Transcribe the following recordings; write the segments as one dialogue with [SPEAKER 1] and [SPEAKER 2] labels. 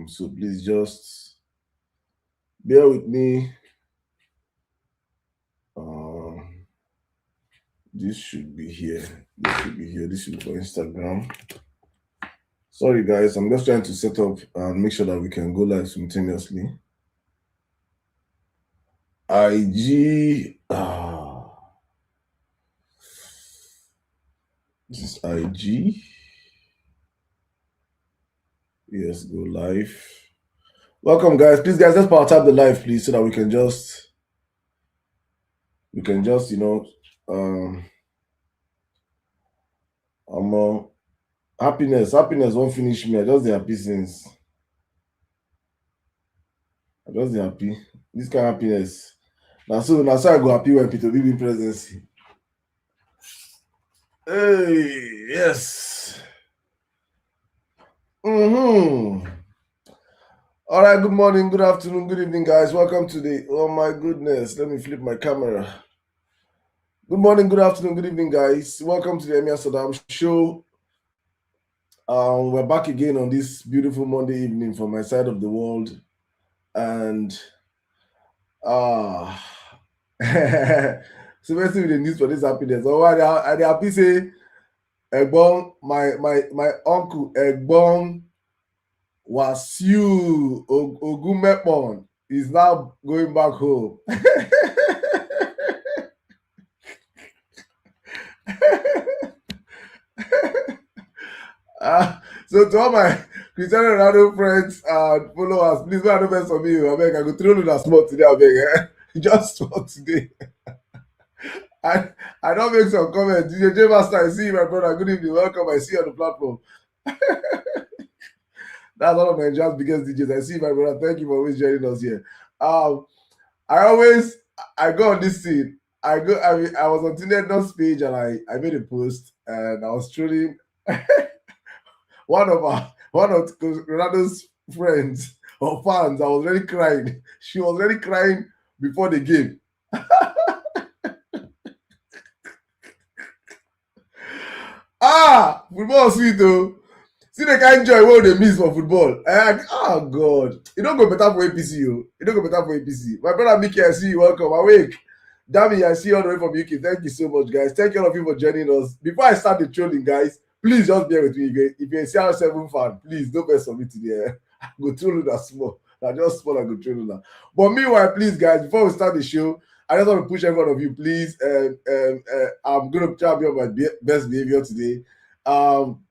[SPEAKER 1] So please just bear with me. This should be here. This should be for Instagram. Sorry, guys. I'm just trying to set up and make sure that we can go live simultaneously. IG. This is IG. Yes, go live. Welcome, guys. Please, guys, let's power tap the live, please, so that we can just happiness won't finish me. I just the happy since. I just the happy. This kind of happiness. Now so I go happy when Peter be in presidency. Hey, yes. All right, good morning, good afternoon, good evening, guys. Welcome to the, oh my goodness, let me flip my camera. Good morning, good afternoon, good evening, guys. Welcome to the Emir Sirdam show. We're back again on this beautiful Monday evening from my side of the world. And so basically the news for this happiness. Oh, I happy say Egbon, my uncle Egbon Wasiu Ogumepon is now going back home. So to all my Cristiano Ronaldo friends and followers, please don't have for me. I beg, I go through that spot today. I beg, just for today. I don't make some comments. DJ Master, I see you, my brother. Good evening, welcome. I see you on the platform. That's one of Nigeria's biggest DJs. I see you, my brother. Thank you for always joining us here. I go on this scene. I was on Tinder's page and I made a post and I was trolling one of Ronaldo's friends or fans. I was really crying. She was really crying before the game. Football sweet though. See the kind joy what they miss for football. Oh God, it don't go better for APC. It don't go better for APC. My brother Mickey, I see you. Welcome. Awake. Dami, I see you all the way from UK. Thank you so much, guys. Thank you all of you for joining us. Before I start the trolling, guys, please just bear with me. If you're a CR7 fan, please don't mess with me today. I go troll that small. I just small. I go troll that. But meanwhile, please, guys, before we start the show, I just want to push every one of you, please. I'm going to try to be on my best behavior today.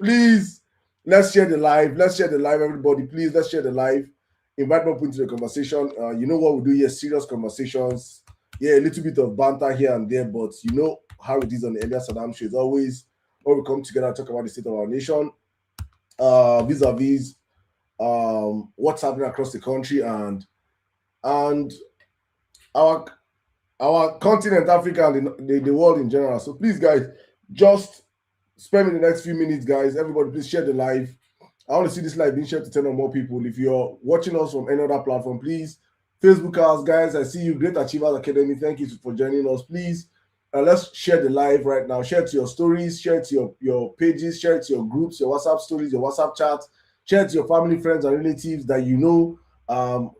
[SPEAKER 1] Please, let's share the live. Let's share the live, everybody. Please, let's share the live. Invite more people into the conversation. You know what we do here, serious conversations. Yeah, a little bit of banter here and there, but you know how it is on the Emir Sirdam show. It's always when we come together and talk about the state of our nation, vis-a-vis what's happening across the country and our continent, Africa, and the world in general. So please, guys, just spend the next few minutes, guys. Everybody, please share the live. I want to see this live being shared to 10 or more people. If you're watching us from any other platform, please Facebook us, guys. I see you. Great Achievers Academy. Thank you for joining us. Please, let's share the live right now. Share it to your stories. Share it to your pages. Share it to your groups, your WhatsApp stories, your WhatsApp chats. Share it to your family, friends, and relatives that you know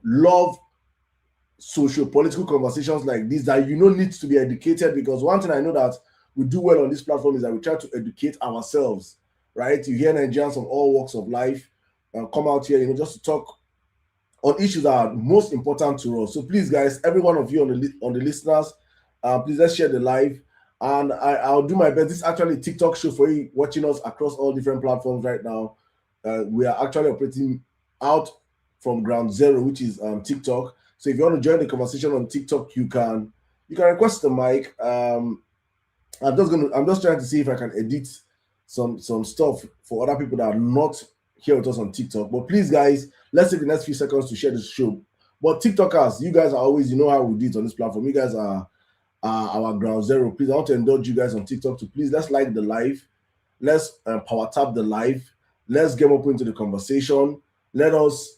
[SPEAKER 1] love socio-political conversations like this, that you know needs to be educated. Because one thing I know that we do well on this platform is that we try to educate ourselves, right? You hear Nigerians from all walks of life come out here, just to talk on issues that are most important to us. So please, guys, every one of you on the listeners, please let's share the live. And I'll do my best. This is actually a TikTok show for you watching us across all different platforms right now. We are actually operating out from ground zero, which is TikTok. So if you want to join the conversation on TikTok, you can request the mic. I'm just trying to see if I can edit some stuff for other people that are not here with us on TikTok. But please, guys, let's take the next few seconds to share this show. But TikTokers, you guys are always, you know how we do it on this platform. You guys are our ground zero. Please, I want to indulge you guys on TikTok to please let's like the live. Let's power tap the live. Let's get up into the conversation. Let us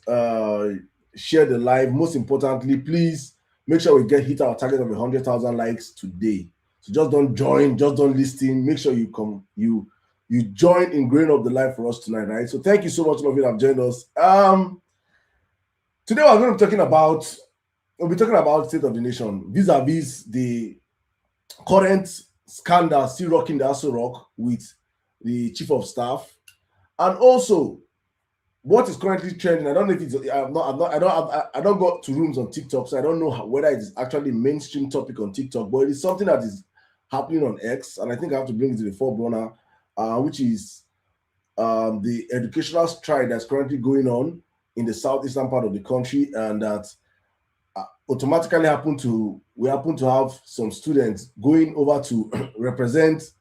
[SPEAKER 1] share the live. Most importantly, please make sure we hit our target of 100,000 likes today. So just don't join, just don't listen. Make sure you come, you join in growing up the live for us tonight, right? So thank you so much, all of you that have joined us. Today we'll be talking about state of the nation vis-a-vis the current scandal still rocking the Aso Rock with the chief of staff, and also what is currently trending. I don't know if it's I don't go to rooms on TikTok, so I don't know whether it is actually mainstream topic on TikTok, but it is something that is happening on X, and I think I have to bring it to the forefront, which is the educational strike that's currently going on in the southeastern part of the country, and that automatically we happen to have some students going over to represent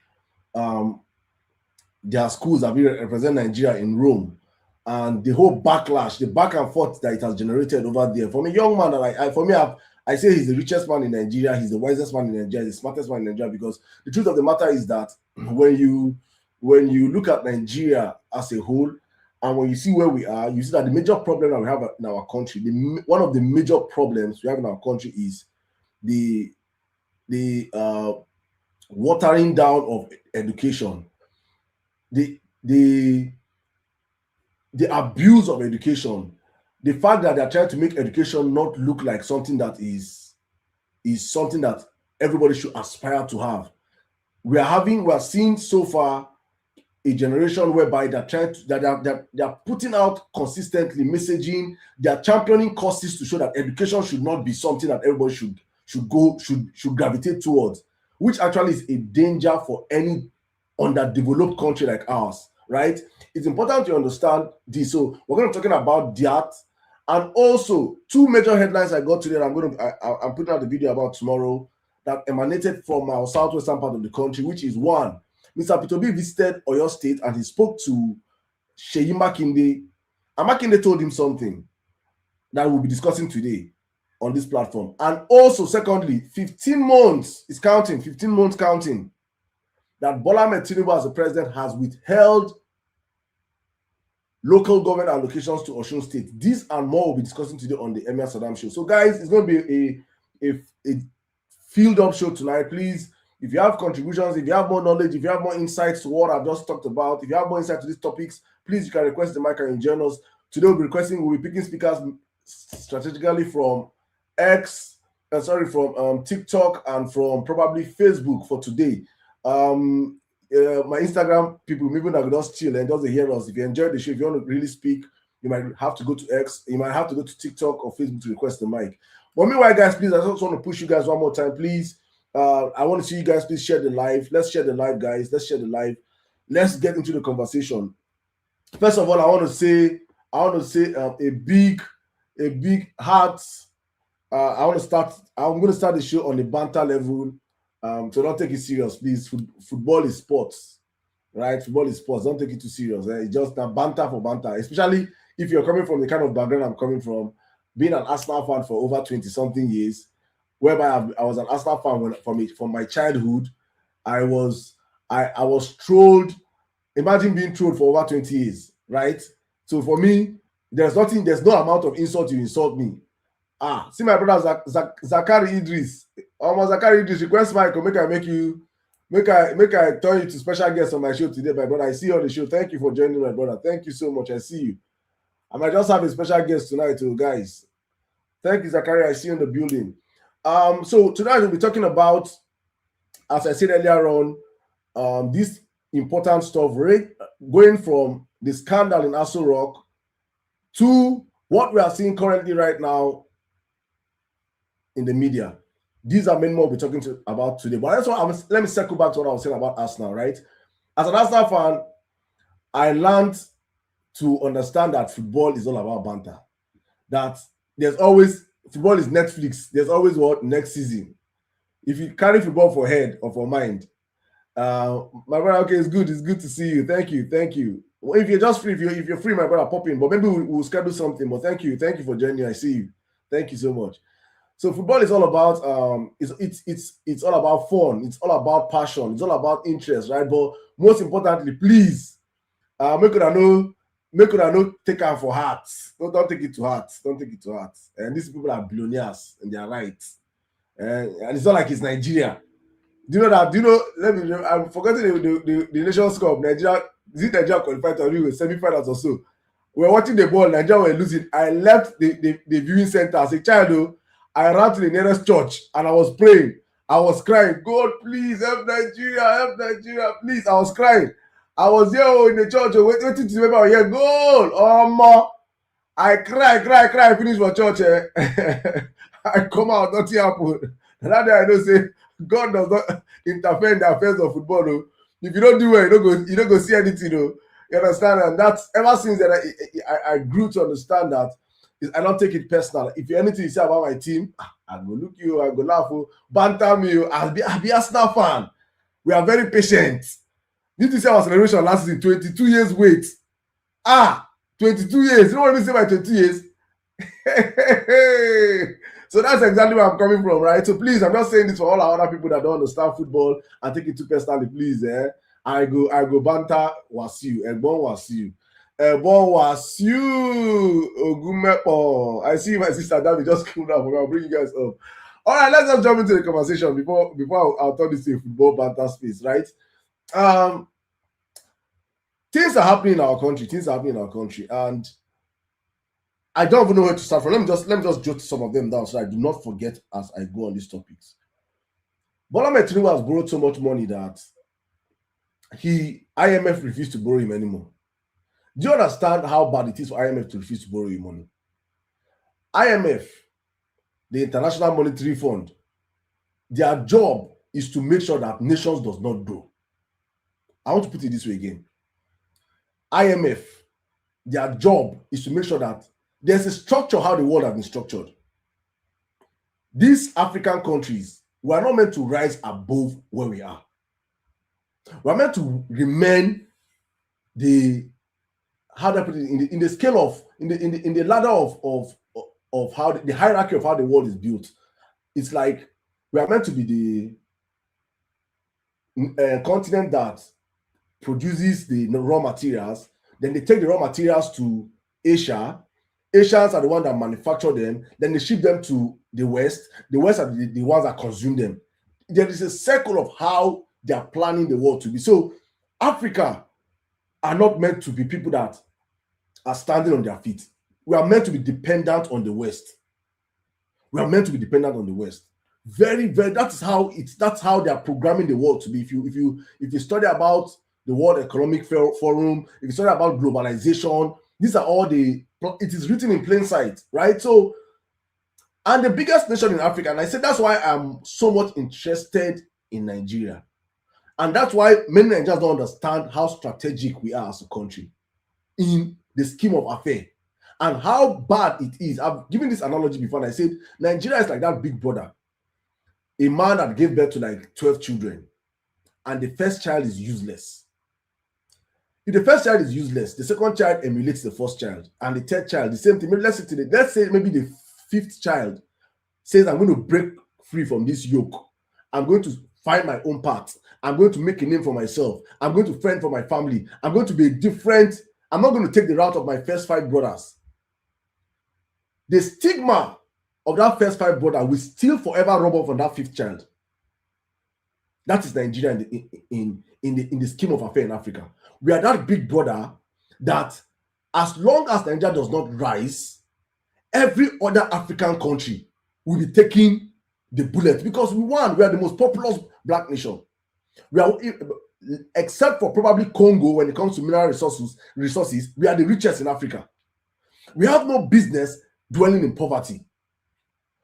[SPEAKER 1] their schools that represent Nigeria in Rome, and the whole backlash, the back and forth that it has generated over there. For me, young man, I say he's the richest man in Nigeria, he's the wisest man in Nigeria, the smartest man in Nigeria, because the truth of the matter is that when you look at Nigeria as a whole, and when you see where we are, you see that the major problem that we have in our country, one of the major problems we have in our country is the watering down of education, the abuse of education, the fact that they're trying to make education not look like something that is something that everybody should aspire to have. We are seeing so far a generation whereby they're putting out consistently messaging, they're championing courses to show that education should not be something that everybody should gravitate towards, which actually is a danger for any underdeveloped country like ours, right? It's important to understand this. So we're going to be talking about that, and also two major headlines I got today. I'm putting out the video about tomorrow, that emanated from our southwestern part of the country, which is one, Mr. Pitobi visited Oyo State and he spoke to Seyi Makinde, and Makinde told him something that we'll be discussing today on this platform. And also, secondly, 15 months counting, that Bola Ahmed Tinubu as the president has withheld local government allocations to Osun State. These and more we'll be discussing today on the Emir Sirdam show. So guys, it's going to be a filled up show tonight. Please, if you have contributions, if you have more knowledge, if you have more insights to what I've just talked about, if you have more insight to these topics, please, you can request the mic and join us. Today we'll be picking speakers strategically from from TikTok and from probably Facebook for today. My Instagram people, maybe that will just chill and doesn't hear us. If you enjoyed the show, if you want to really speak, you might have to go to X, you might have to go to TikTok or Facebook to request the mic. But meanwhile, guys, please, I just want to push you guys one more time, please. I want to see you guys, please share the live. Let's share the live, guys. Let's share the live. Let's get into the conversation. First of all, I want to say a big heart. I'm going to start the show on a banter level. So don't take it serious, please. Football is sports, right? Football is sports. Don't take it too serious. It's just a banter for banter, especially if you're coming from the kind of background I'm coming from, being an Arsenal fan for over 20-something years, whereby I was an Arsenal fan from my childhood. I was trolled. Imagine being trolled for over 20 years, right? So for me, there's no amount of insult you insult me. See my brother Zakari Idris. Zakari Idris, request Michael, make I turn you to special guest on my show today, my brother. I see you on the show. Thank you for joining, my brother. Thank you so much. I see you. I might just have a special guest tonight too, guys. Thank you, Zakari. I see you in the building. So tonight we'll be talking about, as I said earlier on, this important stuff, going from the scandal in Aso Rock to what we are seeing currently right now in the media. These are many more we'll be talking about today. But let me circle back to what I was saying about Arsenal, right? As an Arsenal fan, I learned to understand that football is all about banter. That football is Netflix. There's always what next season. If you carry football for head or for mind, my brother, okay, it's good to see you. Thank you. Well, if you're just free, if you're free, my brother, pop in. But maybe we'll schedule something. But thank you for joining. I see you. Thank you so much. So football is all about it's all about fun. It's all about passion. It's all about interest, right? But most importantly, please, make it no take out for heart. Don't take it to heart. Don't take it to heart. And these people are billionaires, and they are right. And it's not like it's Nigeria. Do you know that? I'm forgetting the Nations Cup. Nigeria qualified to the semi-finals or so. We were watching the ball, Nigeria were losing. I left the viewing center as a child. I ran to the nearest church and I was praying. I was crying, God, please help Nigeria, please. I was crying. I was here in the church, waiting to remember I hear goal. I cry, finish for church. I come out, nothing happened. And that day I know say God does not interfere in the affairs of football. Though. If you don't do well, you don't go see anything. Though. You understand? And that's ever since that I grew to understand that I don't take it personal. If anything you say about my team, I go look you, I go laugh, banter me, I'll be a Arsenal fan. We are very patient. Need to see our celebration last season, 22 years wait. 22 years. You know what I mean say by 22 years? So that's exactly where I'm coming from, right? So please, I'm not saying this for all our other people that don't understand football and take it too personally, please. I go banter Wasiu, Egbon Wasiu. Ogumepo. I see my sister Davi just come down for me. I'll bring you guys up. All right, let's just jump into the conversation before I'll turn this to a football banter space, right? Things are happening in our country. And I don't even know where to start from. Let me just jot some of them down so I do not forget as I go on these topics. Bola Ahmed Tinubu has borrowed so much money that IMF refused to borrow him anymore. Do you understand how bad it is for IMF to refuse to borrow you money? IMF, the International Monetary Fund, their job is to make sure that nations does not grow. I want to put it this way again. IMF, their job is to make sure that there's a structure how the world has been structured. These African countries were not meant to rise above where we are. We are meant to remain how do I put it, in the scale of in the ladder of how the hierarchy of how the world is built. It's like we are meant to be the continent that produces the raw materials. Then they take the raw materials to Asia. Asians are the ones that manufacture them. Then they ship them to the West. The West are the ones that consume them. There is a circle of how they are planning the world to be. So Africa are not meant to be people that are standing on their feet. We are meant to be dependent on the West. Very, very. That's how they are programming the world to be. If you study about the World Economic Forum, if you study about globalization, these are all it is written in plain sight, right? So, and the biggest nation in Africa, and I said that's why I'm so much interested in Nigeria. And that's why many Nigerians don't understand how strategic we are as a country in the scheme of affairs and how bad it is. I've given this analogy before, and I said Nigeria is like that big brother, a man that gave birth to like 12 children, and the first child is useless. If the first child is useless, the second child emulates the first child, and the third child, the same thing. Maybe let's say maybe the fifth child says, I'm going to break free from this yoke. I'm going to find my own path. I'm going to make a name for myself. I'm going to fend for my family. I'm going to be different. I'm not going to take the route of my first 5 brothers. The stigma of that first 5 brothers will still forever rub off on that 5th child. That is Nigeria in the scheme of affairs in Africa. We are that big brother that as long as Nigeria does not rise, every other African country will be taking the bullet because we are the most populous black nation. We are, except for probably Congo when it comes to mineral resources, we are the richest in Africa. We have no business dwelling in poverty.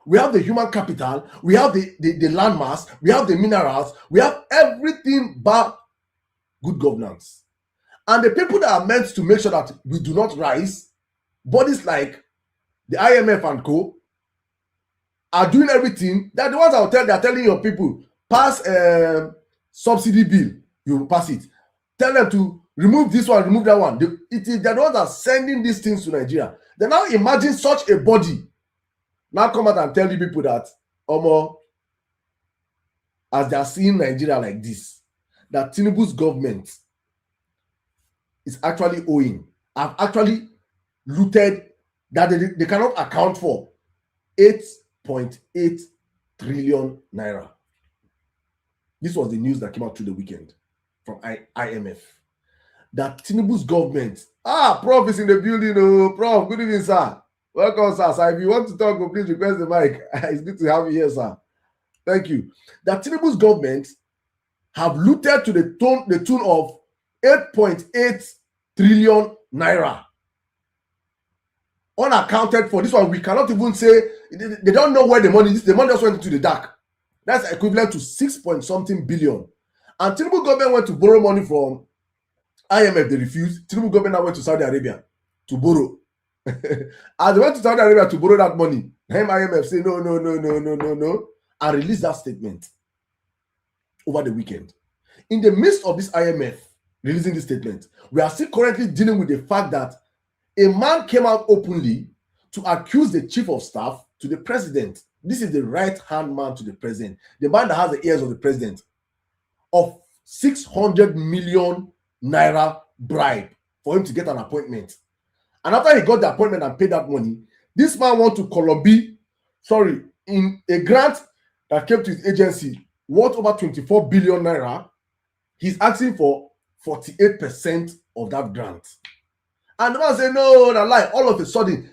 [SPEAKER 1] We have the human capital, we have the land mass, we have the minerals, we have everything but good governance. And the people that are meant to make sure that we do not rise, bodies like the IMF and co, are doing everything. They're the ones they're telling your people, pass subsidy bill, you pass it. Tell them to remove this one, remove that one. They're the ones that are sending these things to Nigeria. They now imagine such a body now come out and tell you people that, as they are seeing Nigeria like this, that Tinubu's government is actually owing. I've actually looted that they cannot account for 8.8 trillion naira. This was the news that came out through the weekend from IMF. that Tinubu's government, Prof is in the building. Oh, Prof, good evening, sir. Welcome, sir. Sir, if you want to talk, please request the mic. It's good to have you here, sir. Thank you. That Tinubu's government have looted to the tune of 8.8 trillion naira. Unaccounted for. This one, we cannot even say, they don't know where the money is. The money just went into the dark. That's equivalent to 6-point-something billion. And Tinubu government went to borrow money from IMF. They refused. Tinubu government now went to Saudi Arabia to borrow. As they went to Saudi Arabia to borrow that money, IMF say no, and release that statement over the weekend. In the midst of this IMF releasing this statement, we are still currently dealing with the fact that a man came out openly to accuse the chief of staff to the president. This is the right-hand man to the president, the man that has the ears of the president, of 600 million naira bribe for him to get an appointment. And after he got the appointment and paid that money, this man wants to in a grant that came to his agency worth over 24 billion naira. He's asking for 48% of that grant. And the man said, no, that lie. All of a sudden,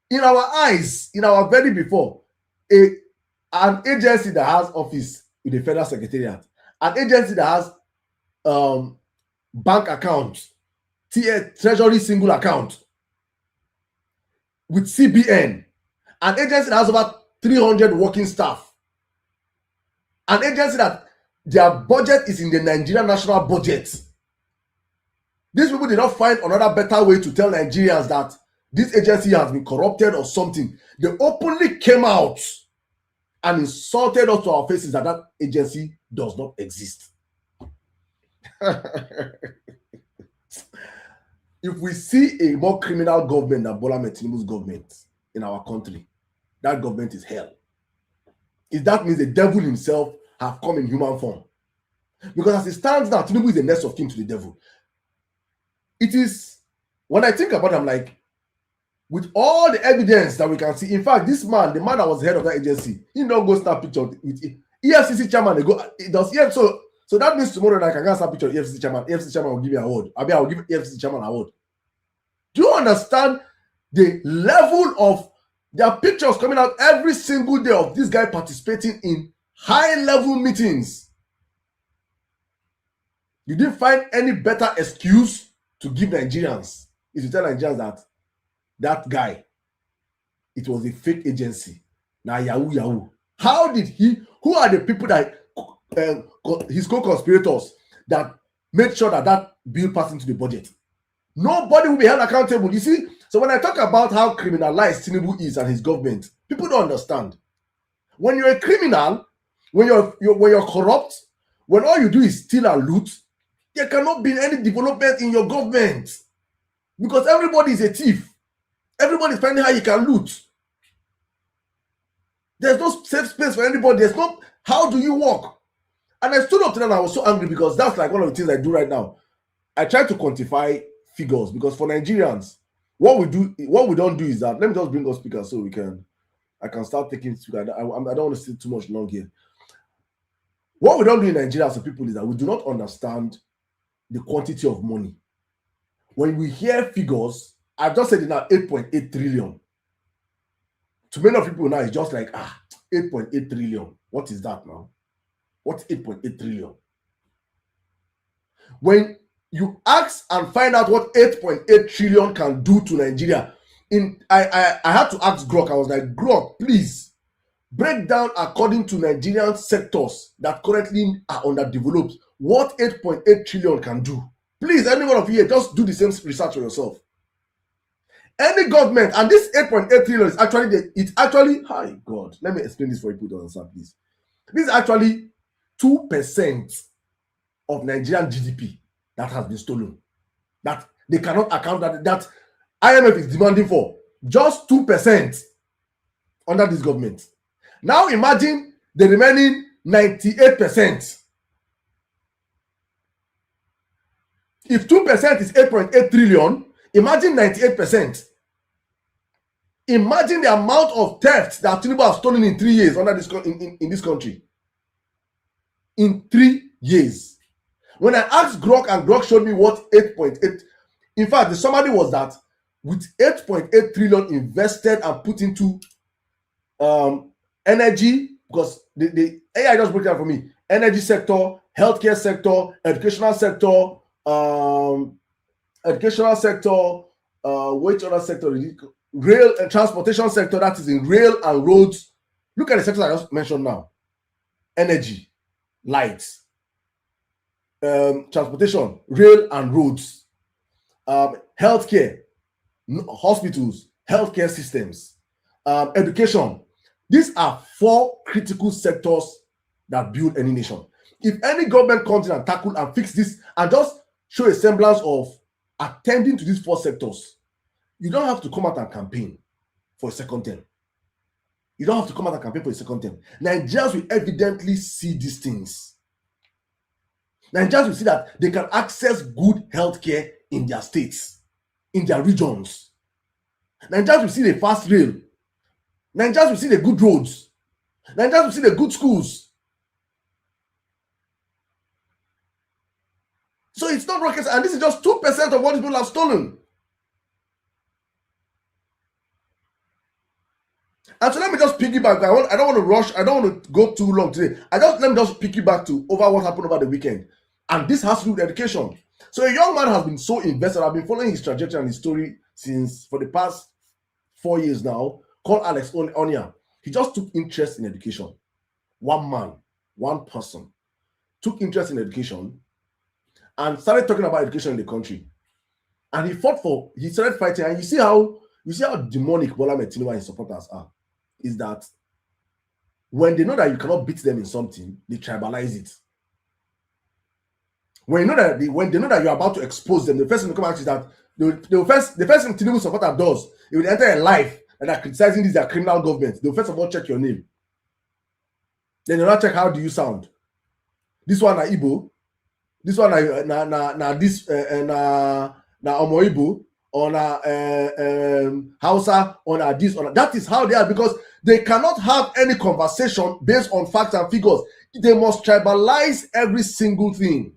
[SPEAKER 1] in our eyes, in our very before, an agency that has office with the federal secretariat, an agency that has bank account, treasury single account with CBN, an agency that has about 300 working staff, an agency that their budget is in the Nigerian national budget. These people did not find another better way to tell Nigerians that this agency has been corrupted or something. They openly came out and insulted us to our faces that agency does not exist. If we see a more criminal government than Bola Ahmed Tinubu's government in our country, that government is hell. If that means the devil himself have come in human form. Because as it stands now, Tinubu is the next of kin to the devil. It is, when I think about it, I'm like, with all the evidence that we can see, in fact, this man, the man that was the head of that agency, he don't go snap picture with EFCC chairman. They go, it does, yeah, so that means tomorrow night I can go snap picture of EFCC chairman. EFCC chairman will give me an award. I will give EFCC chairman an award. Do you understand the level of their pictures coming out every single day of this guy participating in high-level meetings? You didn't find any better excuse to give Nigerians is to tell Nigerians that guy, it was a fake agency. Now Yahoo. How did who are the people that his co-conspirators that made sure that bill passed into the budget? Nobody will be held accountable. You see, so when I talk about how criminalized Tinubu is and his government, people don't understand. When you're a criminal, when you're corrupt, when all you do is steal and loot, there cannot be any development in your government because everybody is a thief. Everybody is finding how you can loot. There's no safe space for anybody. There's no, how do you work? And I stood up to them and I was so angry because that's like one of the things I do right now. I try to quantify figures because for Nigerians, what we don't do is that, let me just bring up speakers so I can start taking speaker. I don't want to sit too much long here. What we don't do in Nigeria as a people is that we do not understand the quantity of money. When we hear figures, I've just said it now, 8.8 trillion. To many of people now, it's just like, 8.8 trillion. What is that now? What's 8.8 trillion? When you ask and find out what 8.8 trillion can do to Nigeria, I had to ask Grok. I was like, Grok, please break down according to Nigerian sectors that currently are underdeveloped what 8.8 trillion can do. Please, any one of you here, just do the same research for yourself. Any government, and this 8.8 trillion is actually, hi God, let me explain this for you to understand, please. This is actually 2% of Nigerian GDP that has been stolen. That they cannot account that IMF is demanding for. Just 2% under this government. Now imagine the remaining 98%. If 2% is 8.8 trillion, imagine 98%. Imagine the amount of theft that Tinubu has stolen in 3 years under this in this country. In 3 years. When I asked Grok, and Grok showed me what 8.8, in fact, the summary was that with 8.8 trillion invested and put into energy, because the AI just broke down for me, energy sector, healthcare sector, educational sector, which other sector? Rail and transportation sector, that is in rail and roads. Look at the sectors I just mentioned now. Energy, lights, transportation, rail and roads, healthcare, hospitals, healthcare systems, education. These are 4 critical sectors that build any nation. If any government comes in and tackle and fix this and just show a semblance of attending to these 4 sectors, you don't have to come out and campaign for a second term. You don't have to come out and campaign for a second term. Nigerians will evidently see these things. Nigerians will see that they can access good healthcare in their states, in their regions. Nigerians will see the fast rail. Nigerians will see the good roads. Nigerians will see the good schools. So it's not rocket science, and this is just 2% of what people have stolen. And so let me just piggyback. I don't want to rush. I don't want to go too long today. Let me just piggyback to over what happened over the weekend. And this has to do with education. So a young man has been so invested. I've been following his trajectory and his story for the past 4 years now, called Alex Onya. He just took interest in education. One man, one person took interest in education and started talking about education in the country. And he started fighting. And you see how demonic Bola Ahmed Tinubu and his supporters are. Is that when they know that you cannot beat them in something, they tribalize it. When they know that you're about to expose them, the first thing to come out is that the first thing Tinubu supporter does, he will enter a life and are criticizing this their criminal government. They'll first of all check your name. Then they'll not check how do you sound. This one na Igbo. This one na Omo Igbo, or na Hausa, or na this, or na. That is how they are, because they cannot have any conversation based on facts and figures. They must tribalize every single thing.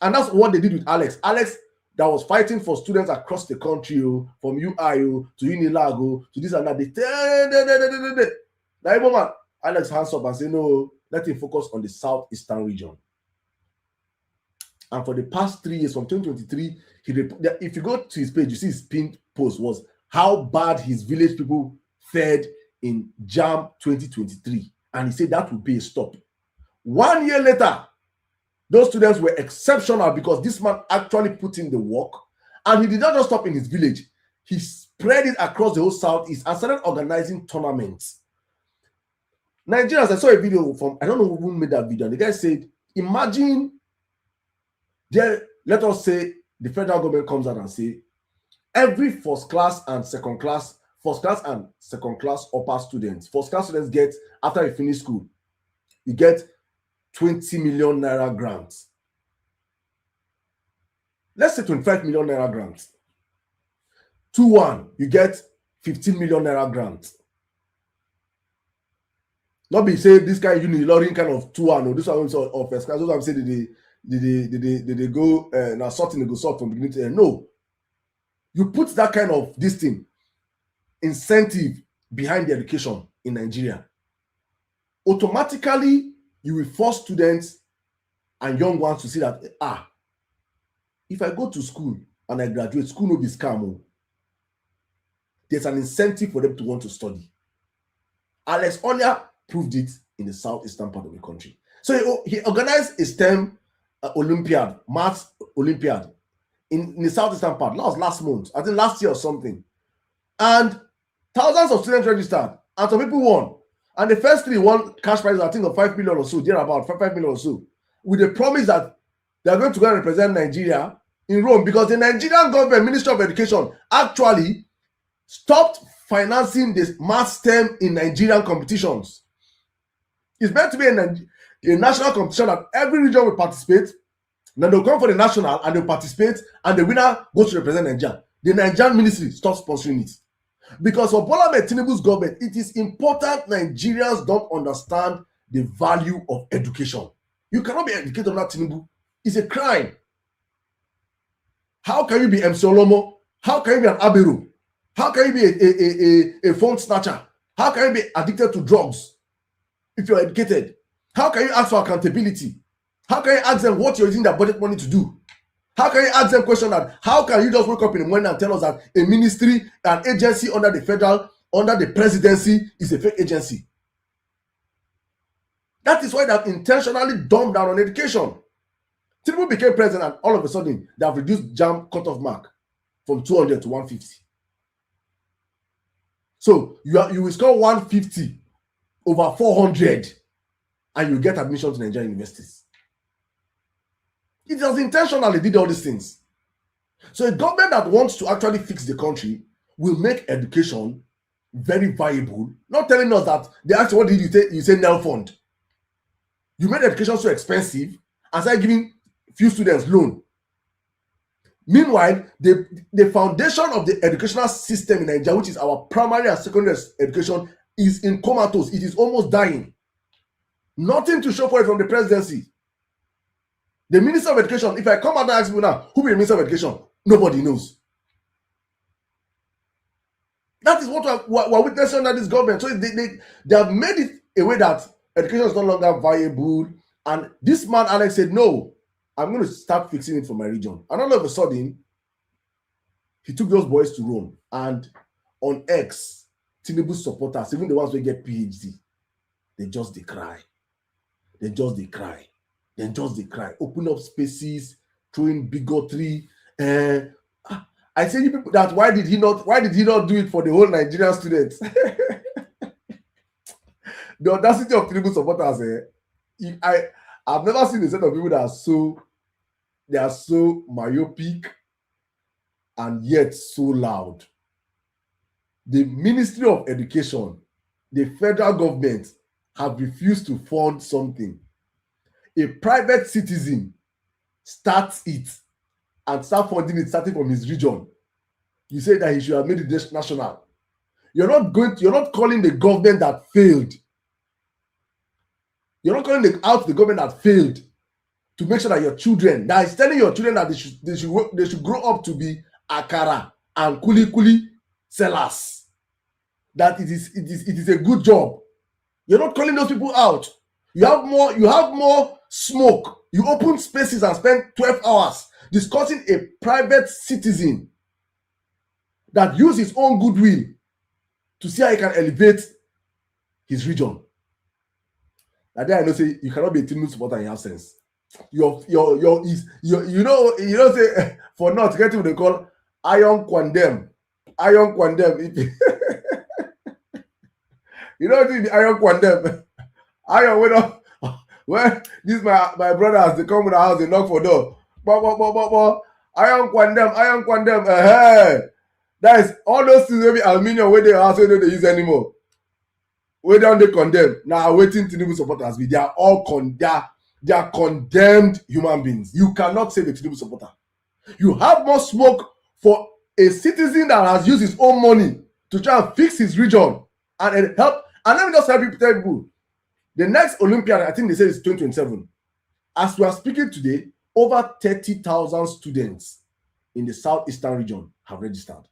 [SPEAKER 1] And that's what they did with Alex. Alex, that was fighting for students across the country, from UI to Unilag to this and that. Now, man, Alex hands up and say, no, let him focus on the southeastern region. And for the past 3 years, from 2023, if you go to his page, you see his pinned post was how bad his village people fared in JAM 2023. And he said that would be a stop. 1 year later, those students were exceptional because this man actually put in the work, and he did not just stop in his village. He spread it across the whole Southeast and started organizing tournaments. Nigerians, I saw a video from, I don't know who made that video. And the guy said, imagine, let us say the federal government comes out and say, every first class and second class upper students, first class students get, after you finish school, you get 20 million naira grants. Let's say 25 million naira grants. 2-1, you get 15 million naira grants. Not be say this guy Unilorin kind of 2-1 or this one of first class. Those I'm saying they go now sorting, they go sort from beginning to end. No, you put that kind of this thing incentive behind the education in Nigeria. Automatically, you will force students and young ones to see that, if I go to school and I graduate, school will be scam. There's an incentive for them to want to study. Alex Onya proved it in the southeastern part of the country. So he organized a STEM Olympiad, Maths Olympiad in the southeastern part. That was last month, I think last year or something. And thousands of students registered, and some people won. And the first 3 won cash prizes, I think, of 5 million or so, they're about 5 million or so, with the promise that they're going to go and represent Nigeria in Rome, because the Nigerian government, Ministry of Education, actually stopped financing this math STEM in Nigerian competitions. It's meant to be a national competition that every region will participate. Then they'll come for the national and they'll participate, and the winner goes to represent Nigeria. The Nigerian ministry stopped sponsoring it. Because for Bola Ahmed Tinubu's government, it is important Nigerians don't understand the value of education. You cannot be educated without Tinubu. It's a crime. How can you be M. Solomo? How can you be an Abiru? How can you be a phone snatcher? How can you be addicted to drugs if you're educated? How can you ask for accountability? How can you ask them what you're using their budget money to do? How can you ask them question that how can you just wake up in the morning and tell us that a ministry, an agency under the federal, under the presidency is a fake agency? That is why they have intentionally dumbed down on education. Tinubu became president and all of a sudden they have reduced JAMB cutoff mark from 200 to 150. So you will score 150 over 400 and you get admission to Nigerian universities. It was intentional, they did all these things. So a government that wants to actually fix the country will make education very viable. Not telling us that they ask what did you say? You say NEL fund. You made education so expensive and started giving few students loan. Meanwhile, the foundation of the educational system in Nigeria, which is our primary and secondary education, is in comatose. It is almost dying. Nothing to show for it from the presidency. The Minister of Education, if I come out and ask you now, who will be the Minister of Education? Nobody knows. That is what we're witnessing under this government. So they have made it a way that education is no longer viable. And this man, Alex, said, no, I'm going to start fixing it for my region. And all of a sudden, he took those boys to Rome. And on X, Tinubu supporters, even the ones who get PhD, they just decry. They just decry. Then just decry. Open up spaces, throwing bigotry. I say you people that why did he not do it for the whole Nigerian students? The audacity of Tinubu supporters, I've never seen a set of people that are so myopic and yet so loud. The Ministry of Education, the federal government have refused to fund something. A private citizen starts it and start funding it starting from his region. You say that he should have made it national. You're not calling the government that failed. You're not calling out the government that failed to make sure that your children, that is telling your children that they should grow up to be akara and kuli sellers. That it is a good job. You're not calling those people out. You have more smoke. You open spaces and spend 12 hours discussing a private citizen that uses his own goodwill to see how he can elevate his region. And then I know say you cannot be a Tinubu supporter and you have sense. You know say for not getting what they call iron condemn. Iron condemn. You know what is the iron condemn? Iron when this my brothers they come to the house, they knock for door. Iron condemn. That is all those things maybe aluminium where they house where they don't use anymore. Where don't they condemn? Now waiting Tinubu supporters be they are all they are condemned human beings. You cannot save a Tinubu supporter. You have more smoke for a citizen that has used his own money to try and fix his region and help. And let me just tell people, the next Olympiad, I think they say it's 2027. As we are speaking today, over 30,000 students in the southeastern region have registered.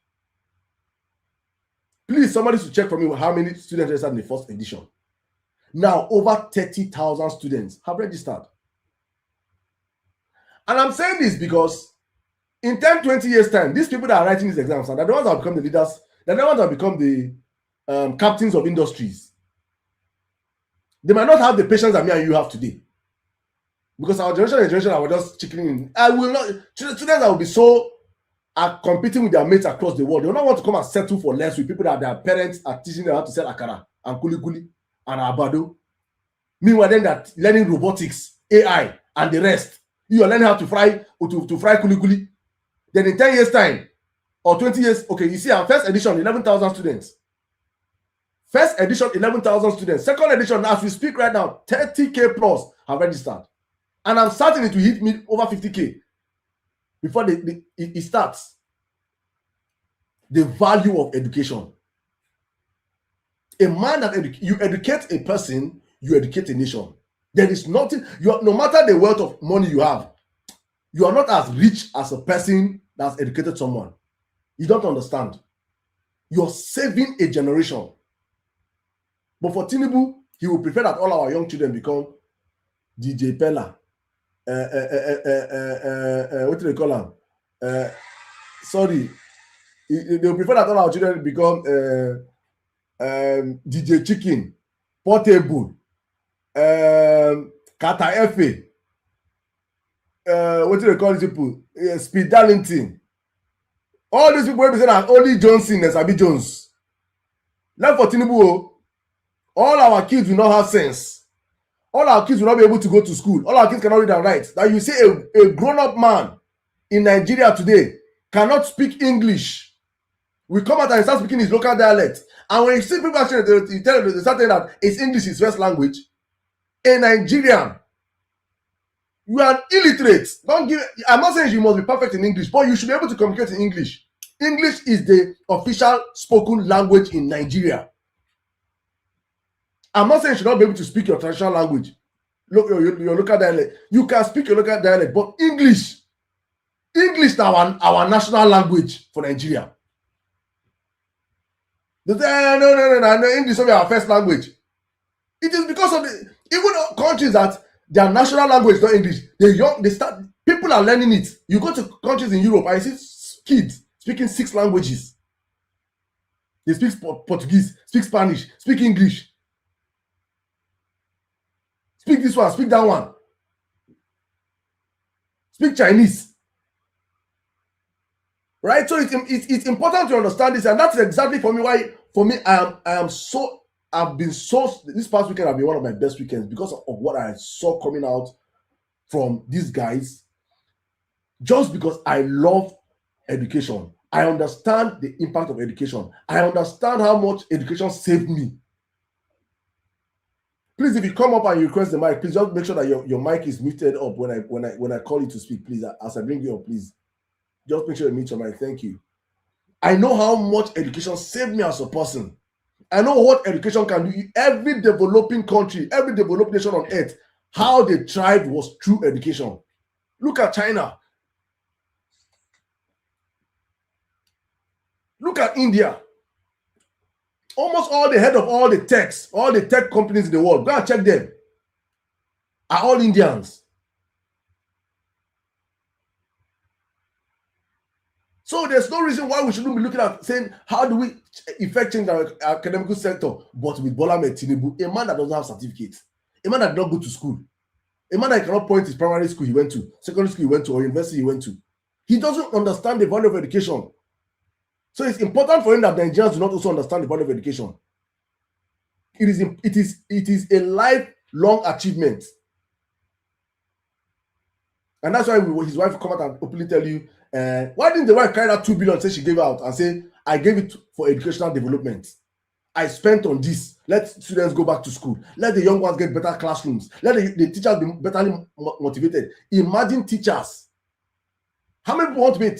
[SPEAKER 1] Please, somebody should check for me how many students registered in the first edition. Now, over 30,000 students have registered. And I'm saying this because in 10, 20 years' time, these people that are writing these exams, they're the ones that have become the leaders, they're the ones that have become the captains of industries. They might not have the patience that me and you have today. Because our generation are just chickening in. I will not, students that will be so are competing with their mates across the world. They will not want to come and settle for less with people that their parents are teaching them how to sell akara and kuli and abado. Meanwhile, then they're learning robotics, AI, and the rest. You are learning how to fry kuli. Then in 10 years' time, or 20 years, okay, you see our first edition, 11,000 students. First edition, 11,000 students. Second edition, as we speak right now, 30K plus have registered. And I'm certain it will hit me over 50K before it starts. The value of education. A man that you educate a person, you educate a nation. There is nothing, no matter the wealth of money you have, You are not as rich as a person that's educated someone. You don't understand. You're saving a generation. But for Tinubu, he will prefer that all our young children become DJ Pella. What do they call him? Sorry. They will prefer that all our children become DJ Chicken, Portable, Kata Efe. What do they call these people? Speed Darlington. All these people represent as only Johnson and Sabi Jones. Left for Tinubu, all our kids will not have sense. All our kids will not be able to go to school. All our kids cannot read and write. That you say a grown-up man in Nigeria today cannot speak English. We come out and start speaking his local dialect. And when you see people actually, they tell them, they start saying that it's English his first language. A Nigerian, you are illiterate. Don't give. I'm not saying you must be perfect in English, but you should be able to communicate in English. English is the official spoken language in Nigeria. I'm not saying you should not be able to speak your traditional language, your local dialect. You can speak your local dialect, but English is our national language for Nigeria. They say, no, English will be our first language. It is because of even countries that their national language is not English. People are learning it. You go to countries in Europe and you see kids speaking 6 languages. They speak Portuguese, speak Spanish, speak English. Speak this one, speak that one. Speak Chinese. Right? So it's important to understand this, and that's exactly for me why I've been so this past weekend have been one of my best weekends because of what I saw coming out from these guys. Just because I love education. I understand the impact of education. I understand how much education saved me. Please, if you come up and you request the mic, please just make sure that your mic is muted up when I call you to speak, please. As I bring you up, please. Just make sure you mute your mic. Thank you. I know how much education saved me as a person. I know what education can do. Every developing country, every developed nation on earth, how they thrived was through education. Look at China. Look at India. Almost all the head of all the tech companies in the world, go and check them, are all Indians. So there's no reason why we shouldn't be looking at saying, how do we effect change our academic sector? But with Bola Ahmed Tinubu, a man that doesn't have certificates, a man that did not go to school, a man that cannot point his primary school he went to, secondary school he went to, or university he went to. He doesn't understand the value of education. So it's important for him that Nigerians do not also understand the value of education. It is a lifelong achievement. And that's why his wife come out and openly tell you, why didn't the wife carry that 2 billion say she gave out and say, I gave it for educational development. I spent on this. Let students go back to school. Let the young ones get better classrooms. Let the teachers be better motivated. Imagine teachers. How many people want to be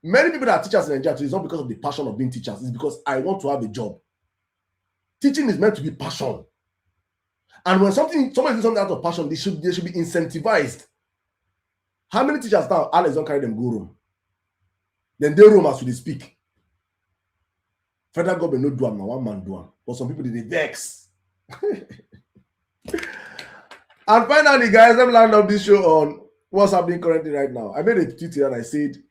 [SPEAKER 1] many people that are teachers in Nigeria, it's not because of the passion of being teachers. It's because I want to have a job. Teaching is meant to be passion. And when somebody does something out of passion, they should be incentivized. How many teachers now, Alex don't carry them go room? Then they room as they speak. Federal government no do them, now one man do them. But some people, they vex. And finally, guys, let me land up this show on what's happening currently right now. I made a tweet here and I said,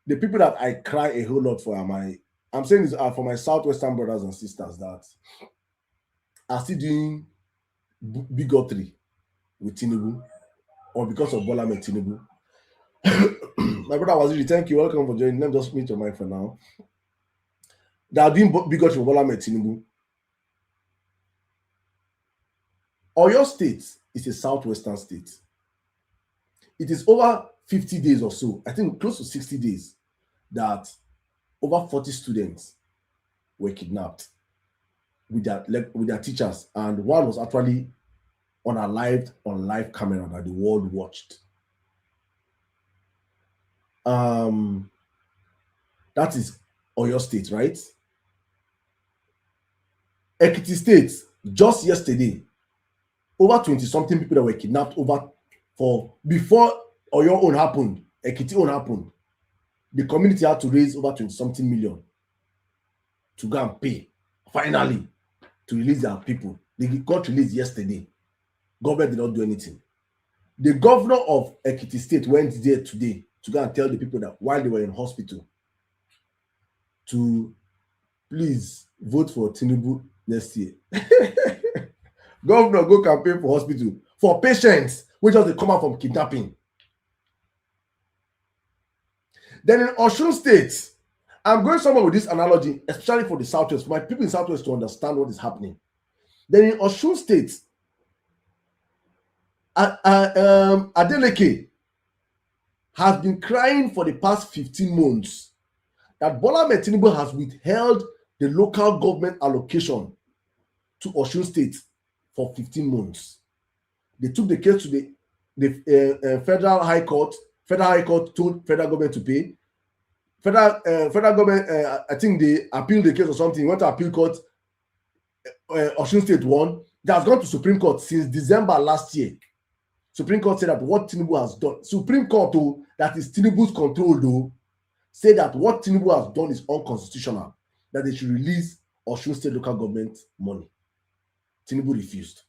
[SPEAKER 1] the people that I cry a whole lot for I'm saying this are for my Southwestern brothers and sisters that are still doing bigotry with Tinubu or because of Bola Ahmed Tinubu. My brother Waziri, thank you. Welcome for joining. Let me just mute your mic for now. They are doing bigotry for Bola Ahmed Tinubu. Oyo State is a Southwestern state. It is over 50 days or so, I think close to 60 days, that over 40 students were kidnapped with their teachers, and one was actually on live camera that the world watched. That is Oyo State, right? Ekiti State, just yesterday, over 20-something people that were kidnapped before or your own happened, Ekiti own happened, the community had to raise over 20-something million to go and pay, finally, to release their people. They got released yesterday. Government did not do anything. The governor of Ekiti State went there today to go and tell the people that while they were in hospital to please vote for Tinubu next year. Governor go campaign for hospital for patients which just come out from kidnapping. Then in Osun State, I'm going somewhere with this analogy, especially for the Southwest, for my people in Southwest to understand what is happening. Then in Osun State, Adeleke has been crying for the past 15 months that Bola Ahmed Tinubu has withheld the local government allocation to Osun State for 15 months. They took the case to the Federal High Court. Federal High Court told federal government to pay. Federal government, I think they appealed the case or something. Went to appeal court. Osun State won. That has gone to Supreme Court since December last year. Supreme Court said that what Tinubu has done, Supreme Court, though, that is Tinubu's control, though, said that what Tinubu has done is unconstitutional, that they should release Osun State local government money. Tinubu refused.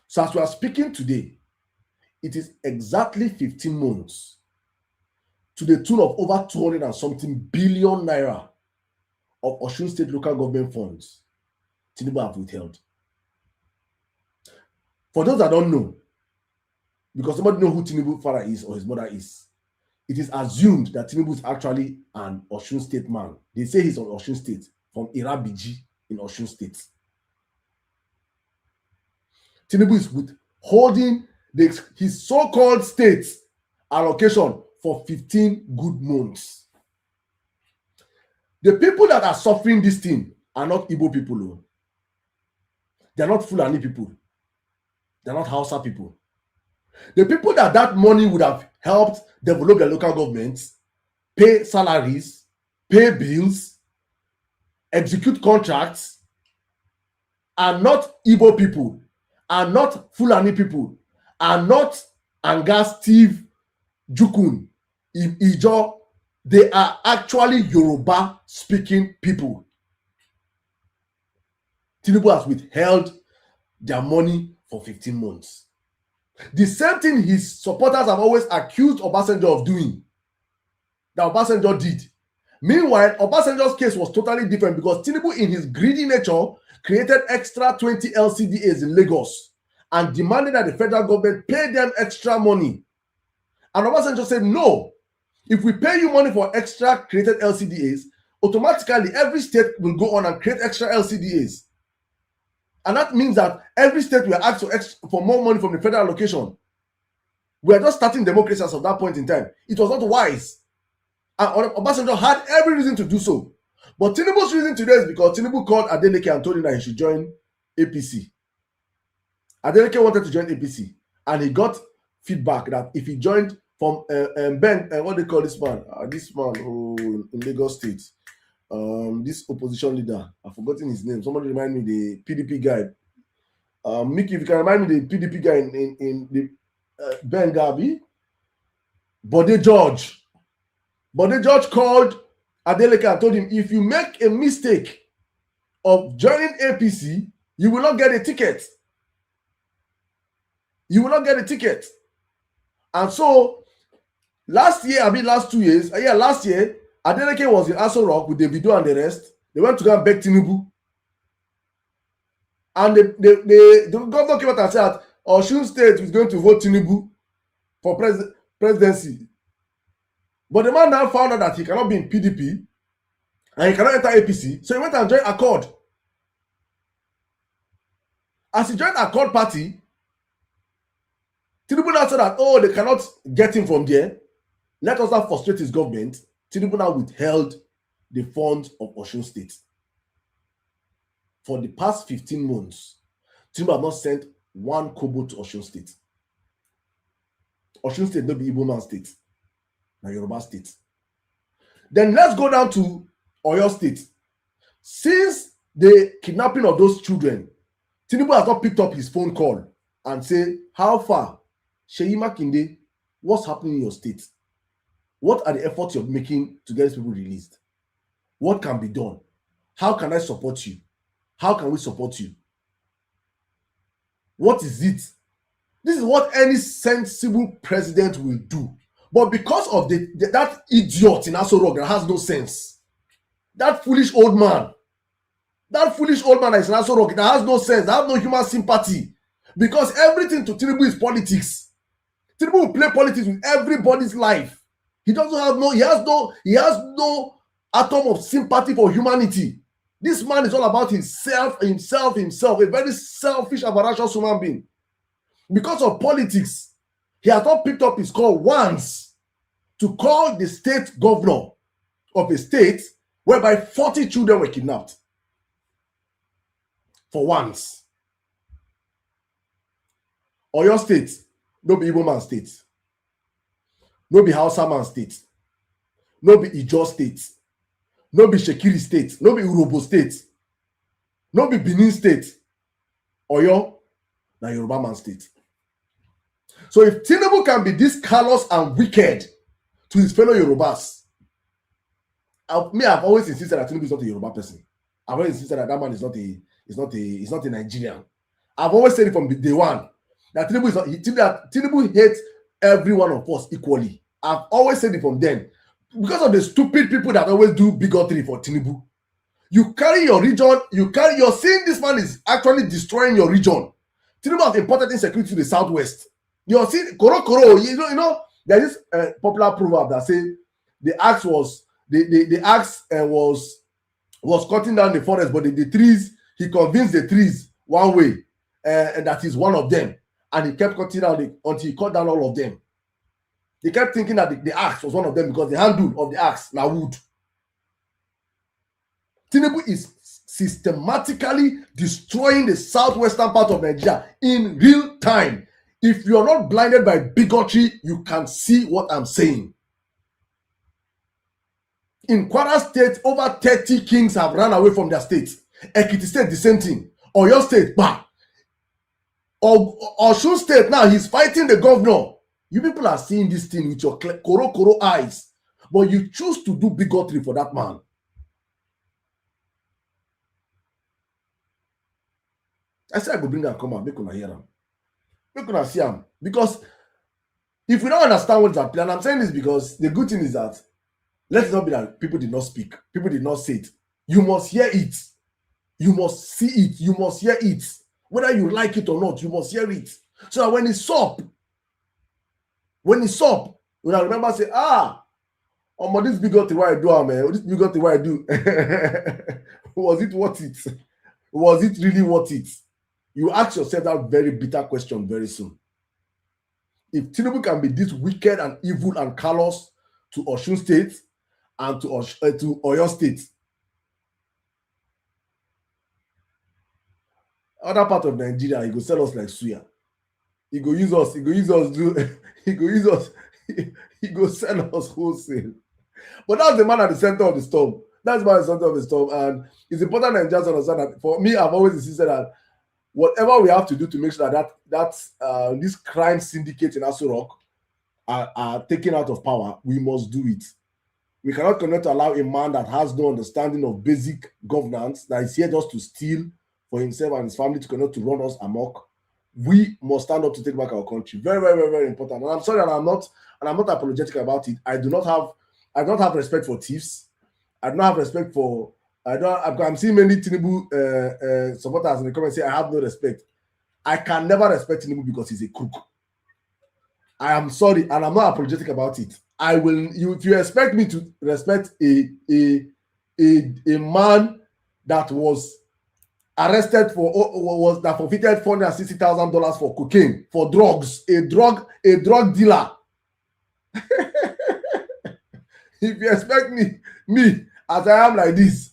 [SPEAKER 1] So as we are speaking today, it is exactly 15 months to the tune of over 200 and something billion naira of Osun State local government funds Tinubu have withheld. For those that don't know, because somebody know who Tinubu's father is or his mother is, it is assumed that Tinubu is actually an Osun State man. They say he's on Osun State, from Irabiji in Osun State. Tinubu is withholding his so-called state allocation for 15 good months. The people that are suffering this thing are not Igbo people. They are not Fulani people. They are not Hausa people. The people that money would have helped develop their local governments, pay salaries, pay bills, execute contracts, are not Igbo people, are not Fulani people, are not Anga, Steve, Jukun, Ijo. They are actually Yoruba speaking people. Tinubu has withheld their money for 15 months. The same thing his supporters have always accused Obasanjo of doing, that Obasanjo did. Meanwhile, Obasanjo's case was totally different because Tinubu, in his greedy nature, created extra 20 LCDAs in Lagos and demanded that the federal government pay them extra money. And Obasanjo said, no, if we pay you money for extra created LCDAs, automatically every state will go on and create extra LCDAs. And that means that every state will ask for more money from the federal allocation. We are just starting democracy as of that point in time. It was not wise. And Obasanjo had every reason to do so. But Tinubu's reason today is because Tinubu called Adeleke and told him that he should join APC. Adeleke wanted to join APC. And he got feedback that if he joined from Ben, what they call this man? In Lagos State. This opposition leader, I've forgotten his name. Somebody remind me, the PDP guy. Mickey, if you can remind me the PDP guy in the Ben Gabi. Bode George. Bode George called Adeleke and told him, if you make a mistake of joining APC, you will not get a ticket. You will not get a ticket. And so, last 2 years, last year, Adeleke was in Aso Rock with Davido and the rest. They went to go and beg Tinubu. And the governor came out and said, Osun State is going to vote Tinubu for presidency. But the man now found out that he cannot be in PDP and he cannot enter APC. So he went and joined Accord. As he joined Accord party, Tinubu now said that, they cannot get him from there. Let us not frustrate his government. Tinubu now withheld the funds of Osun State. For the past 15 months, Tinubu have not sent one kobo to Osun State. Osun State no be Igbo man state, na Yoruba state. Then let's go down to Oyo State. Since the kidnapping of those children, Tinubu has not picked up his phone call and say, how far? Seyi Makinde, What's happening in your state? What are the efforts you're making to get these people released? What can be done? How can I support you? How can we support you? What is it? This is what any sensible president will do. But because of that idiot in Aso Rock that has no sense, that foolish old man that is in Aso Rock that has no sense, that has no human sympathy, because everything to Tinubu is politics. Tinubu will play politics with everybody's life. He has no atom of sympathy for humanity. This man is all about himself, a very selfish, avaricious human being. Because of politics, he has not picked up his call once to call the state governor of a state whereby 40 children were kidnapped. For once. Oyo State, no be Igbo man state. No be Hausa man state. No be Ijo state. No be Shekiri state. No be Urobo state. No be Benin state. Oyo, na Yoruba man state. So if Tinubu can be this callous and wicked to his fellow Yorubas, I've always insisted that Tinubu is not a Yoruba person. I've always insisted that man is not a Nigerian. I've always said it from day one that Tinubu hates every one of us equally. I've always said it from then. Because of the stupid people that always do bigotry for Tinubu. You carry your region, you're seeing this man is actually destroying your region. Tinubu has imported insecurity to the southwest. You're seeing Koro, you know, there's this popular proverb that says the axe was cutting down the forest, but the trees, he convinced the trees one way, and that is one of them. And he kept cutting down until he cut down all of them. They kept thinking that the axe was one of them because the handle of the axe now wood. Tinubu is systematically destroying the southwestern part of Nigeria in real time. If you are not blinded by bigotry, you can see what I'm saying. In Kwara State, over 30 kings have run away from their state. Ekiti State, the same thing. Oyo State, bah. Osun State, now he's fighting the governor. You people are seeing this thing with your koro eyes, but you choose to do bigotry for that man. I said I go bring him come out, make una hear him. Make una see him. Because if we don't understand what's happening, and I'm saying this because the good thing is that let it not be that people did not speak, people did not say it. You must hear it. You must see it. You must hear it. Whether you like it or not, you must hear it. So that when it's up, when I remember say, this bigotry why I do, man. This bigotry why I do. Was it worth it? Was it really worth it? You ask yourself that very bitter question very soon. If Tinubu can be this wicked and evil and callous to Osun State and to Oyo State, other part of Nigeria, he go sell us like suya. He go use us sell us wholesale. But that's the man at the center of the storm. That's the man at the center of the storm. And it's important that just understand that for me, I've always insisted that whatever we have to do to make sure that this crime syndicate in Aso Rock are taken out of power, we must do it. We cannot continue to allow a man that has no understanding of basic governance, that is here just to steal for himself and his family, to continue to run us amok. We must stand up to take back our country. Very, very, very, very important. And I'm sorry, and I'm not apologetic about it. I do not have respect for thieves. I do not have respect for. I'm seeing many Tinubu supporters in the comments say I have no respect. I can never respect Tinubu because he's a crook. I am sorry, and I'm not apologetic about it. I will. If you expect me to respect a man that was arrested that forfeited $460,000 for cocaine, for drugs, a drug dealer. If you expect me as I am like this,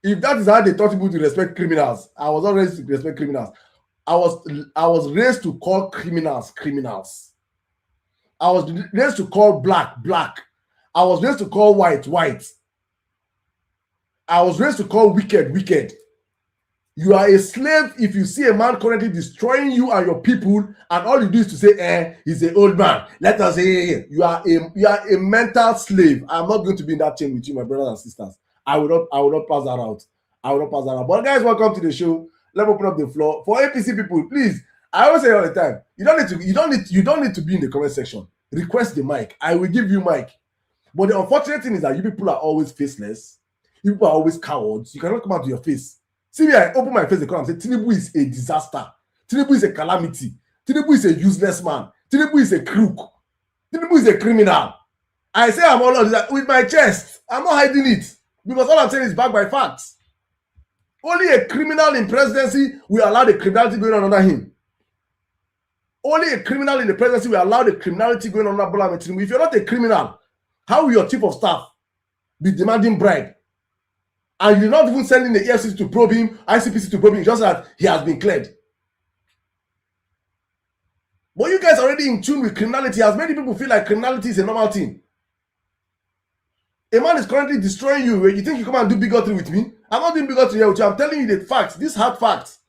[SPEAKER 1] if that is how they taught people to respect criminals, I was not raised to respect criminals. I was raised to call criminals. I was raised to call black. I was raised to call white. I was raised to call wicked. You are a slave if you see a man currently destroying you and your people, and all you do is to say, he's an old man. Let us say, you are a mental slave. I'm not going to be in that chain with you, my brothers and sisters. I will not pass that out. I will not pass that out. But guys, welcome to the show. Let me open up the floor for APC people. Please, I always say all the time, you don't need to be in the comment section. Request the mic. I will give you mic. But the unfortunate thing is that you people are always faceless. You people are always cowards. You cannot come out to your face. See me, I open my face and say, Tinubu is a disaster. Tinubu is a calamity. Tinubu is a useless man. Tinubu is a crook. Tinubu is a criminal. I say I'm all of that with my chest. I'm not hiding it. Because all I'm saying is backed by facts. Only a criminal in presidency will allow the criminality going on under him. Only a criminal in the presidency will allow the criminality going on under Bola Ahmed Tinubu. If you're not a criminal, how will your chief of staff be demanding bribe? And you're not even sending the EFCC to probe him, ICPC to probe him, just that he has been cleared. But you guys are already in tune with criminality. As many people feel like criminality is a normal thing. A man is currently destroying you. You think you come and do bigotry with me? I'm not doing bigotry here with you. I'm telling you the facts, these hard facts.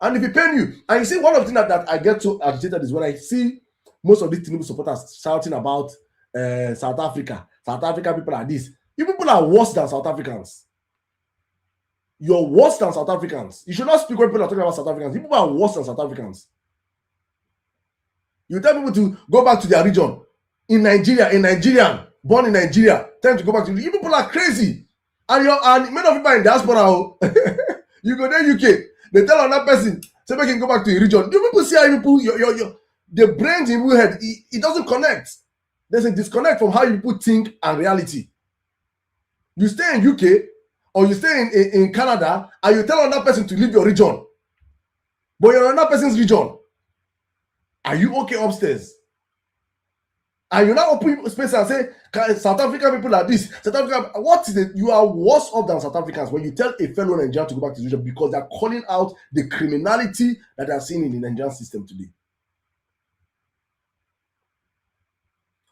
[SPEAKER 1] And if he pain you, and you see, one of the things that I get so agitated is when I see most of these Tinubu supporters shouting about South Africa. South African people are this. You people are worse than South Africans. You're worse than South Africans. You should not speak when people are talking about South Africans. People are worse than South Africans. You tell people to go back to their region. In Nigeria, a Nigerian, born in Nigeria, tell them to go back to you. People are crazy. And many of people are in diaspora. You go there, UK, they tell another person, say they can go back to your region. Do people see how people, the brains in your head, it doesn't connect. There's a disconnect from how you people think and reality. You stay in UK, or you stay in Canada, and you tell another person to leave your region. But you're in another person's region. Are you okay upstairs? And you now open space and say, South African people are this. South Africa, what is it? You are worse off than South Africans when you tell a fellow Nigerian to go back to his region because they're calling out the criminality that they are seeing in the Nigerian system today.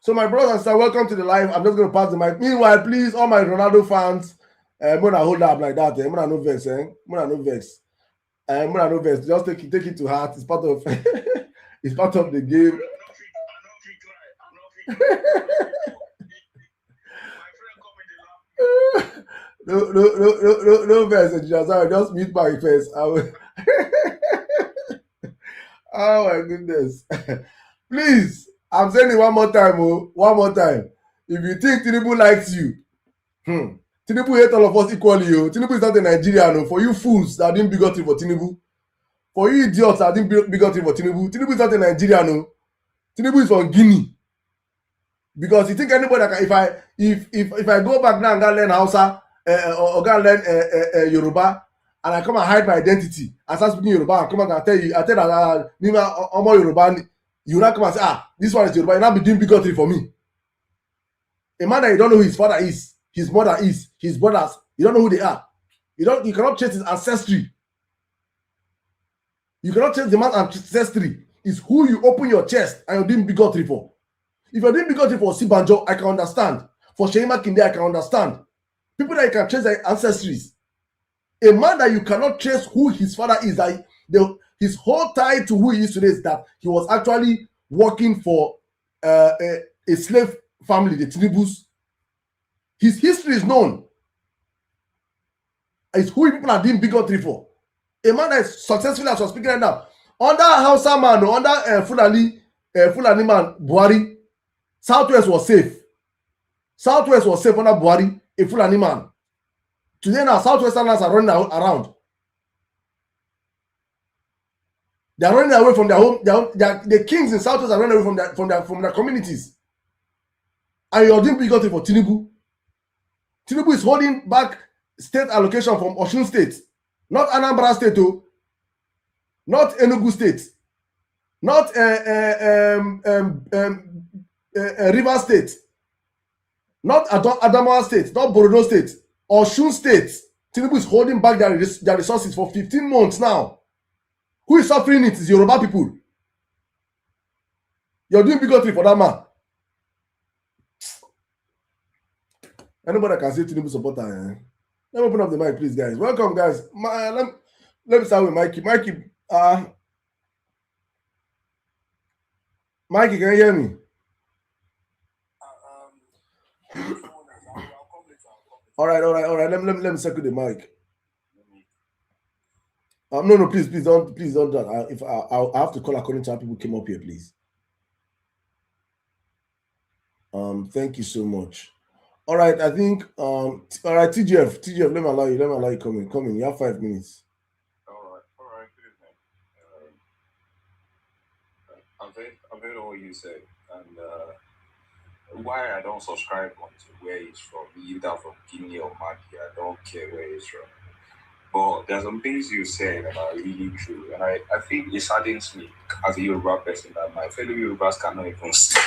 [SPEAKER 1] So my brothers and sisters, welcome to the live. I'm just going to pass the mic. Meanwhile, please, all my Ronaldo fans, I'm gonna hold up like that. I'm gonna no vex. I'm gonna no vex. Just take it to heart. It's part of it's part of the game. No vex. Just meet my face. Oh my goodness. Please, I'm saying it one more time. One more time. If you think Tinubu likes you, Tinubu hate all of us equally. Tinubu is not a Nigerian. For you fools that didn't bigotry for Tinubu, for you idiots that didn't bigotry for Tinubu, Tinubu is not a Nigerian. Tinubu is from Guinea. Because you think anybody can, if I go back now and go learn Hausa or go learn Yoruba, and I come and hide my identity and start speaking Yoruba and come and tell that Nima Omo Yoruba, you now come and say, this one is Yoruba, you now be doing bigotry for me. A man that you don't know who his father is, his mother is, his brothers, you don't know who they are. You cannot trace his ancestry. You cannot trace the man's ancestry. It's who you open your chest and you're doing bigotry for. If you're doing bigotry for Sibanjo, I can understand. For Sheima Kinde, I can understand. People that you can trace their ancestries. A man that you cannot trace who his father is, that his whole tie to who he is today is that he was actually working for a slave family, the Tinubus. His history is known. It's who people are doing bigotry for. A man that is successful as we're speaking right now. Under Hausa man, or under Fulani man, Buhari, Southwest was safe. Southwest was safe under Buhari, a Fulani man. Today now, Southwesterners are running around. They are running away from their home. The kings in Southwest are running away from their communities. And you're doing bigotry for Tinubu. Tinubu is holding back state allocation from Osun State, not Anambra State, not Enugu State, not River State, not Adamawa State, not Borno State, Osun State. Tinubu is holding back their resources for 15 months now. Who is suffering it is Yoruba people. You're doing bigotry for that man. Anybody can say Tinubu supporter. Let me open up the mic, please, guys. Welcome, guys. Let me start with Mikey. Mikey, can you hear me? All right. Let me circle the mic. No, please don't do that. If I have to call according to how people came up here, please. Thank you so much. All right, I think all right, TGF, let me allow you come in. You have 5 minutes.
[SPEAKER 2] All right, good evening. I've heard all you said, and why I don't subscribe onto where he's from, either from Guinea or Mali. I don't care where he's from. But there's some things you said that are really true, and I think it saddens me as a Yoruba person that my fellow Yorubas cannot even see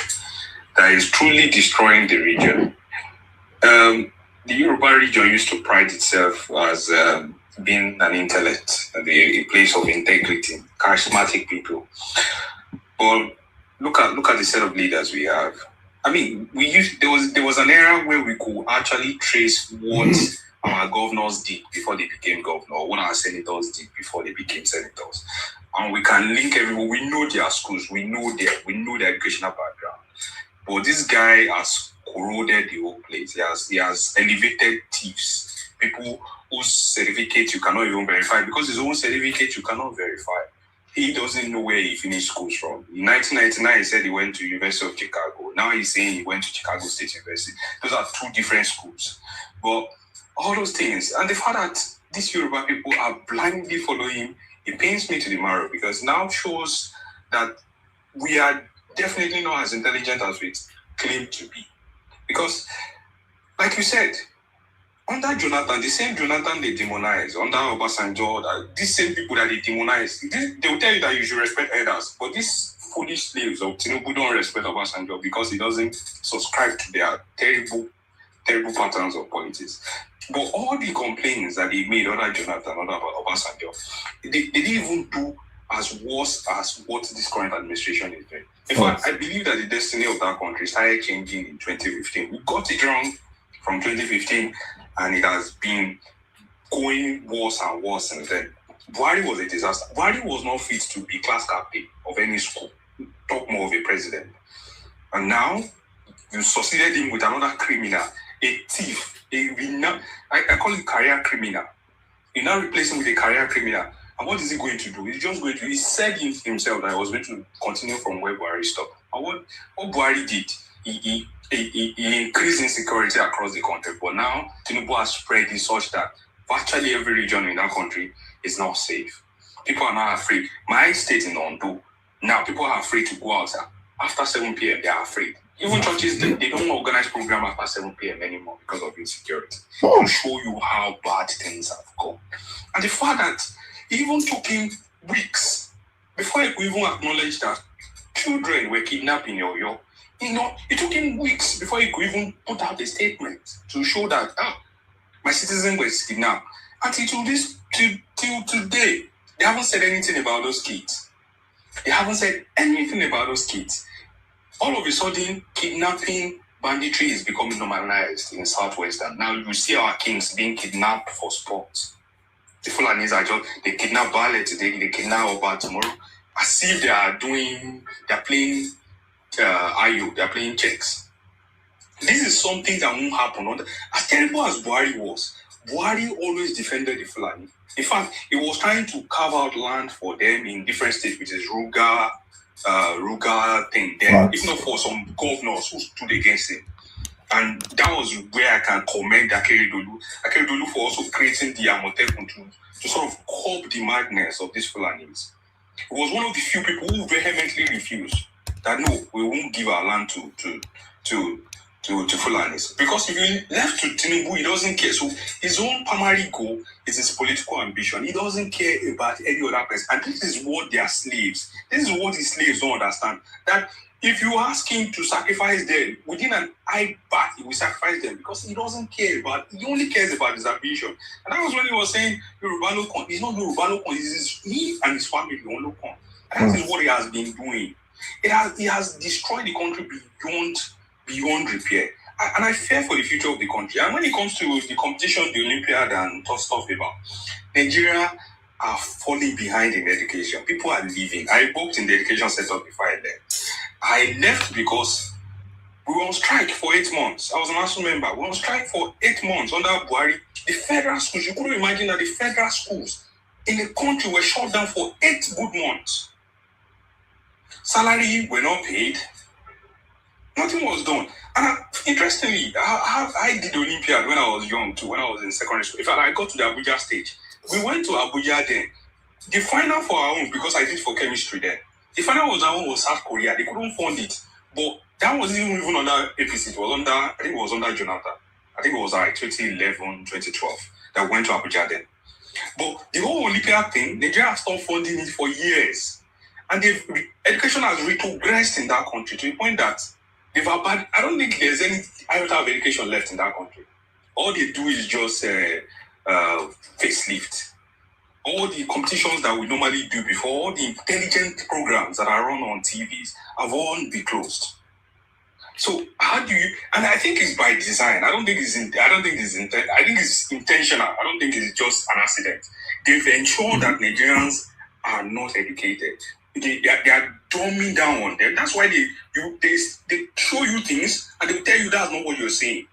[SPEAKER 2] that is truly destroying the region. The Yoruba region used to pride itself as being an intellect, a place of integrity, charismatic people. But look at the set of leaders we have. I mean, there was an era where we could actually trace what our governors did before they became governor, what our senators did before they became senators, and we can link everyone. We know their schools, we know their educational background. But this guy has corroded the whole place. He has elevated thieves, people whose certificate you cannot even verify because his own certificate you cannot verify. He doesn't know where he finished schools from. In 1999, he said he went to University of Chicago. Now he's saying he went to Chicago State University. Those are two different schools. But all those things, and the fact that these Yoruba people are blindly following him, it pains me to the marrow because now shows that we are definitely not as intelligent as we claim to be. Because, like you said, under Jonathan, the same Jonathan they demonize, under Obasanjo, these same people that they demonize, they will tell you that you should respect elders. But these foolish slaves of Tinubu don't respect Obasanjo because he doesn't subscribe to their terrible patterns of politics. But all the complaints that they made under Jonathan, under Obasanjo, they didn't even do as worse as what this current administration is doing. In fact, I believe that the destiny of that country started changing in 2015. We got it wrong from 2015, and it has been going worse and worse since then. Buhari was a disaster. Buhari was not fit to be class captain of any school, talk more of a president. And now, you succeeded him with another criminal, a thief, I call it career criminal. You now replace him with a career criminal. And what is he going to do? He said himself that he was going to continue from where Buhari stopped. And what Buhari did, he increased insecurity across the country. But now, Tinubu has spread it such that virtually every region in that country is now safe. People are now afraid. My state in Ondo, now people are afraid to go outside. After 7 p.m., they are afraid. Even churches, they don't organize program after 7 p.m. anymore because of insecurity. To show you how bad things have gone. And the fact that it even took him weeks before he could even acknowledge that children were kidnapped in Oyo. It took him weeks before he could even put out a statement to show that my citizen was kidnapped. Until today, they haven't said anything about those kids. They haven't said anything about those kids. All of a sudden, kidnapping, banditry is becoming normalized in Southwestern. Now you see our kings being kidnapped for sports. The Fulanis they kidnap Ballet today, they kidnap Oba tomorrow. As if they're playing IU, they're playing checks. This is something that won't happen. As terrible as Buhari was, Buhari always defended the Fulani. In fact, he was trying to carve out land for them in different states, which is Ruga thing there, if not for some governors who stood against him. And that was where I can commend Akeredolu for also creating the Amotekun to sort of curb the madness of these Fulanis. He was one of the few people who vehemently refused that no, we won't give our land to Fulanis. Because if you left to Tinubu, he doesn't care. So his own primary goal is his political ambition. He doesn't care about any other person. And this is what their slaves, this is what his slaves don't understand. That if you ask him to sacrifice them, within an eye back, he will sacrifice them because he doesn't care about, he only cares about his ambition. And that was when he was saying, Yoruba no con. He's not Yoruba no con, he and his family on no con. And that is what he has been doing. He has destroyed the country beyond repair. And I fear for the future of the country. And when it comes to the competition, the Olympiad and stuff about Nigeria are falling behind in education. People are leaving. I worked in the education sector before I left. I left because we were on strike for 8 months. I was a national member. We were on strike for 8 months under Buhari. The federal schools, you couldn't imagine that the federal schools in the country were shut down for 8 good months. Salary were not paid. Nothing was done. And interestingly, I did the Olympiad when I was young too, when I was in secondary school. In fact, I got to the Abuja stage. We went to Abuja then. The final for our own, because I did for chemistry then, the final was our own was South Korea. They couldn't fund it. But that wasn't even under APC. It was under, I think it was under Jonathan. I think it was like 2011, 2012 that went to Abuja then. But the whole Olympiad thing, Nigeria has stopped funding it for years. And education has retrogressed in that country to the point that they've abandoned. I don't think there's any iota of education left in that country. All they do is just facelift. All the competitions that we normally do before, all the intelligent programs that are run on TVs have all been closed. So how do you? And I think it's by design. I think it's intentional. I don't think it's just an accident. They've ensured that Nigerians are not educated. They are dumbing down on them. That's why they show you things and they tell you that's not what you're saying.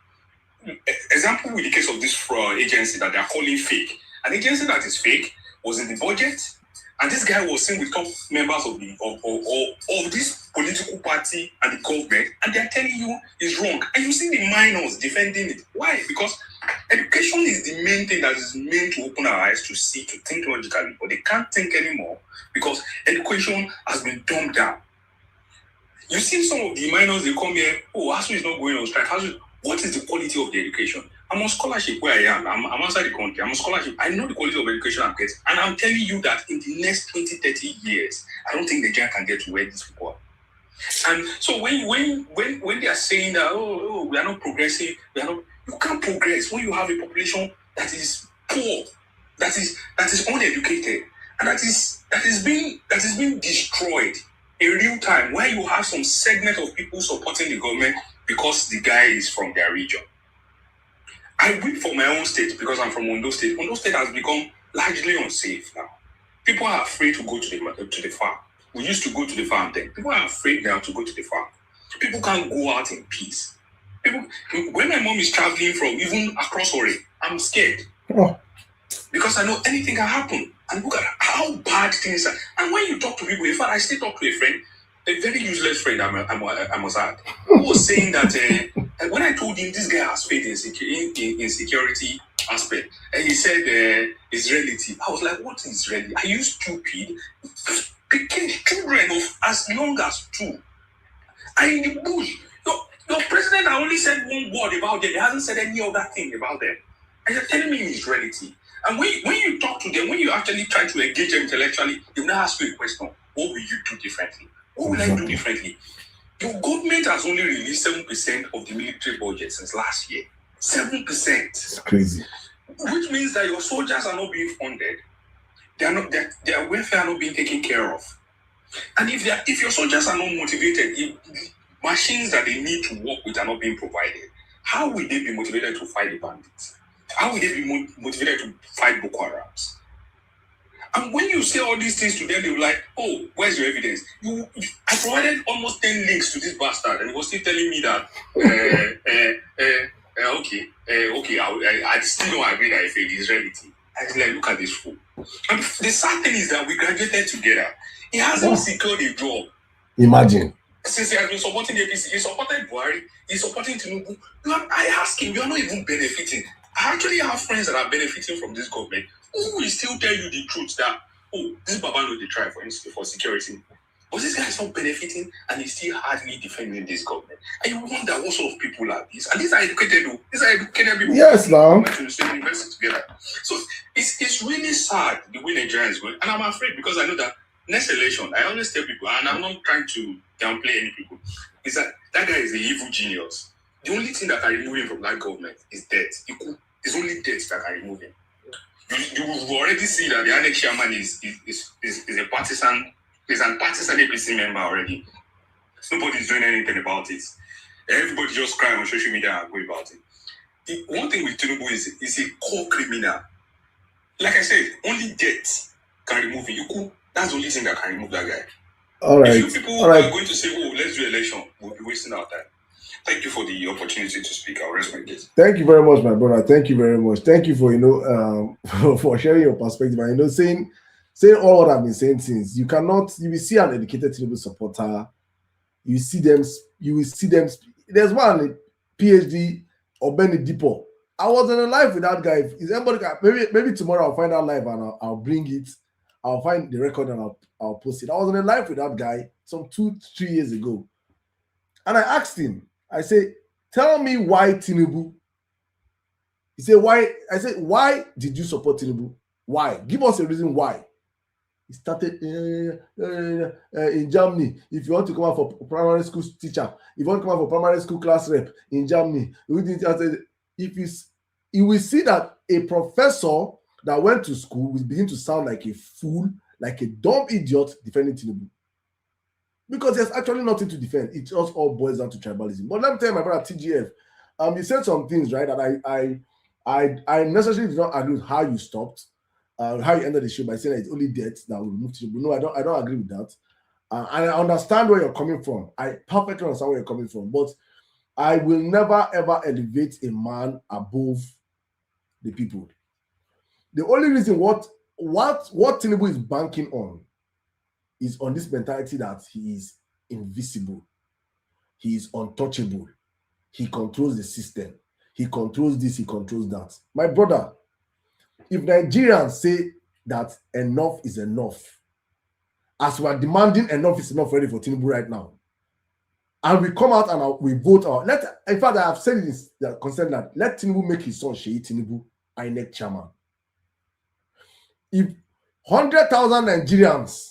[SPEAKER 2] Example with the case of this agency that they are calling fake. An agency that is fake was in the budget, and this guy was seen with top members of this political party and the government, and they're telling you it's wrong. And you see the minors defending it. Why? Because education is the main thing that is meant to open our eyes to see, to think logically, but they can't think anymore because education has been dumbed down. You see some of the minors, they come here, ASU is not going on strike. What is the quality of the education? I'm on scholarship where I am. I'm outside the country. I'm on scholarship. I know the quality of education I'm getting. And I'm telling you that in the next 20, 30 years, I don't think Nigeria can get to where these people are. And so when they are saying that, we are not progressive, you can't progress when you have a population that is poor, that is uneducated, and that is being destroyed in real time, where you have some segment of people supporting the government because the guy is from their region. I weep for my own state because I'm from Ondo State. Ondo State has become largely unsafe now. People are afraid to go to the farm. We used to go to the farm then. People are afraid now to go to the farm. People can't go out in peace. When my mom is traveling from even across Ore, I'm scared. Because I know anything can happen. And look at how bad things are. And when you talk to people, in fact, I still talk to a friend, a very useless friend, I must add, who was saying that when I told him this guy has faith in security aspect, and he said it's relative. I was like, what is relative? Are you stupid? Children of as young as 2 are in the bush. Your president has only said one word about them. He hasn't said any other thing about them. And you're telling me it's relative. And when you talk to them, when you actually try to engage them intellectually, they will not ask you a question. What will you do differently? What will I do differently? Your government has only released 7% of the military budget since last year. 7%.
[SPEAKER 1] It's crazy.
[SPEAKER 2] Which means that your soldiers are not being funded. Their welfare are not being taken care of. And if your soldiers are not motivated, if machines that they need to work with are not being provided, how will they be motivated to fight the bandits? How will they be motivated to fight Boko Harams? And when you say all these things to them, they'll be like, where's your evidence? I provided almost 10 links to this bastard, and he was still telling me that, I still don't agree that I failed his reality. I was like, look at this fool. And the sad thing is that we graduated together. He hasn't secured a job.
[SPEAKER 1] Imagine.
[SPEAKER 2] Since he has been supporting the APC, he supported Buhari, he's supporting Tinubu. I ask him, you are not even benefiting. I actually have friends that are benefiting from this government who will still tell you the truth that, this Baba knows they try for security. But this guy is not benefiting and he's still hardly defending this government. And you wonder what sort of people are these. And these are educated people. These are educated people.
[SPEAKER 1] Yes, now.
[SPEAKER 2] Went to the same university together. So it's really sad the way Nigeria is going. And I'm afraid because I know that next election, I always tell people, and I'm not trying to downplay any people, is that guy is an evil genius. The only thing that can remove him from that government is debt. It's only debt that can remove him. You will already see that the next chairman is a partisan. He's a partisan APC member already. Nobody's doing anything about it. Everybody just cry on social media and go about it. The one thing with Tinubu is a core criminal. Like I said, only debt can remove him. You could. That's the only thing that can remove that guy.
[SPEAKER 1] All
[SPEAKER 2] If
[SPEAKER 1] right.
[SPEAKER 2] you people
[SPEAKER 1] All right.
[SPEAKER 2] are going to say, "Oh, let's do election," we'll be wasting our time. Thank you for the opportunity to speak. I'll rest my case.
[SPEAKER 1] Thank you very much, my brother. Thank you very much. Thank you for for sharing your perspective and saying all what I've been saying since. You will see an educated Tinubu supporter. You see them. You will see them. There's one PhD or Benny Dipo. I was on a live with that guy. Is anybody maybe tomorrow I'll find out live and I'll bring it. I'll find the record and I'll post it. I was on a live with that guy some 2-3 years ago, and I asked him. I say, tell me why Tinubu. He said, why? I said, why did you support Tinubu? Why? Give us a reason why. He started in Germany. If you want to come out for primary school teacher, if you want to come out for primary school class rep in Germany, if you will see that a professor that went to school will begin to sound like a fool, like a dumb idiot defending Tinubu. Because there's actually nothing to defend. It just all boils down to tribalism. But let me tell you, my brother TGF, you said some things, right, that I necessarily do not agree with how you stopped, how you ended the show by saying that it's only death that will move to Tinubu. No, I don't agree with that. And I understand where you're coming from. I perfectly understand where you're coming from. But I will never ever elevate a man above the people. The only reason what Tinubu is banking on is on this mentality that he is invisible, he is untouchable, he controls the system, he controls this, he controls that. My brother, if Nigerians say that enough is enough, as we are demanding enough is enough ready for Tinubu right now, and we come out and we vote out, in fact, I have said this concern that let Tinubu make his son Sheyi Tinubu INEC chairman. If 100,000 Nigerians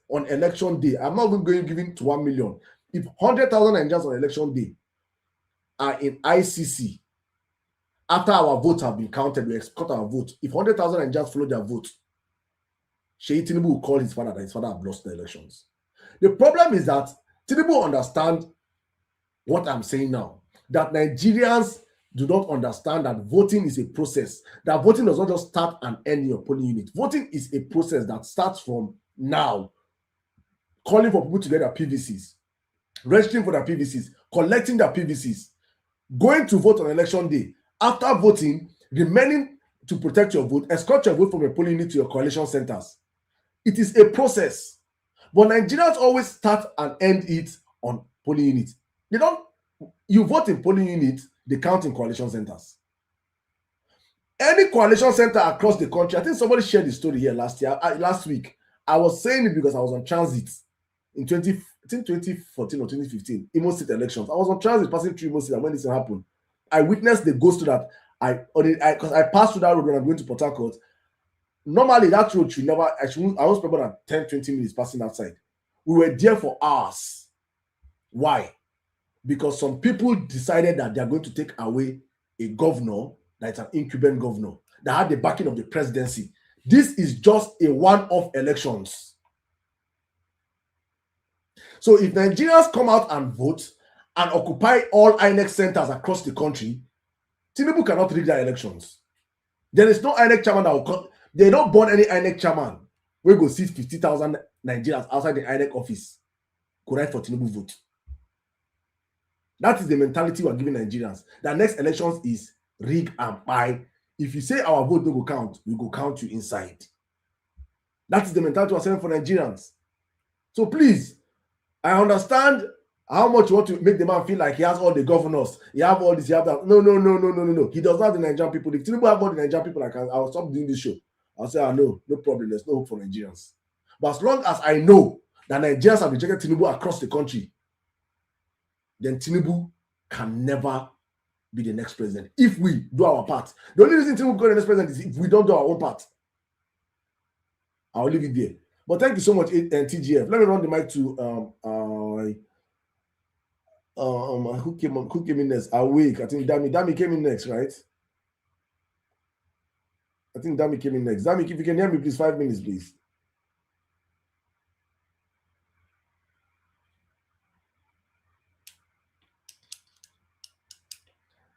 [SPEAKER 1] on election day, I'm not even giving to 1 million. If 100,000 Nigerians on election day are in ICC, after our votes have been counted, we export our vote. If 100,000 Nigerians follow their vote, Sheyi Tinubu will call his father that his father have lost the elections. The problem is that Tinubu understand what I'm saying now, that Nigerians do not understand that voting is a process, that voting does not just start and end in your polling unit. Voting is a process that starts from now, calling for people to get their PVCs, registering for their PVCs, collecting their PVCs, going to vote on election day. After voting, remaining to protect your vote, escort your vote from your polling unit to your coalition centers. It is a process. But Nigerians always start and end it on polling units. You vote in polling units, they count in coalition centers. Any coalition center across the country, I think somebody shared the story here last week. I was saying it because I was on transit in 2014 or 2015, Imo State elections. I was on transit passing through Imo State, and when this happened, I witnessed the ghost that because I passed through that road when I'm going to Port Harcourt. Normally, that road I won't spend more than 10-20 minutes passing outside. We were there for hours. Why? Because some people decided that they are going to take away a governor that's an incumbent governor that had the backing of the presidency. This is just a one-off elections. So if Nigerians come out and vote and occupy all INEC centers across the country, Tinubu cannot rig their elections. There is no INEC chairman that will come. They don't born any INEC chairman. We go see 50,000 Nigerians outside the INEC office go write for Tinubu vote. That is the mentality we are giving Nigerians. The next elections is rig and buy. If you say our vote no go count, we go count you inside. That is the mentality we are saying for Nigerians. So please, I understand how much you want to make the man feel like he has all the governors, he have all this, he have that. No. He does not have the Nigerian people. If Tinubu have all the Nigerian people, I'll stop doing this show. I'll say, no problem. There's no hope for Nigerians. But as long as I know that Nigerians have rejected Tinubu across the country, then Tinubu can never be the next president if we do our part. The only reason Tinubu go the next president is if we don't do our own part. I'll leave it there. But thank you so much, TGF. Let me run the mic to who came in next? Awake. I think Dami came in next, right? I think Dami came in next. Dami, if you can hear me, please, 5 minutes, please.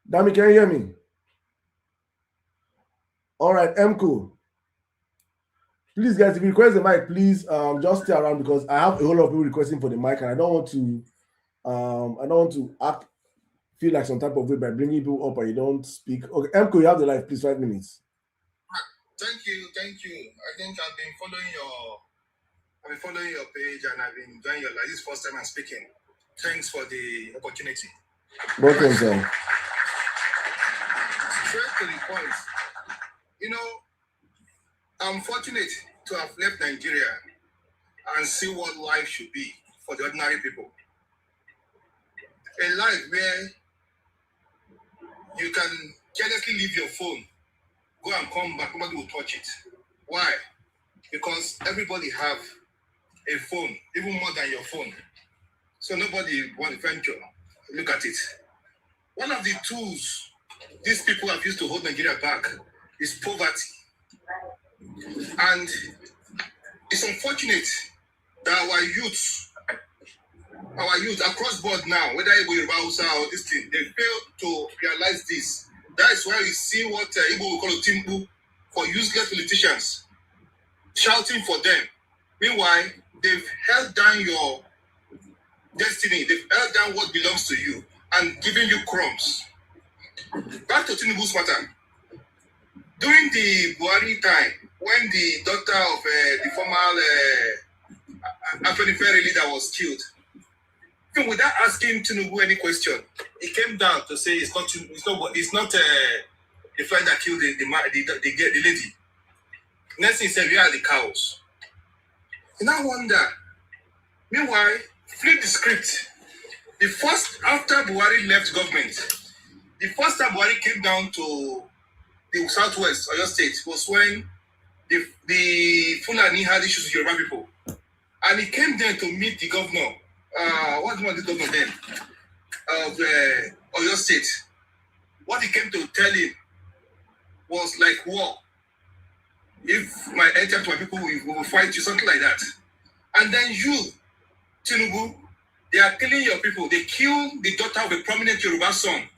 [SPEAKER 1] Dami, can you hear me? All right, Mko. Please, guys, if you request the mic, please just stay around because I have a whole lot of people requesting for the mic, and I don't want to act feel like some type of way by bringing people up and you don't speak. Okay, Mko, you have the life, please. 5 minutes.
[SPEAKER 3] Thank you. I think I've been following your page and I've been enjoying your life. This is the first time I'm speaking. Thanks for the opportunity.
[SPEAKER 1] Welcome, sir.
[SPEAKER 3] Straight to the point. You know, I'm fortunate to have left Nigeria and see what life should be for the ordinary people. A life where you can carelessly leave your phone, go and come back, nobody will touch it. Why? Because everybody have a phone, even more than your phone. So nobody want to venture. Look at it. One of the tools these people have used to hold Nigeria back is poverty. And it's unfortunate that our youth across board now, whether Igbo, Yoruba, Hausa or this thing, they fail to realize this. That is why we see what Igbo will call a timbu for useless politicians shouting for them. Meanwhile, they've held down your destiny. They've held down what belongs to you and given you crumbs. Back to Tinubu's matter. During the Buhari time, when the daughter of the former Afenifere leader was killed, even without asking Tinubu any question, he came down to say it's not the friend that killed the lady. Next thing he said, where are the cows? And I wonder, meanwhile, flip the script. The first, after Buhari left government, the first time Buhari came down to the southwest, Oyo State, was when the Fulani had issues with Yoruba people. And he came there to meet the governor. What was the governor then? Of Oyo State. What he came to tell him was like war. If my enter to my people, we will fight you, something like that. And then you, Tinubu, they are killing your people. They killed the daughter of a prominent Yoruba son.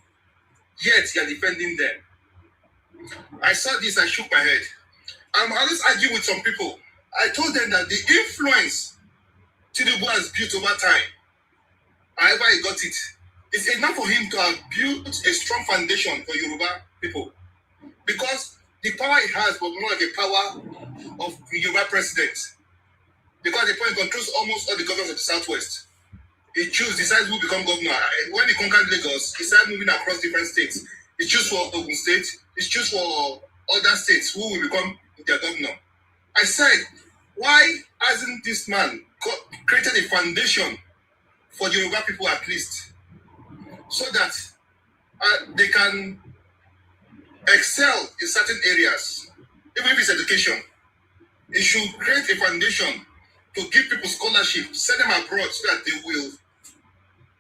[SPEAKER 3] Yet you are defending them. I saw this, I shook my head. I'm always arguing with some people. I told them that the influence Tinubu has built over time, however he got it, is enough for him to have built a strong foundation for Yoruba people. Because the power he has was more like the power of the Yoruba president. Because the point controls almost all the governors of the southwest. He decides who become governor. When he conquered Lagos, he started moving across different states. He chose for Ogun State. He chose for other states who will become their governor. I said, why hasn't this man created a foundation for the Yoruba people at least, so that they can excel in certain areas, even if it's education? He should create a foundation to give people scholarship, send them abroad so that they will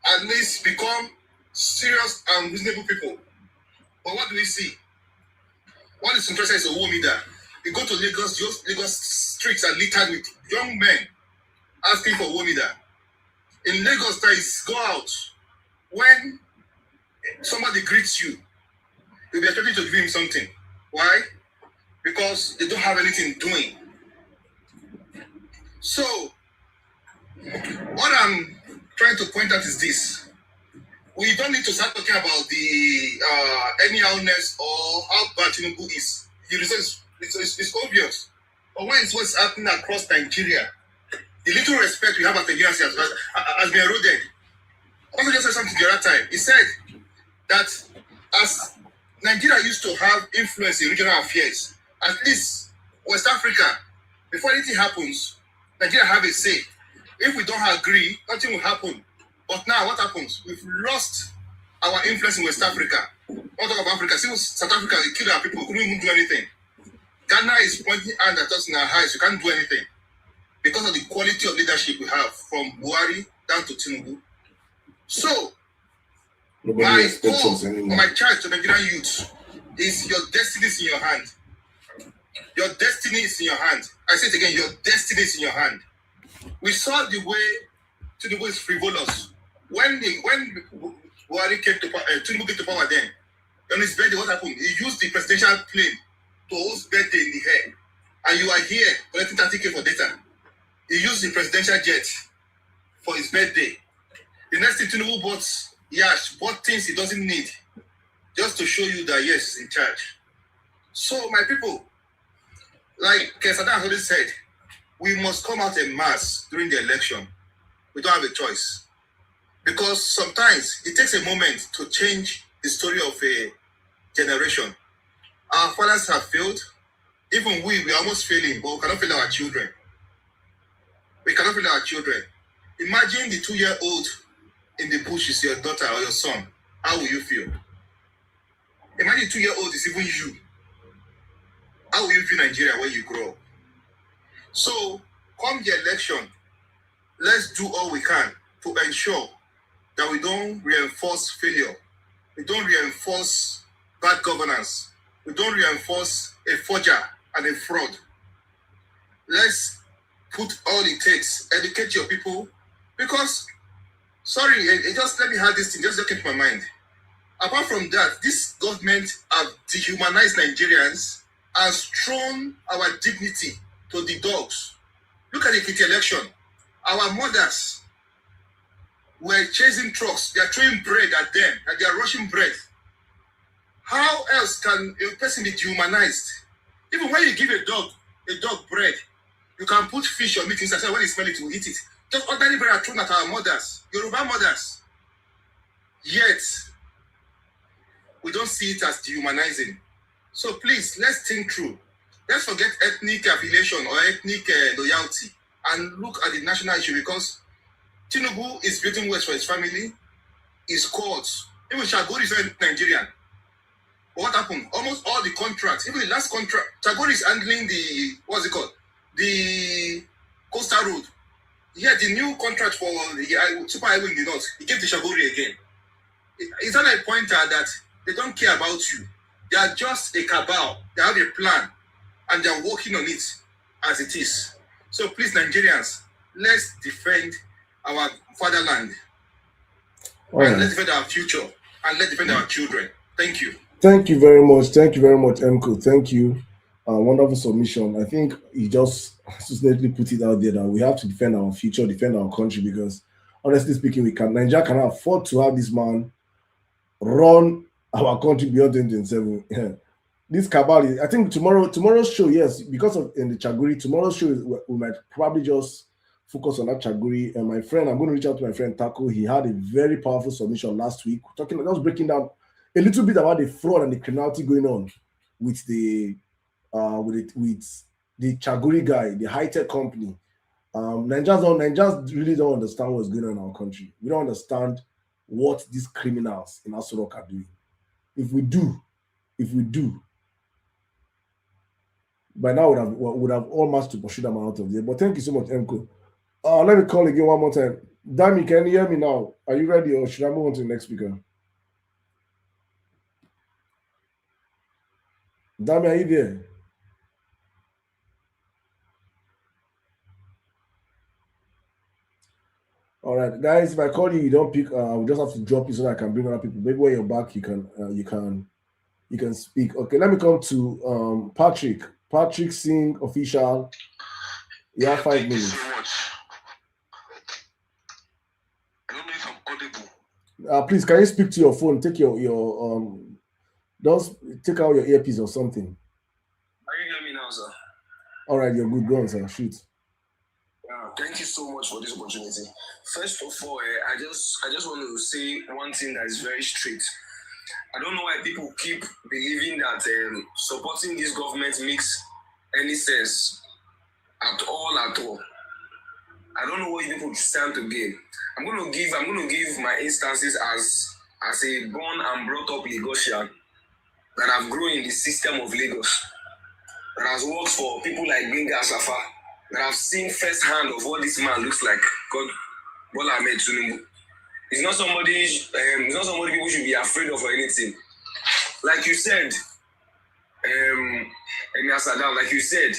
[SPEAKER 3] at least become serious and reasonable people. But what do we see? What is interesting is a war leader. You go to Lagos, those Lagos streets are littered with young men asking for war leader. In Lagos, there is go out. When somebody greets you, you'll be expecting to give him something. Why? Because they don't have anything doing. So, what I'm trying to point out is this. We don't need to start talking about the anyhowness or how bad Tinubu is. The result it's obvious. But when it's what's happening across Nigeria, the little respect we have as Nigerians has been eroded. Also just said something the other time. He said that as Nigeria used to have influence in regional affairs, at least West Africa, before anything happens, Nigeria have a say. If we don't agree, nothing will happen. But now what happens? We've lost our influence in West Africa. All talk about Africa. See, South Africa, they killed our people, couldn't even do anything. Ghana is pointing hand at us in our eyes. We can't do anything. Because of the quality of leadership we have, from Buhari down to Tinubu. So, my call, my charge to Nigerian youth is your destiny is in your hand. Your destiny is in your hand. I say it again, your destiny is in your hand. We saw the way Tinubu is frivolous. When Buhari came to Tinubu came to power then, on his birthday, what happened? He used the presidential plane to whose birthday in the hair, and you are here collecting 30K for data. He used the presidential jet for his birthday. The next thing Tinubu bought things he doesn't need, just to show you that yes, he's in charge. So my people, like Sirdam has already said, we must come out en masse during the election. We don't have a choice. Because sometimes it takes a moment to change the story of a generation. Our fathers have failed. Even we are almost failing, but we cannot fail our children. We cannot fail our children. Imagine the 2-year-old in the bush is your daughter or your son. How will you feel? Imagine 2-year-old is even you. How will you feel Nigeria when you grow up? So, come the election, let's do all we can to ensure that we don't reinforce failure. We don't reinforce bad governance. We don't reinforce a forger and a fraud. Let's put all it takes, educate your people. Because, just let me have this thing, just keep my mind. Apart from that, this government have dehumanized Nigerians, has thrown our dignity to the dogs. Look at the Ekiti election. Our mothers were chasing trucks. They are throwing bread at them, and they are rushing bread. How else can a person be dehumanized? Even when you give a dog bread, you can put fish or meat inside, so when they smell it, you will eat it. Just ordinary bread are thrown at our mothers, Yoruba mothers. Yet, we don't see it as dehumanizing. So please, let's think through. Let's forget ethnic affiliation or ethnic loyalty and look at the national issue, because Tinubu is building wealth for his family, his courts. Even Shagori is not Nigerian. But what happened? Almost all the contracts, even the last contract, Shagori is handling the coastal road. Yeah, the new contract for the super highway in the north, he gave the Shagori again. It's not a pointer that they don't care about you. They are just a cabal. They have a plan, and they are working on it as it is. So please, Nigerians, let's defend our fatherland. And let's defend our future. And let's defend our children. Thank you.
[SPEAKER 1] Thank you very much. Thank you very much, Emko. Thank you. Wonderful submission. I think he just succinctly put it out there that we have to defend our future, defend our country, because honestly speaking, Nigeria cannot afford to have this man run our country beyond 2027. This cabal, I think tomorrow's show, yes, because of in the Chaguri, tomorrow's show we might probably just focus on that Chaguri. And my friend, I'm going to reach out to my friend Taco. He had a very powerful submission last week, just breaking down a little bit about the fraud and the criminality going on with the Chaguri guy, the high-tech company. Nigerians really don't understand what's going on in our country. We don't understand what these criminals in Asorok are doing. If we do, by now would have all managed to pursue them out of there. But thank you so much, Emko. Let me call again one more time. Dami, can you hear me now? Are you ready, or should I move on to the next speaker? Dami, are you there? All right, guys. If I call you, you don't pick. We just have to drop you so that I can bring other people. Maybe when you're back, you can speak. Okay, let me come to Patrick. Patrick Singh, official. You have 5 minutes.
[SPEAKER 4] Thank you so much. I don't know if I'm audible.
[SPEAKER 1] Please, can you speak to your phone? Take your don't take out your earpiece or something.
[SPEAKER 4] Are you hearing me now, sir?
[SPEAKER 1] All right, you're good. Go on, sir. Shoot.
[SPEAKER 4] Thank you so much for this opportunity. First of all, I just want to say one thing that is very straight. I don't know why people keep believing that supporting this government makes any sense at all. I don't know what people stand to gain. I'm going to give my instances as a born and brought up Lagosian that have grown in the system of Lagos, that has worked for people like Gbenga Asafa, that have seen firsthand of what this man looks like. God, Bola Ahmed Tinubu. It's not somebody people should be afraid of or anything. Like you said, Emir Sirdam, like you said,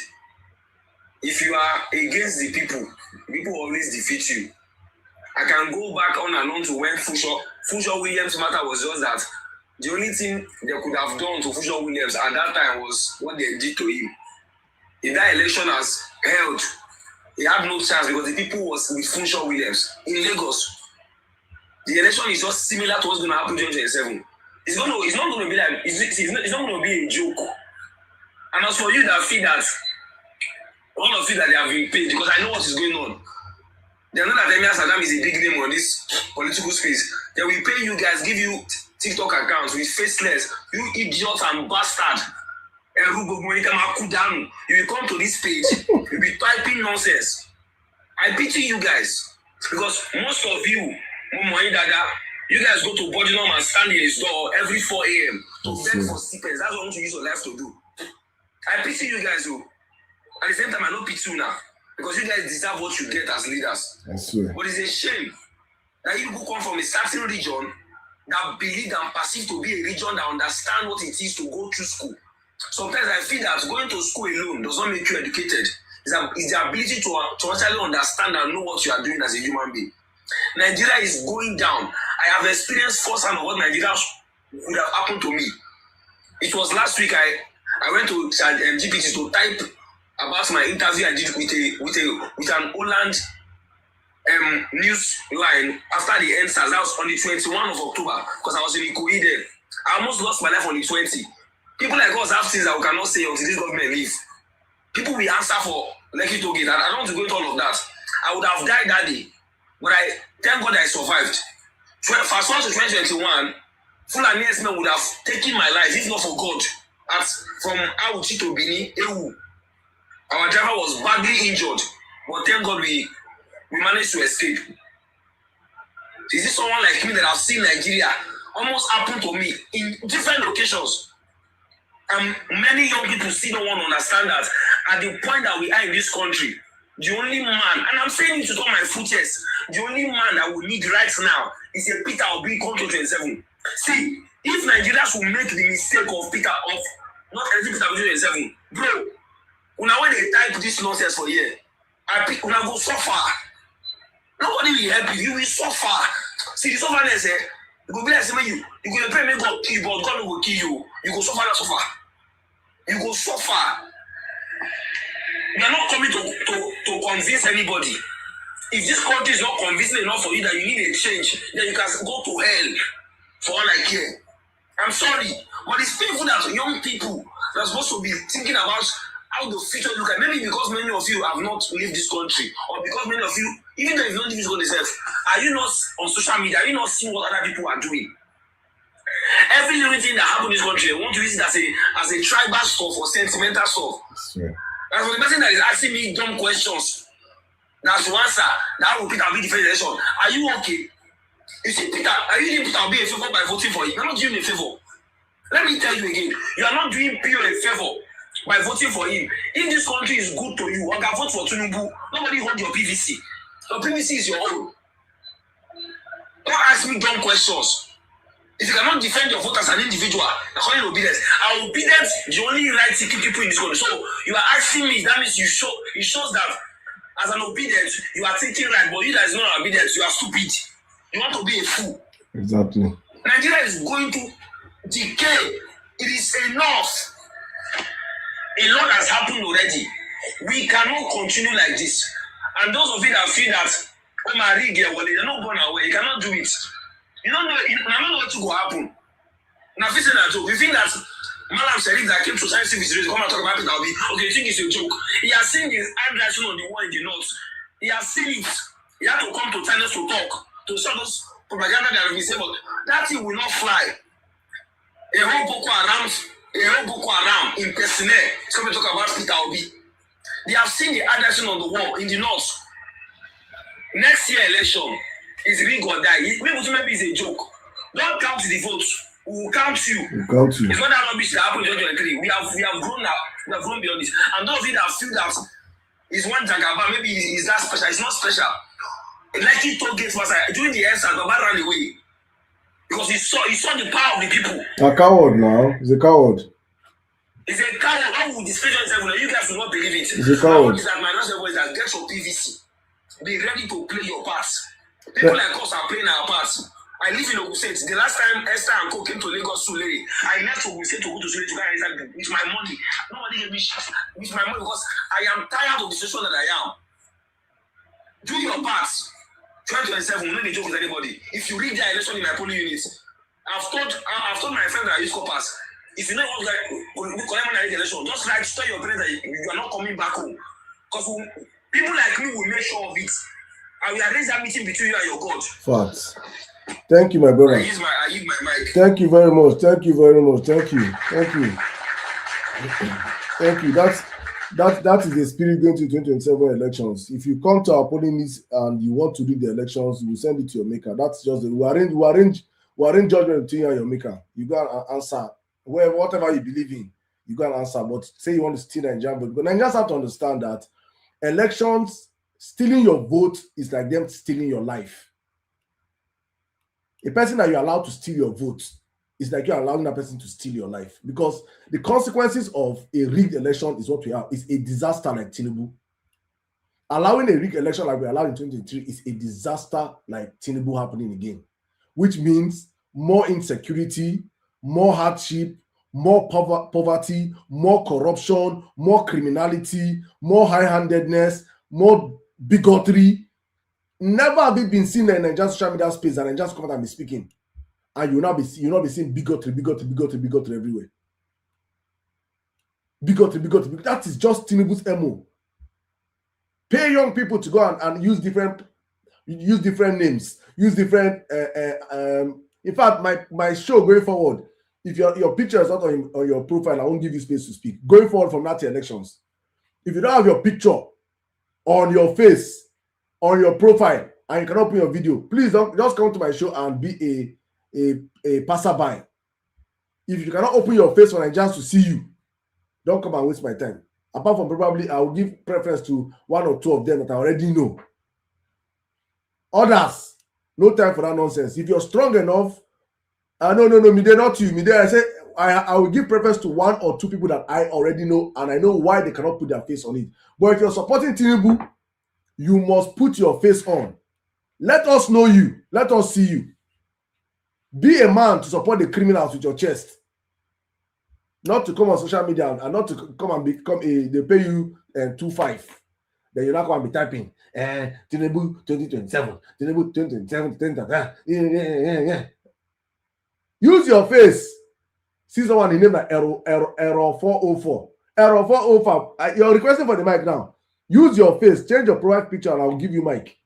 [SPEAKER 4] if you are against the people always defeat you. I can go back on and on to when Funsho Williams matter was just that the only thing they could have done to Funsho Williams at that time was what they did to him. If that election has held, he had no chance because the people was with Funsho Williams in Lagos. The election is just similar to what's going to happen in 2027. It's not going to be like it's not going to be a joke. And as for you that feel that all of you that they have been paid, because I know what is going on. They know that Emir Sirdam is a big name on this political space. They will pay you guys, give you TikTok accounts with faceless, you idiots and bastard. You will come to this page, you'll be typing nonsense. I pity you guys because most of you, you guys go to Bodinum and stand in his door every 4 a.m. to beg for stipends. That's what I want to use your life to do. I pity you guys though. At the same time, I don't pity you now because you guys deserve what you get as leaders.
[SPEAKER 1] I swear.
[SPEAKER 4] But it's a shame that you people come from a certain region that believe and perceive to be a region that understand what it is to go through school. Sometimes I feel that going to school alone does not make you educated. It's the ability to actually understand and know what you are doing as a human being. Nigeria is going down. I have experienced firsthand of what Nigeria would have happened to me. It was last week I went to GPT to type about my interview I did with an Holland news line after the NSAS. That was on the 21st of October because I was in Ikoyi then. I almost lost my life on the 20th. People like us have things that we cannot say until this government leave. People will answer for Lekki Toge. I don't want to go into all of that. I would have died that day. But I thank God I survived. Fast forward to 2021, Fulani men would have taken my life if not for God. From Auchi to Bini, Ewu. Our driver was badly injured. But thank God we managed to escape. Is this someone like me that I've seen Nigeria almost happen to me in different locations? Many young people still don't want to understand that at the point that we are in this country, the only man, and I'm saying it to all my footers, the only man that we need right now is a Peter Obi come to 27. See, if Nigerians will make the mistake of not anything Peter Obi 27, bro, when they type this nonsense for here, when I go suffer. Nobody will help you, you will suffer. See, the sufferness, it will be like saying you go pray, may God kill you, but God will kill you. You go suffer. You go suffer. You are not coming to convince anybody. If this country is not convincing enough for you that you need a change, then you can go to hell for all I care. I'm sorry, but it's painful that young people are supposed to be thinking about how the future look like. Maybe because many of you have not lived this country, or because many of you, even though you've not lived this country yourself, are you not on social media? Are you not seeing what other people are doing? Every little thing that happens in this country, I want to use it as a tribal stuff or sentimental stuff.
[SPEAKER 1] Sure.
[SPEAKER 4] And for the person that is asking me dumb questions, that's to answer, that will Peter be the first election. Are you okay? You see, Peter, are you doing Peter be a favor by voting for him? You're not doing a favor. Let me tell you again, you are not doing Peter a favor by voting for him. If this country is good to you, I can vote for Tinubu. Nobody hold your PVC. Your PVC is your own. Don't ask me dumb questions. If you cannot defend your vote as an individual, according to obedience, our obedience is the only right to keep people in this country. So you are asking me, that means it shows that as an obedience, you are thinking right, but you that is not obedience, you are stupid. You want to be a fool.
[SPEAKER 1] Exactly.
[SPEAKER 4] Nigeria is going to decay. It is enough. A lot has happened already. We cannot continue like this. And those of you that feel that, oh my rigger, well, they're not going away, you cannot do it. You don't know what will happen. Now, if you think that Malam Sharif that came to science service come and talk about it, I'll be okay. You think it's a joke? He has seen the handwriting on the wall in the notes. He has seen it. He had to come to channels to talk, to show those propaganda that have been said, but that thing will not fly. A whole Boko Haram in Pesine, so we talk about Peter Obi. They have seen the handwriting on the wall in the notes. Next year election is ring or die. Maybe it's a joke. Don't count the votes. We will count you. It's not that rubbish that happened in 2023. We have grown now. We have grown beyond this. And those of you that feel that is one Jagaba, maybe is that special. It's not special. Like he told Gates was during the answer, Baba ran away. Because he saw the power of the people.
[SPEAKER 1] A coward now. He's a coward.
[SPEAKER 4] He's a coward. How would this himself? You guys will not believe it.
[SPEAKER 1] He's a coward.
[SPEAKER 4] Is that my last voice that get your PVC. Be ready to play your parts. People like us are playing our parts. I live in Ogun State. The last time Esther and Co came to Lagos Sulere, I left Ogun State to go to Sulere to go and reside with my money. Nobody gave me shit with my money because I am tired of the situation that I am. Do your part. 2027, we don't need to joke with anybody. If you read the election in my polling unit, I've told my friend that I use coppers. If you know what collect money in the election, just tell your parents that you are not coming back home. Because people like me will make sure of it. I will arrange that meeting between you and your God.
[SPEAKER 1] Facts. Thank you, my brother.
[SPEAKER 4] I use my mic.
[SPEAKER 1] Thank you very much. Thank you very much. Thank you. That is the spirit going to 2027 elections. If you come to our polling units and you want to do the elections, you send it to your maker. That's just we arrange judgment between you and your maker. You go and answer whatever you believe in. You go and answer. But say you want to steal Nigeria, but Nigerians have to understand that elections, stealing your vote is like them stealing your life. A person that you're allowed to steal your vote is like you're allowing that person to steal your life, because the consequences of a rigged election is what we have. It's a disaster like Tinubu. Allowing a rigged election like we allowed in 2023 is a disaster like Tinubu happening again, which means more insecurity, more hardship, more poverty, more corruption, more criminality, more high-handedness, more bigotry. Never have it been seen in Nigerian social media space and Nigerians come out and be speaking, and you'll not be seeing bigotry everywhere. Bigotry. That is just Tinubu's MO. Pay young people to go and use different names, use different. In fact, my show going forward, if your picture is not on your profile, I won't give you space to speak. Going forward from that elections, if you don't have your picture on your face, on your profile, and you cannot put your video, please don't just come to my show and be a passerby. If you cannot open your face for Nigerians to see you, don't come and waste my time. Apart from probably I will give preference to one or two of them that I already know. Others, no time for that nonsense. If you're strong enough, no, me there, not you. Me there, I say I will give preference to one or two people that I already know, and I know why they cannot put their face on it. But if you're supporting Tinubu, you must put your face on. Let us know you. Let us see you. Be a man to support the criminals with your chest. Not to come on social media and not to come and become they pay you 2.5. Then you're not going to be typing Tinubu 2027, Tinubu 2027, Use your face. See someone in name like Error 404. Error 405. You're requesting for the mic now. Use your face. Change your profile picture and I will give you mic.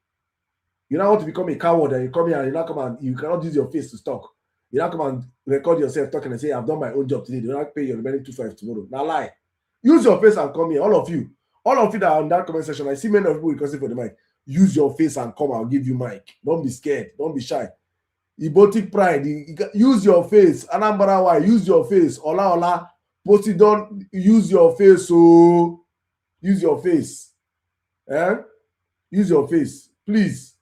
[SPEAKER 1] You don't want to become a coward and you come here and you not come and you cannot use your face to talk. You not come and record yourself talking and say, I've done my own job today. They will not pay your remaining 2.5 tomorrow. Now lie. Use your face and come here. All of you that are in that comment section, I see many of people requesting for the mic. Use your face and come. I'll give you mic. Don't be scared. Don't be shy. Ibotic pride. Use your face. Anambra why? Use your face. Ola. Posidon. Use your face. So use your face. Use your face. Please.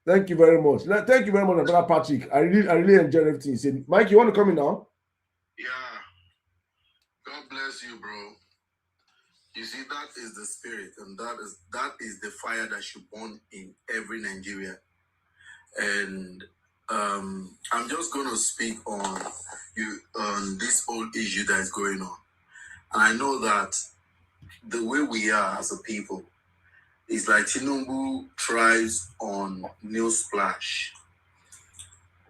[SPEAKER 1] Thank you very much. Thank you very much, brother Patrick. I really enjoyed everything you said. Mike, you want to come in now?
[SPEAKER 5] Yeah. God bless you, bro. You see, that is the spirit, and that is the fire that should burn in every Nigerian. And I'm just gonna speak on this whole issue that is going on. And I know that the way we are as a people is like Tinubu thrives on news splash.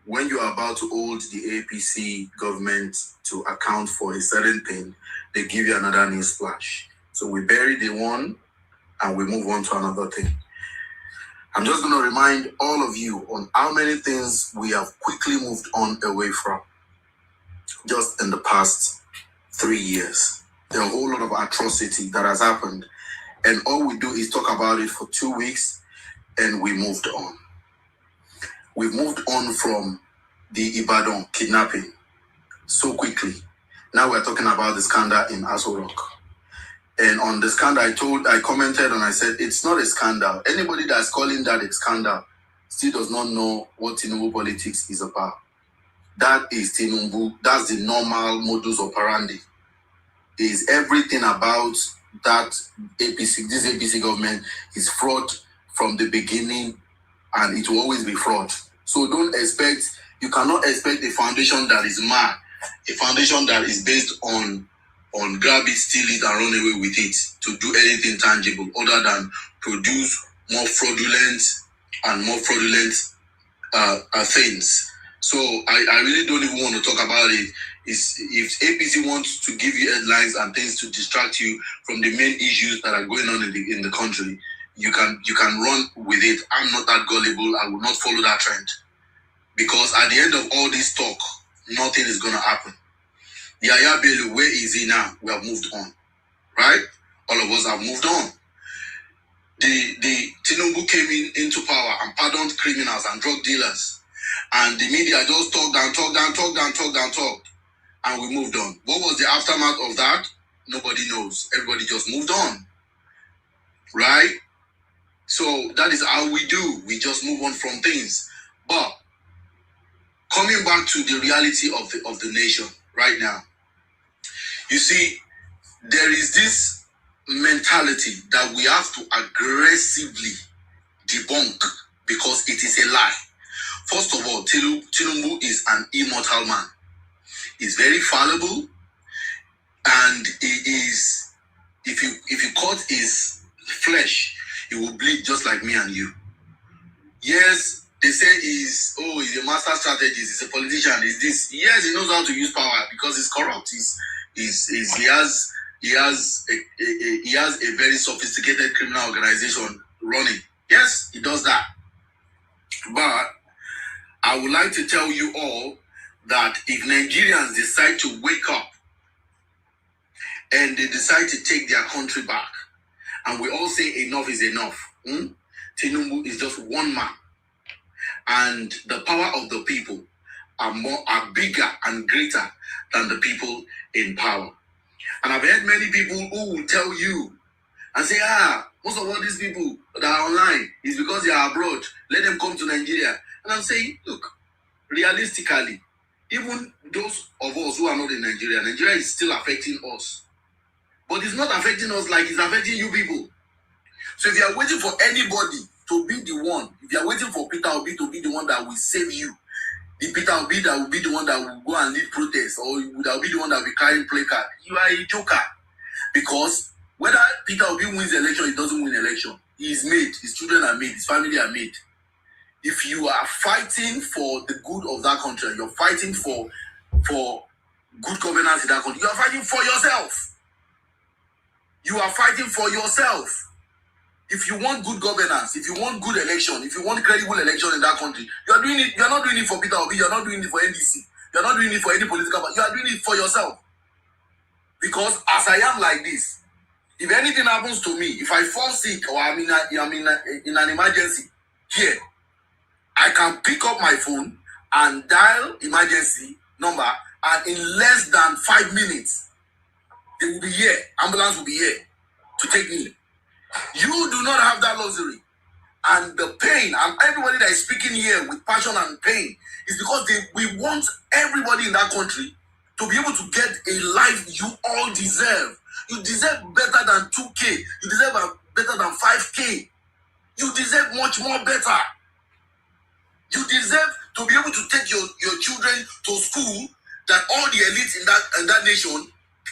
[SPEAKER 5] When you are about to hold the APC government to account for a certain thing, they give you another news splash. So we bury the one and we move on to another thing. I'm just going to remind all of you on how many things we have quickly moved on away from just in the past 3 years. There are a whole lot of atrocity that has happened. And all we do is talk about it for 2 weeks and we moved on. We've moved on from the Ibadan kidnapping so quickly. Now we're talking about the scandal in Aso Rock. And on the scandal, I commented and I said, it's not a scandal. Anybody that's calling that a scandal still does not know what Tinubu politics is about. That is Tinubu. That's the normal modus operandi. Is everything about that APC, this APC government is fraud from the beginning, and it will always be fraud. So you cannot expect a foundation that is mad, a foundation that is based on grab it, steal it, and run away with it to do anything tangible other than produce more fraudulent things. So I really don't even want to talk about it. If APC wants to give you headlines and things to distract you from the main issues that are going on in the country, you can run with it. I'm not that gullible. I will not follow that trend, because at the end of all this talk, nothing is gonna happen. Yaya Bello, where is he now? We have moved on, right? All of us have moved on. The Tinubu came into power and pardoned criminals and drug dealers, and the media just talked, and we moved on. What was the aftermath of that? Nobody knows. Everybody just moved on, right? So that is how we do. We just move on from things. But coming back to the reality of the nation right now, you see, there is this mentality that we have to aggressively debunk because it is a lie. First of all, Tinubu is an immortal man. He's very fallible, and he is, if you cut his flesh, he will bleed just like me and you. Yes, they say he's a master strategist, he's a politician, he's this. Yes, he knows how to use power because he's corrupt. He has a very sophisticated criminal organization running. Yes, he does that. But I would like to tell you all that if Nigerians decide to wake up and they decide to take their country back, and we all say enough is enough, Tinubu is just one man, and the power of the people are bigger and greater than the people in power. And I've heard many people who will tell you and say, most of all these people that are online is because they are abroad. Let them come to Nigeria. And I'm saying, look, realistically, even those of us who are not in Nigeria, Nigeria is still affecting us. But it's not affecting us like it's affecting you people. So if you are waiting for anybody to be the one, if you are waiting for Peter Obi to be the one that will save you, the Peter Obi that will be the one that will go and lead protests, or that will be the one that will be carrying placard, you are a joker. Because whether Peter Obi wins the election, he doesn't win election, he is made, his children are made, his family are made. If you are fighting for the good of that country, you're fighting for good governance in that country, you are fighting for yourself. You are fighting for yourself. If you want good governance, if you want good election, if you want credible election in that country, you are doing it. You are not doing it for Peter Obi. You are not doing it for NDC. You are not doing it for any political party. You are doing it for yourself. Because as I am like this, if anything happens to me, if I fall sick or I'm in an emergency here, I can pick up my phone and dial emergency number, and in less than 5 minutes, they will be here. Ambulance will be here to take me. You do not have that luxury. And the pain, and everybody that is speaking here with passion and pain, is because we want everybody in that country to be able to get a life you all deserve. You deserve better than 2K. You deserve better than 5K. You deserve much more better. You deserve to be able to take your children to school that all the elites in that nation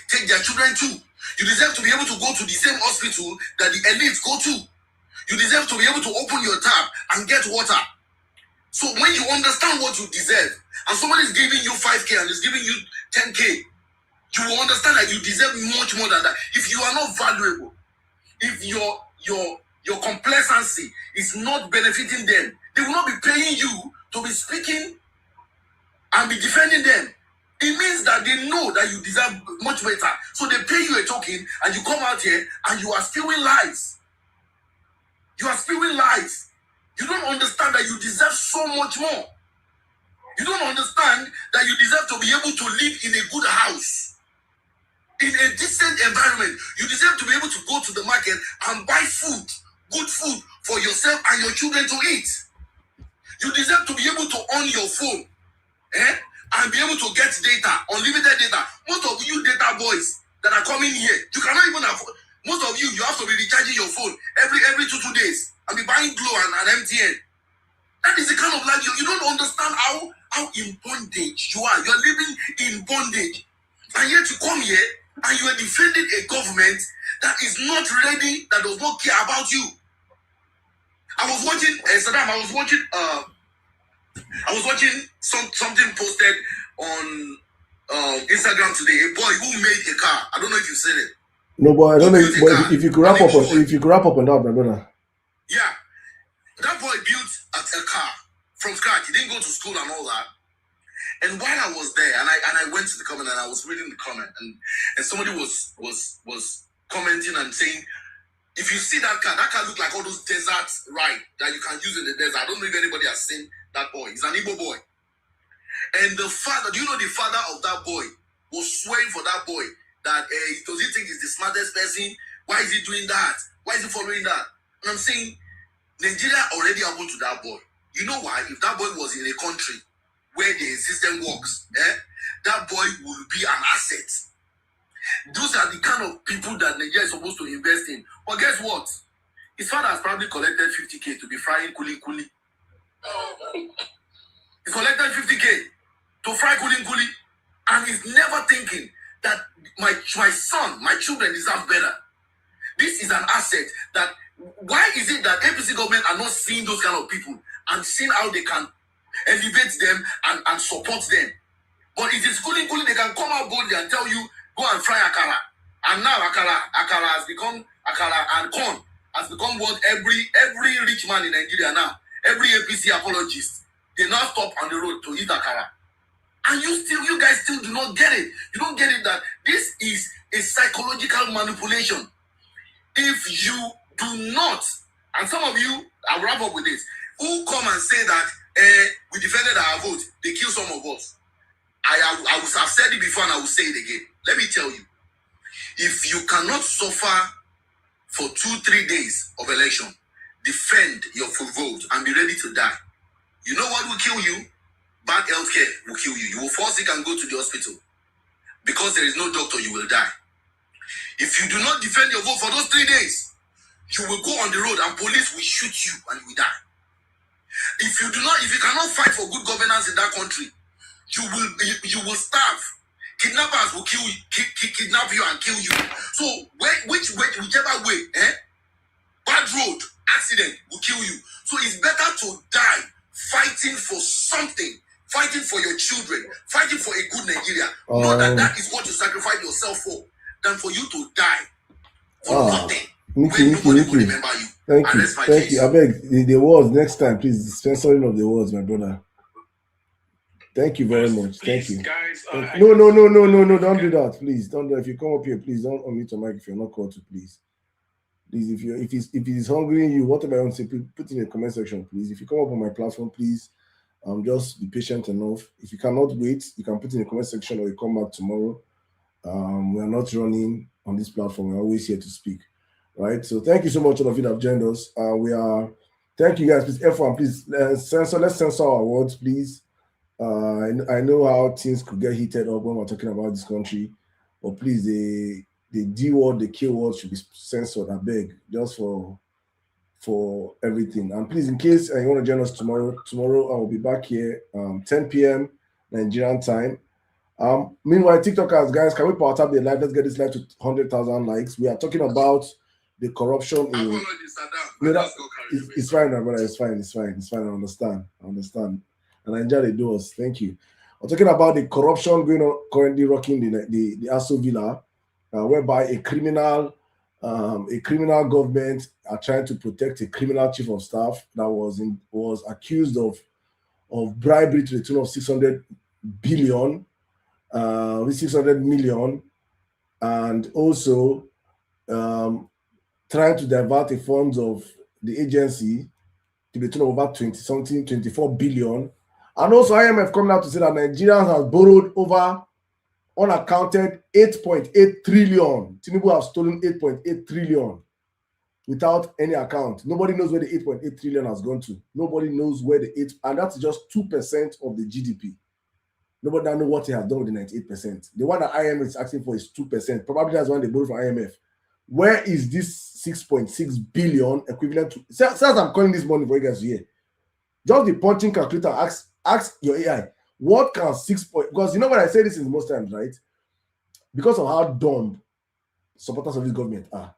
[SPEAKER 5] take their children to. You deserve to be able to go to the same hospital that the elites go to. You deserve to be able to open your tap and get water. So when you understand what you deserve, and somebody is giving you 5K and is giving you 10K, you will understand that you deserve much more than that. If you are not valuable, if your complacency is not benefiting them, they will not be paying you to be speaking and be defending them. It means that they know that you deserve much better. So they pay you a token and you come out here and you are spewing lies. You are spewing lies. You don't understand that you deserve so much more. You don't understand that you deserve to be able to live in a good house, in a decent environment. You deserve to be able to go to the market and buy food, good food for yourself and your children to eat. You deserve to be able to own your phone, and be able to get data, unlimited data. Most of you data boys that are coming here, you cannot even afford. Most of you have to be recharging your phone every 2 days and be buying Glow and MTN. That is the kind of life you don't understand how in bondage you are. You're living in bondage. And yet you come here and you are defending a government that is not ready, that does not care about you. I was watching Saddam. I was watching something posted on Instagram today. A boy who made a car. I don't know if you've seen it.
[SPEAKER 1] No, but I don't know. But if you could wrap up on that, my brother.
[SPEAKER 5] Yeah, that boy built a car from scratch. He didn't go to school and all that. And while I was there, and I went to the comment and I was reading the comment, and somebody was commenting and saying, if you see that car looked like all those desert ride that you can use in the desert. I don't know if anybody has seen that boy. He's an Igbo boy. And the father, do you know the father of that boy was swearing for that boy that does he think he's the smartest person? Why is he doing that? Why is he following that? And I'm saying, Nigeria already happened to that boy. You know why? If that boy was in a country where the system works, that boy will be an asset. Those are the kind of people that Nigeria is supposed to invest in. But guess what? His father has probably collected 50K to be frying kuli kuli. He collected 50K to fry kuli kuli. And he's never thinking that my son, my children deserve better. This is an asset that, why is it that APC government are not seeing those kind of people and seeing how they can elevate them and support them? But it is kuli kuli, they can come out boldly and tell you, go and fry akara. And now akara has become, akara and corn has become what every rich man in Nigeria now, every APC apologist, they now stop on the road to eat akara. And you guys still do not get it. You don't get it that this is a psychological manipulation. If you do not, and some of you, I'll wrap up with this, who come and say that we defended our vote, they kill some of us. I will have said it before and I will say it again. Let me tell you, if you cannot suffer for 2-3 days of election, defend your full vote and be ready to die. You know what will kill you? Bad healthcare will kill you. You will fall sick and go to the hospital. Because there is no doctor, you will die. If you do not defend your vote for those 3 days, you will go on the road and police will shoot you and you will die. If you cannot fight for good governance in that country, you will starve. Kidnappers will kill you, kidnap you and kill you. So whichever way, bad road, accident will kill you. So it's better to die fighting for something, fighting for your children, fighting for a good Nigeria. Know that is what you sacrifice yourself for, than for you to die for nothing.
[SPEAKER 1] Nikki.
[SPEAKER 5] Remember you.
[SPEAKER 1] Thank you. I beg the words next time, please. The censoring of the words, my brother. Thank you very much.
[SPEAKER 3] Please,
[SPEAKER 1] thank you.
[SPEAKER 3] Guys,
[SPEAKER 1] No, don't do that. Please don't do that. If you come up here, please don't unmute your mic if you're not called to, please. Please, if he's hungry you, whatever you want to say, put in the comment section, please. If you come up on my platform, please just be patient enough. If you cannot wait, you can put in the comment section or you come back tomorrow. We are not running on this platform. We're always here to speak. Right. So thank you so much, all of you that have joined us. Thank you guys. Please, F1, please let's censor our words, please. I know how things could get heated up when we're talking about this country, but please, the D word, the K word should be censored. I beg, just for everything. And please, in case you want to join us tomorrow I will be back here 10 p.m. Nigerian time. Meanwhile, TikTokers, guys, can we power tap the live? Let's get this live to 100,000 likes. We are talking about the corruption in. It's fine, my brother. It's fine. I understand. And I enjoy the doors. Thank you. I'm talking about the corruption going on currently rocking the Aso Villa, whereby a criminal government are trying to protect a criminal chief of staff that was accused of bribery to the tune of 600 million, and also trying to divert the funds of the agency to the tune of over 24 billion. And also IMF coming out to say that Nigerians have borrowed over unaccounted 8.8 trillion. Tinubu have stolen 8.8 trillion without any account. Nobody knows where the 8.8 trillion has gone to. Nobody knows where and that's just 2% of the GDP. Nobody knows what he has done with the 98%. The one that IMF is asking for is 2%. Probably that's one they borrowed from IMF. Where is this 6.6 billion equivalent to? Since I'm calling this money for you guys here, Just the punching calculator. Ask your AI, what can 6 point? Because you know when I say this is most times, right? Because of how dumb supporters of this government are,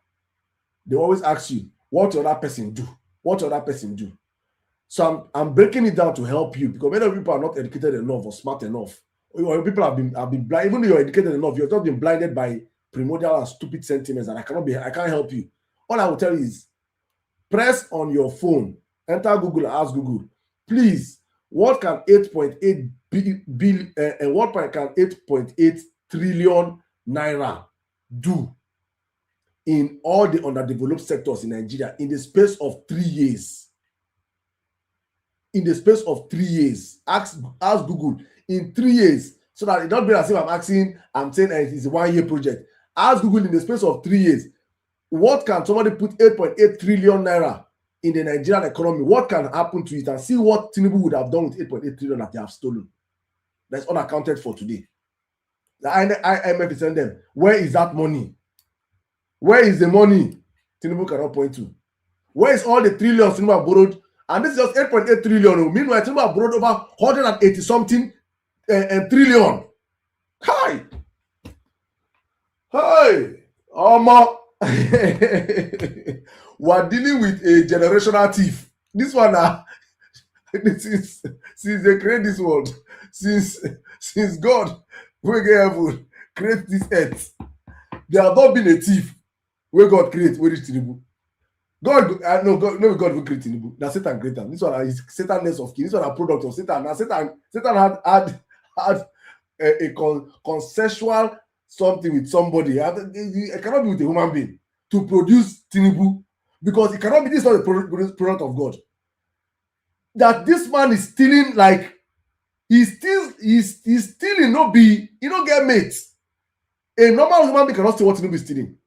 [SPEAKER 1] they always ask you, what the other person do? What the other person do? So I'm breaking it down to help you, because many people are not educated enough or smart enough. Or people have been blind. Even though you're educated enough, you're just been blinded by primordial and stupid sentiments, and I can't help you. All I will tell you is press on your phone, enter Google and ask Google, please, what can 8.8 billion and what can 8.8 trillion naira do in all the underdeveloped sectors in Nigeria in the space of 3 years? In the space of 3 years, ask Google in 3 years, so that it don't be as if I'm saying it's a 1 year project. Ask Google in the space of 3 years, what can somebody put 8.8 trillion naira in the Nigerian economy? What can happen to it? And see what Tinubu would have done with 8.8 trillion that they have stolen. That's unaccounted for today. The IMF is telling them, where is that money? Where is the money? Tinubu cannot point to. Where is all the trillions Tinubu have borrowed? And this is just 8.8 trillion. Meanwhile, Tinubu have borrowed over 180 something trillion. Hi. We're dealing with a generational thief. This one this is since they create this world, since God heaven create this earth, there have not been a thief where God create where is Tinubu. God will create Tinubu. Now Satan create them. This one is Satanness of king. This one a product of Satan. Now Satan had a consensual something with somebody. It cannot be with a human being to produce Tinubu, because it cannot be. This is not a product of God. That this man is stealing, like he's stealing, no be, you don't get mates. A normal human being cannot see what Tinubu is stealing.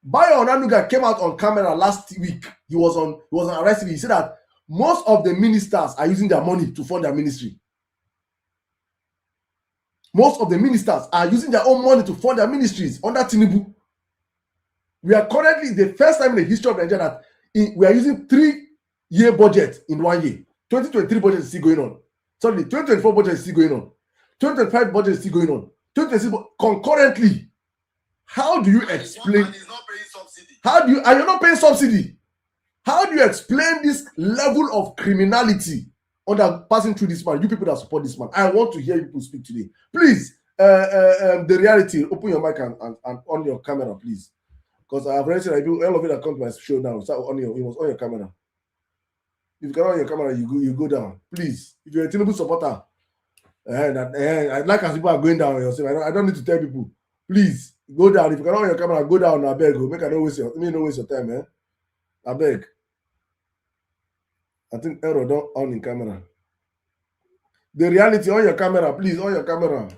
[SPEAKER 1] Bayo Onanuga came out on camera last week. He was on arrested. He said that most of the ministers are using their money to fund their ministry. Most of the ministers are using their own money to fund their ministries under Tinubu. We are currently the first time in the history of Nigeria that we are using 3-year budget in 1 year. 2023 budget is still going on. Sorry, 2024 budget is still going on. 2025 budget is still going on. 2026 concurrently. How do you explain?
[SPEAKER 5] And he's not paying subsidy.
[SPEAKER 1] And you're not paying subsidy? How do you explain this level of criminality under passing through this man? You people that support this man, I want to hear people speak today. Please, the reality. Open your mic and on your camera, please, because I have already said all of it that come to my show now. So it was on your camera. If you can on your camera, you go down, please. If you're a Tinubu supporter, I like as people are going down yourself. I don't need to tell people. Please go down. If you can on your camera, go down. I beg. Make I don't waste your time, man. I beg. I think error don't on in camera. The reality on your camera, please, on your camera.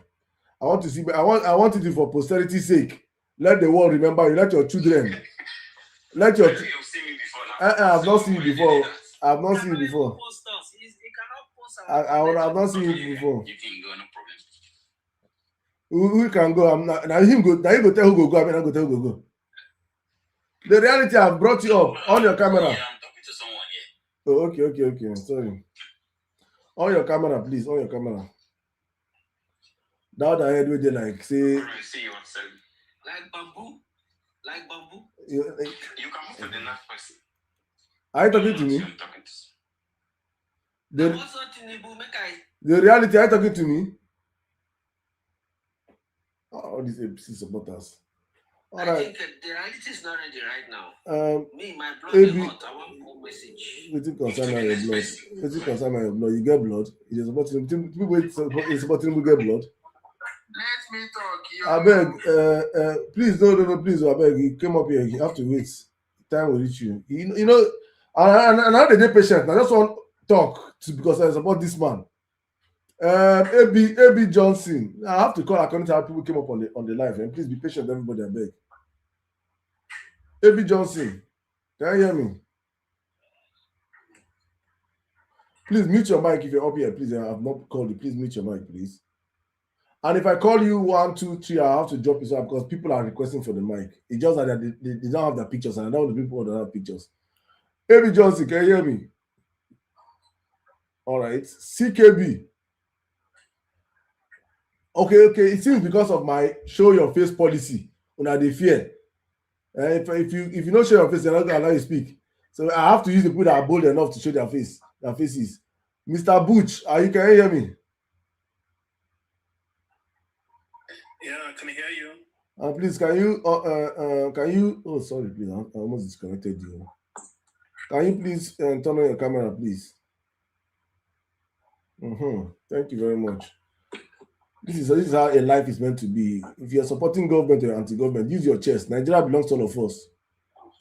[SPEAKER 1] I want to see. I want it for posterity's sake. Let the world remember you. Let your children. Let your.
[SPEAKER 4] You've seen me before now.
[SPEAKER 1] I've not seen you before. I've not seen you before. I've not seen you before.
[SPEAKER 4] You can go, no problem.
[SPEAKER 1] Who can go? I'm not. Now him go. Now you go tell who go. I mean, I go tell who go. The reality I've brought you up on your camera.
[SPEAKER 4] Yeah, I'm talking to someone here.
[SPEAKER 1] Oh, okay. I'm sorry. On your camera, please. On your camera. Now the head with you like say.
[SPEAKER 4] See you outside. Like bamboo.
[SPEAKER 1] You
[SPEAKER 4] can move to the next person.
[SPEAKER 1] Are you talking to me?
[SPEAKER 4] I'm talking to.
[SPEAKER 1] The reality, are you talking to me? All these APC supporters. All right.
[SPEAKER 6] I think the reality is not ready right now. Me, my blood is hot. I want more message.
[SPEAKER 1] What concern my blood? What concern my blood? You get blood? It is supporting people get blood.
[SPEAKER 5] Let me talk.
[SPEAKER 1] I beg, please, no, please, I beg. You came up here. You have to wait. Time will reach you. You know, and now they're patient. I just want to talk because I support this man. AB Johnson. I have to call according to how people came up on the live. And please be patient, everybody. I beg. AB Johnson, can you hear me? Please mute your mic if you're up here. Please, I have not called you. Please mute your mic, please. And if I call you 1, 2, 3, I have to drop this up because people are requesting for the mic. It's just that they don't have their pictures, and I don't want the people that have pictures. AB Johnson, can you hear me? All right. CKB. Okay. It seems because of my show your face policy, una dey fear. If you don't show your face, they're not gonna allow you speak. So I have to use the people that are bold enough to show their faces. Mr. Butch, can you hear me?
[SPEAKER 3] Yeah, I can hear you.
[SPEAKER 1] Please, can you? Oh, sorry, please. I almost disconnected you. Can you please turn on your camera, please? Thank you very much. This is how a life is meant to be. If you're supporting government or anti-government, use your chest. Nigeria belongs to all of us.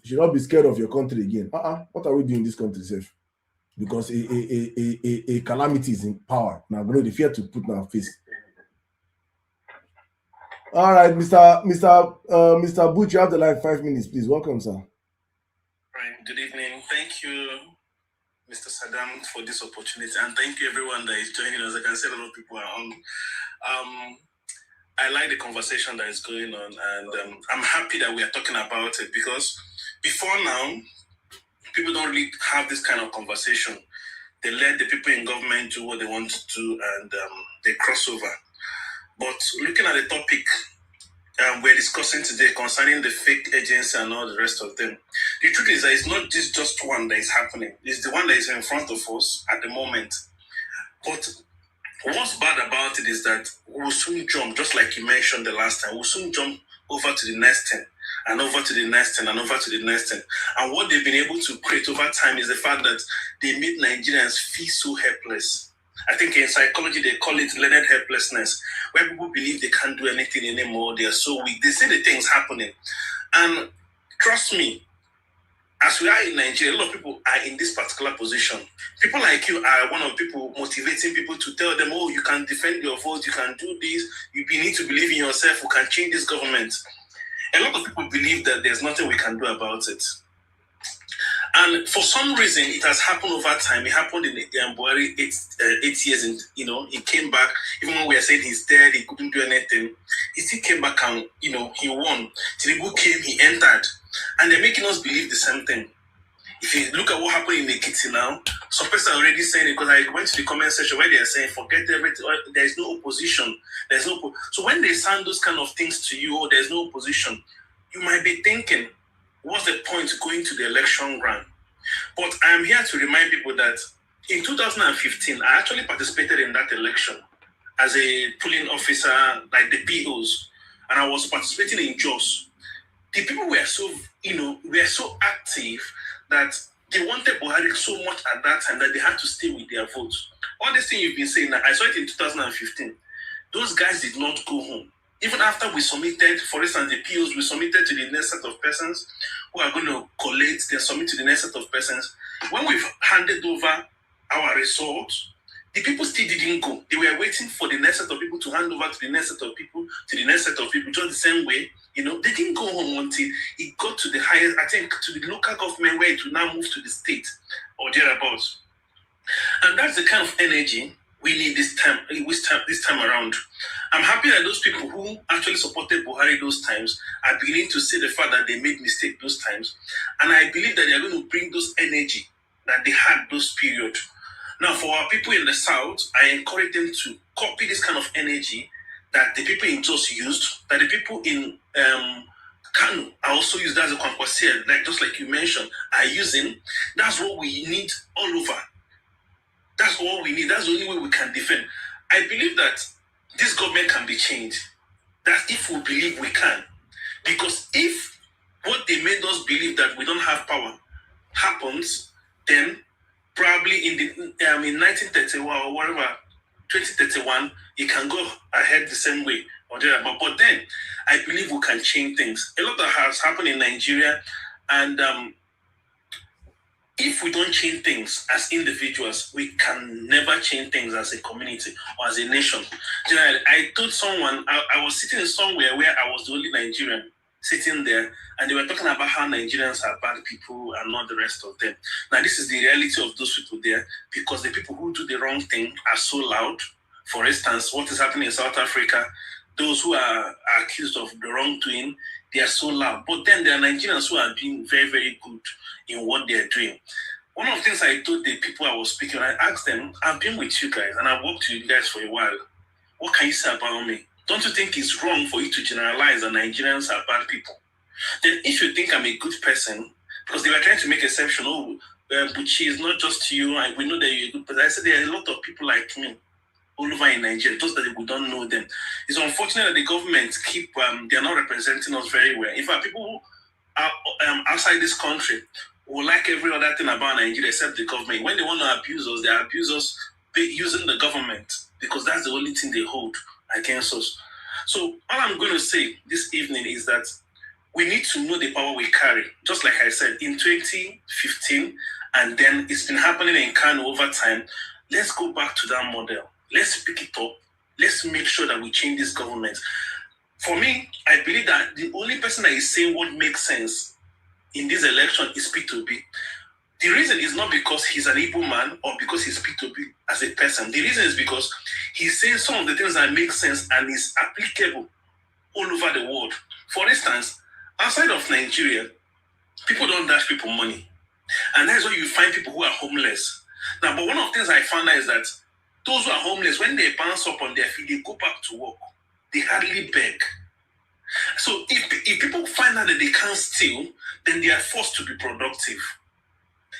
[SPEAKER 1] You should not be scared of your country again. What are we doing in this country, safe? Because a calamity is in power. Now, the fear to put in our face. All right, Mr. Butch, you have the line 5 minutes, please. Welcome, sir.
[SPEAKER 3] Right. Good evening. Thank you, Mr. Sirdam, for this opportunity, and thank you everyone that is joining us. I can see a lot of people are on. I like the conversation that is going on, and I'm happy that we are talking about it, because before now, people don't really have this kind of conversation. They let the people in government do what they want to do, and they cross over. But looking at the topic we're discussing today concerning the fake agency and all the rest of them, the truth is that it's not just one that is happening. It's the one that is in front of us at the moment. But what's bad about it is that we'll soon jump, just like you mentioned the last time, we'll soon jump over to the next thing, and over to the next thing, and over to the next thing. And what they've been able to create over time is the fact that they make Nigerians feel so helpless. I think in psychology, they call it learned helplessness, where people believe they can't do anything anymore. They are so weak. They see the things happening. And trust me, as we are in Nigeria, a lot of people are in this particular position. People like you are one of the people motivating people to tell them, oh, you can defend your vote, you can do this, you need to believe in yourself, we can change this government. A lot of people believe that there's nothing we can do about it. And for some reason, it has happened over time. It happened in Buhari 8 years, and he came back. Even when we are saying he's dead, he couldn't do anything, he still came back and he won. Tinubu came, he entered, and they're making us believe the same thing. If you look at what happened in Ekiti now, some people are already saying it, because I went to the comment section where they are saying, forget everything, there is no opposition. So when they sound those kind of things to you, oh, there's no opposition, you might be thinking, what's the point of going to the election ground? But I'm here to remind people that in 2015, I actually participated in that election as a polling officer, like the POs, and I was participating in JOS. The people were so active that they wanted Buhari so much at that time that they had to stay with their votes. All this thing you've been saying, I saw it in 2015. Those guys did not go home. Even after we submitted, for instance, the POs, we submitted to the next set of persons who are going to collate, they submit to the next set of persons. When we've handed over our results, the people still didn't go. They were waiting for the next set of people to hand over to the next set of people, to the next set of people, just the same way. They didn't go home until it got to the highest, I think, to the local government, where it will now move to the state or thereabouts. And that's the kind of energy we need this time around. I'm happy that those people who actually supported Buhari those times are beginning to see the fact that they made mistakes those times. And I believe that they're going to bring those energy that they had those periods. Now, for our people in the South, I encourage them to copy this kind of energy that the people in Jos used, that the people in Kano are also used as a Kwankwasia, just like you mentioned, are using. That's what we need all over. That's all we need. That's the only way we can defend. I believe that this government can be changed. That's if we believe we can. Because if what they made us believe that we don't have power happens, then probably in 1931 or whatever, 2031, it can go ahead the same way or thereabout. But then I believe we can change things. A lot has happened in Nigeria, and if we don't change things as individuals, we can never change things as a community or as a nation. I told someone, I was sitting somewhere where I was the only Nigerian sitting there, and they were talking about how Nigerians are bad people and not the rest of them. Now, this is the reality of those people there, because the people who do the wrong thing are so loud. For instance, what is happening in South Africa, those who are accused of the wrongdoing, they are so loud. But then there are Nigerians who are doing very, very good in what they are doing. one of the things I told the people I was speaking, I asked them, I've been with you guys and I've worked with you guys for a while. What can you say about me? Don't you think it's wrong for you to generalize that Nigerians are bad people? Then if you think I'm a good person, because they were trying to make exception, Buchi is not just you, we know that you're a good person. I said there are a lot of people like me all over in Nigeria, just that we don't know them. It's unfortunate that the government they're not representing us very well. In fact, people who are outside this country who like every other thing about Nigeria except the government. When they want to abuse us, they abuse us using the government because that's the only thing they hold against us. So all I'm going to say this evening is that we need to know the power we carry. Just like I said, in 2015, and then it's been happening in Kano over time. Let's go back to that model. Let's pick it up. Let's make sure that we change this government. For me, I believe that the only person that is saying what makes sense in this election is P2B. The reason is not because he's an Igbo man or because he's P2B as a person. The reason is because he's saying some of the things that make sense and is applicable all over the world. For instance, outside of Nigeria, people don't dash people money. And that's why you find people who are homeless. Now, but one of the things I found out is that those who are homeless, when they bounce up on their feet, they go back to work. They hardly beg. So if people find out that they can't steal, then they are forced to be productive.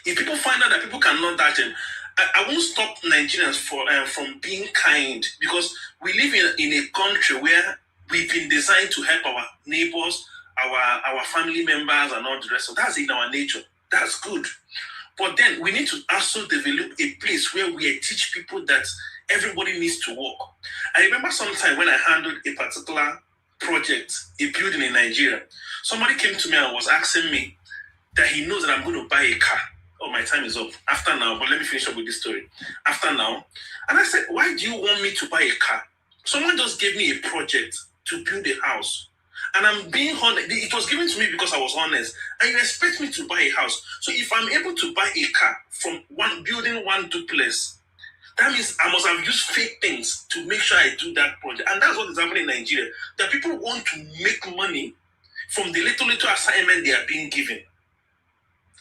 [SPEAKER 3] If people find out that people cannot dash them, I won't stop Nigerians from being kind, because we live in a country where we've been designed to help our neighbors, our family members, and all the rest. So that's in our nature. That's good. But then we need to also develop a place where we teach people that everybody needs to work. I remember sometime when I handled a particular project, a building in Nigeria, somebody came to me and was asking me that he knows that I'm going to buy a car. Oh, my time is up. After now, but let me finish up with this story. After now. And I said, why do you want me to buy a car? Someone just gave me a project to build a house. And I'm being honest. It was given to me because I was honest. And you expect me to buy a house. So if I'm able to buy a car from building one duplex, that means I must have used fake things to make sure I do that project. And that's what is happening in Nigeria. That people want to make money from the little assignment they are being given.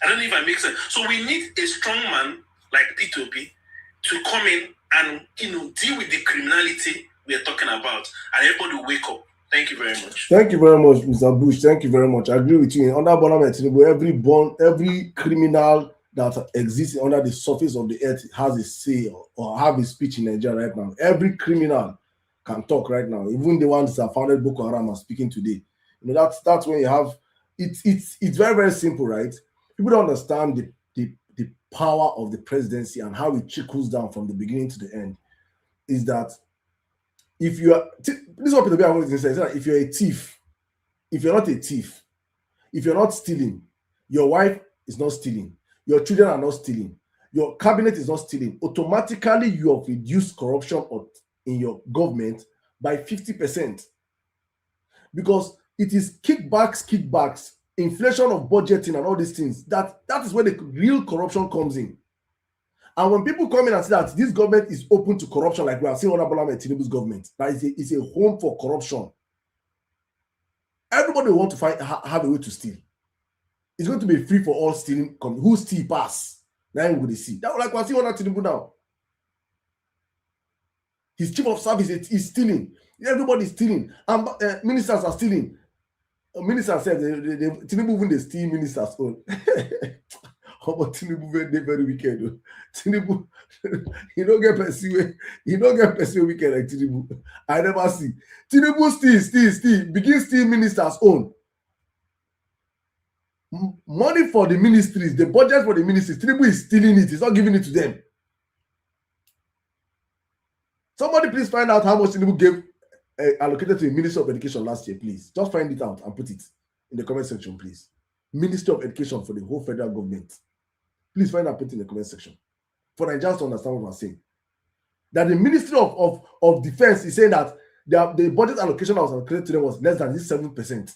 [SPEAKER 3] I don't know if I make sense. So we need a strong man like P2B to come in and deal with the criminality we are talking about. And everybody wake up. Thank you very much.
[SPEAKER 1] Thank you very much, Mr. Bush. Thank you very much. I agree with you. Under Bola Tinubu, every criminal that exists under the surface of the earth has a say or have a speech in Nigeria right now. Every criminal can talk right now. Even the ones that founded Boko Haram are speaking today. That's when you have it's very, very simple, right? People don't understand the power of the presidency and how it trickles down from the beginning to the end. Is that if you are, this is what Peter B. I say, is that if you're a thief, if you're not a thief, if you're not stealing, your wife is not stealing, your children are not stealing, your cabinet is not stealing, automatically you have reduced corruption in your government by 50%. Because it is kickbacks, inflation of budgeting and all these things. That is where the real corruption comes in. And when people come in and say that this government is open to corruption, like we have seen under Bola Tinubu's government, that is a home for corruption. Everybody will want to have a way to steal. It's going to be free for all stealing. Who steal pass? Now we will see. That like we see under Tinubu now. His chief of service is stealing. Everybody is stealing. And ministers are stealing. Ministers said Tinubu even they steal ministers' own. But Tinubu very wicked. Tinubu, he don't get person wicked like Tinubu. I never see. Tinubu steal, begin steal ministers' own. Money for the ministries, the budget for the ministries, Tinubu is stealing it. He's not giving it to them. Somebody please find out how much Tinubu gave allocated to the Ministry of Education last year, please. Just find it out and put it in the comment section, please. Ministry of Education for the whole federal government. Please find out, put it in the comment section. For Nigerians to understand what I'm saying. That the Ministry of Defense is saying that the budget allocation that was allocated to them was less than this 7%.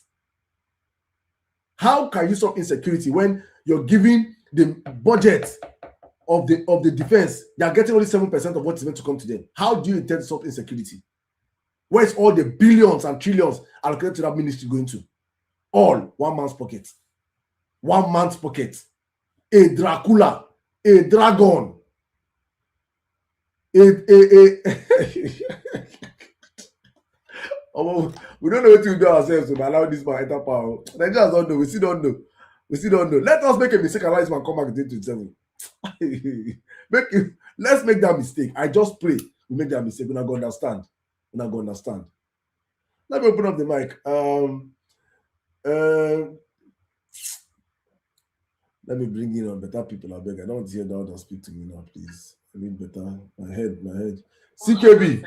[SPEAKER 1] How can you solve insecurity when you're giving the budget of the defense, they are getting only 7% of what is meant to come to them? How do you intend to solve insecurity? Where's all the billions and trillions allocated to that ministry going to? All one man's pocket. One man's pocket. A Dracula a dragon. Oh, we don't know what to do ourselves to allow this man enter power. Nigerians don't know. We still don't know. We still don't know. Let us make a mistake and allow this man come back in 2027. Let's make that mistake. I just pray we make that mistake. We're not going to understand. We're not going to understand. Let me open up the mic. Let me bring in on better people. I beg. I don't want to hear that one speak to me now, please. I need better. My head. CKB.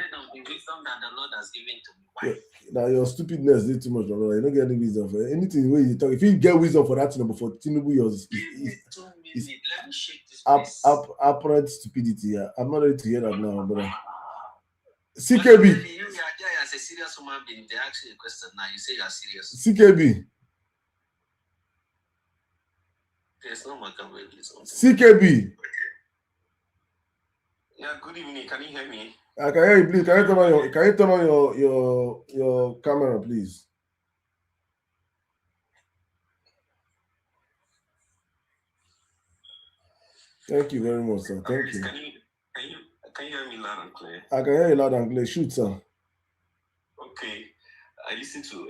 [SPEAKER 1] Yeah, now your stupidness did too much, brother. You don't get any wisdom for anything where you talk. If you get wisdom for that number for Tinubu, yours is apparent stupidity. Yeah. I'm not ready to hear that now, brother. CKB.
[SPEAKER 6] You are as a serious human being. They ask you a question now. You say you are serious.
[SPEAKER 1] CKB.
[SPEAKER 6] There's no Machiavelli.
[SPEAKER 1] CKB.
[SPEAKER 6] Yeah, good evening. Can you hear me?
[SPEAKER 1] I can hear you, please. Can you turn on your camera, please? Thank you very much, sir. Thank you.
[SPEAKER 6] Can you hear me loud and clear?
[SPEAKER 1] I can hear you loud and clear. Shoot, sir.
[SPEAKER 6] Okay. I listen to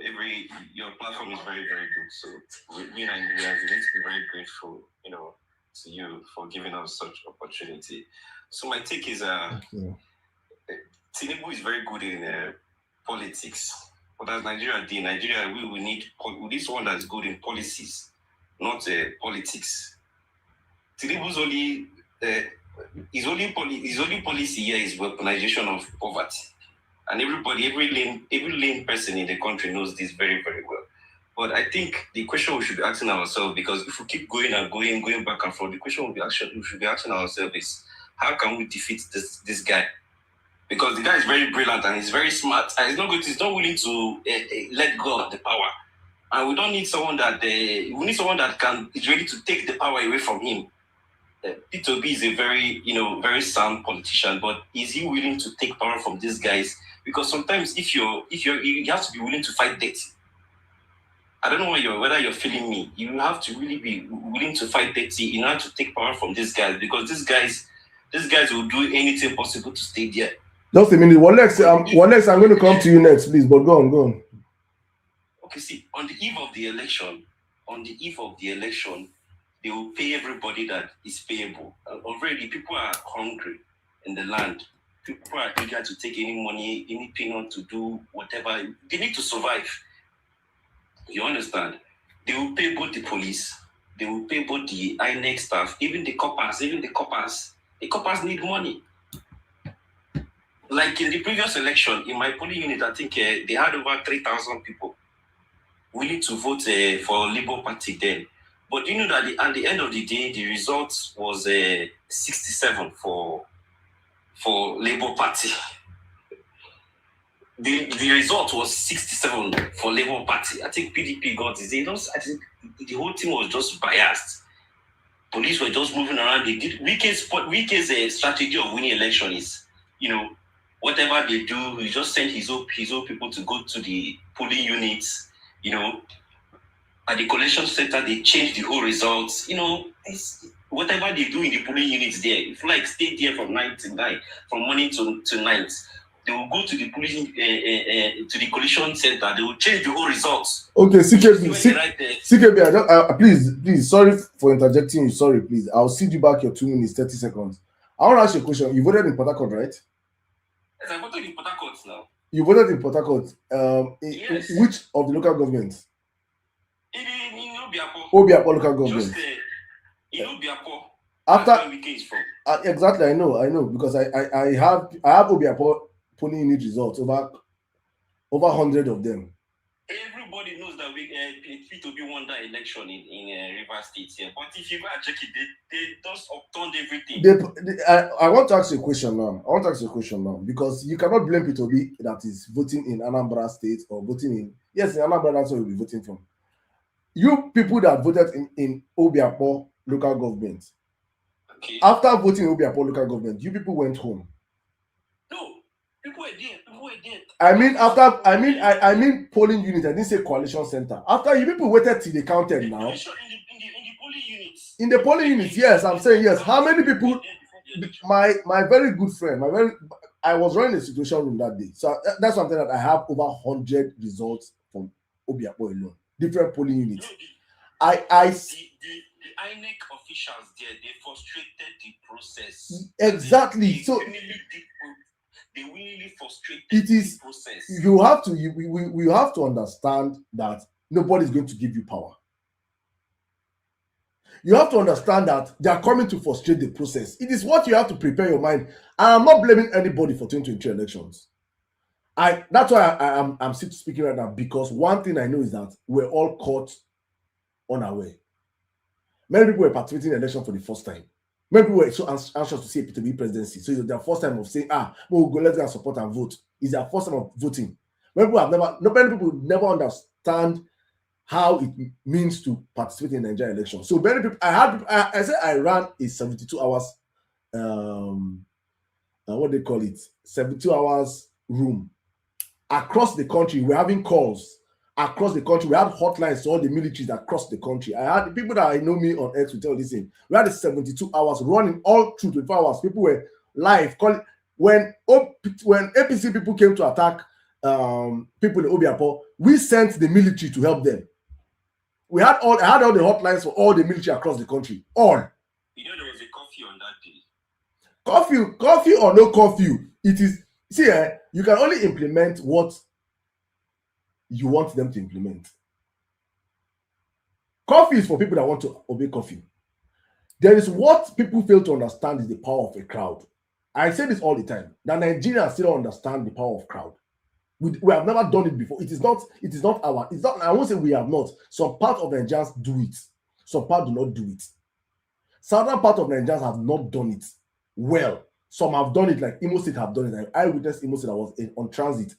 [SPEAKER 6] your platform is very, very good. So we Nigerians need to be very grateful, to you for giving us such opportunity. So my take is Tinubu is very good in politics. But as Nigeria did, we need someone that's good in policies, not politics. Tinubu's his only policy here is weaponization of poverty. And every lane person in the country knows this very, very well. But I think the question we should be asking ourselves, because if we keep going back and forth, the question we should be asking ourselves is, how can we defeat this guy? Because the guy is very brilliant and he's very smart, and he's not willing to let go of the power. And we don't need someone that is ready to take the power away from him. Peter B is a very sound politician, but is he willing to take power from these guys? Because sometimes you have to be willing to fight debt. I don't know whether you're feeling me. You have to really be willing to fight dirty in order to take power from these guys, because these guys will do anything possible to stay there.
[SPEAKER 1] Just a minute. Walex, I'm going to come to you next, please. But go on.
[SPEAKER 6] Okay, see, on the eve of the election, they will pay everybody that is payable. Already, people are hungry in the land. People are eager to take any money, any peanut to do whatever. They need to survive. You understand? They will pay both the police, they will pay both the INEC staff, even the coppers. The coppers need money. Like in the previous election, in my polling unit, I think they had over 3,000 people willing to vote for Labour Party then. But you know that at the end of the day, the result was 67 for Labour Party. The result was 67 for Labour Party. I think PDP got it. I think the whole team was just biased. Police were just moving around. They did Wike's strategy of winning election is, whatever they do, he just sent his own people to go to the polling units. At the collection center, they change the whole results. Whatever they do in the polling units there, if stay there from 9 to 9, from morning to night, they will go to the to the collection center. They will change the whole results.
[SPEAKER 1] Okay, CKB, please, sorry for interjecting you. Sorry, please. I'll cede you back your 2 minutes, 30 seconds. I want to ask you a question. You voted in Port Harcourt, right?
[SPEAKER 6] Yes, I voted in Port Harcourt now.
[SPEAKER 1] You voted in Port Harcourt.
[SPEAKER 6] Yes.
[SPEAKER 1] Which of the local governments?
[SPEAKER 6] In Obiapo.
[SPEAKER 1] Obiapo local government.
[SPEAKER 6] Just in Obiapo.
[SPEAKER 1] After
[SPEAKER 6] that's where we came from.
[SPEAKER 1] Exactly, I know because I have Obiapo polling unit results over 100 of them.
[SPEAKER 6] Everybody knows that P2B won that election in Rivers State here. But if you go and check it, they just upturned everything.
[SPEAKER 1] I want to ask you a question now. Because you cannot blame P2B that is voting in Anambra State or voting in... Yes, in Anambra, that's where you'll be voting from. You people that voted in Obiapo local government,
[SPEAKER 6] okay.
[SPEAKER 1] After voting in Obiapo local government, you people went home.
[SPEAKER 6] No, people were there.
[SPEAKER 1] I mean polling unit. I didn't say coalition center. After you people waited till they counted now.
[SPEAKER 6] In the polling units.
[SPEAKER 1] In the polling units, yes, I'm saying yes. How many people? My very good friend, I was running a situation room that day, so that's something that I have over 100 results from Obiakpo alone, different polling units.
[SPEAKER 6] The INEC officials there, they frustrated the process.
[SPEAKER 1] Exactly. So
[SPEAKER 6] they willingly frustrated
[SPEAKER 1] the
[SPEAKER 6] process.
[SPEAKER 1] You have to we have to understand that nobody's going to give you power. You have to understand that they are coming to frustrate the process. It is what you have to prepare your mind. And I'm not blaming anybody for 2023 elections. That's why I'm still speaking right now, because one thing I know is that we're all caught unaware. Many people were participating in the election for the first time. Many people were so anxious to see a PTB presidency. So it's their first time of saying, we'll go, let's go and support and vote. It's their first time of voting. Many people never understand how it means to participate in Nigerian elections. So many people, I said I ran a 72 hours, what they call it, 72 hours room across the country. We're having calls across the country. We had hotlines to all the militaries across the country. I had the people that I know me on X will tell this thing. We had 72 hours running all through 24 hours. People were live calling. When APC people came to attack people in Obiakpo, we sent the military to help them. I had all the hotlines for all the military across the country. All.
[SPEAKER 6] You know there was a curfew on that day.
[SPEAKER 1] Curfew or no curfew, it is. See, you can only implement what you want them to implement. Curfew is for people that want to obey curfew. There is what people fail to understand is the power of a crowd. I say this all the time. That Nigerians still don't understand the power of crowd. We have never done it before. It is not our. It's not. I won't say we have not. Some part of Nigerians do it. Some part do not do it. Southern part of Nigerians have not done it well. Some have done it, like Imo State have done it. I witnessed Imo State. I was on transit.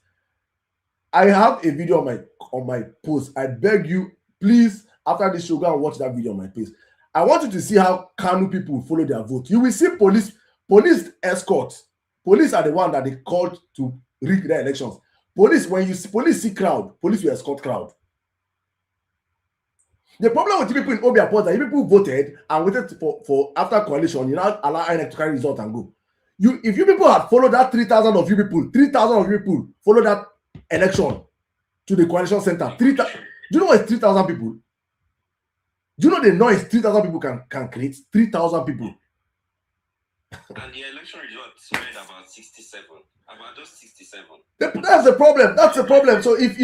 [SPEAKER 1] I have a video on my post. I beg you, please, after this show, go and watch that video on my page. I want you to see how Kanu people follow their vote. You will see police escort. Police are the one that they called to rig their elections. When you see police see crowd, police will escort crowd. The problem with people in Obiakpo is that people voted and waited for after coalition, you now allow INEC to carry result and go. If you people had followed that 3,000 of you people follow that election to the coalition center. Do you know what is 3,000 people? Do you know the noise 3,000 people can create? 3,000 people.
[SPEAKER 6] And the election results made about 67. About just 67.
[SPEAKER 1] That's the problem. That's the problem. So if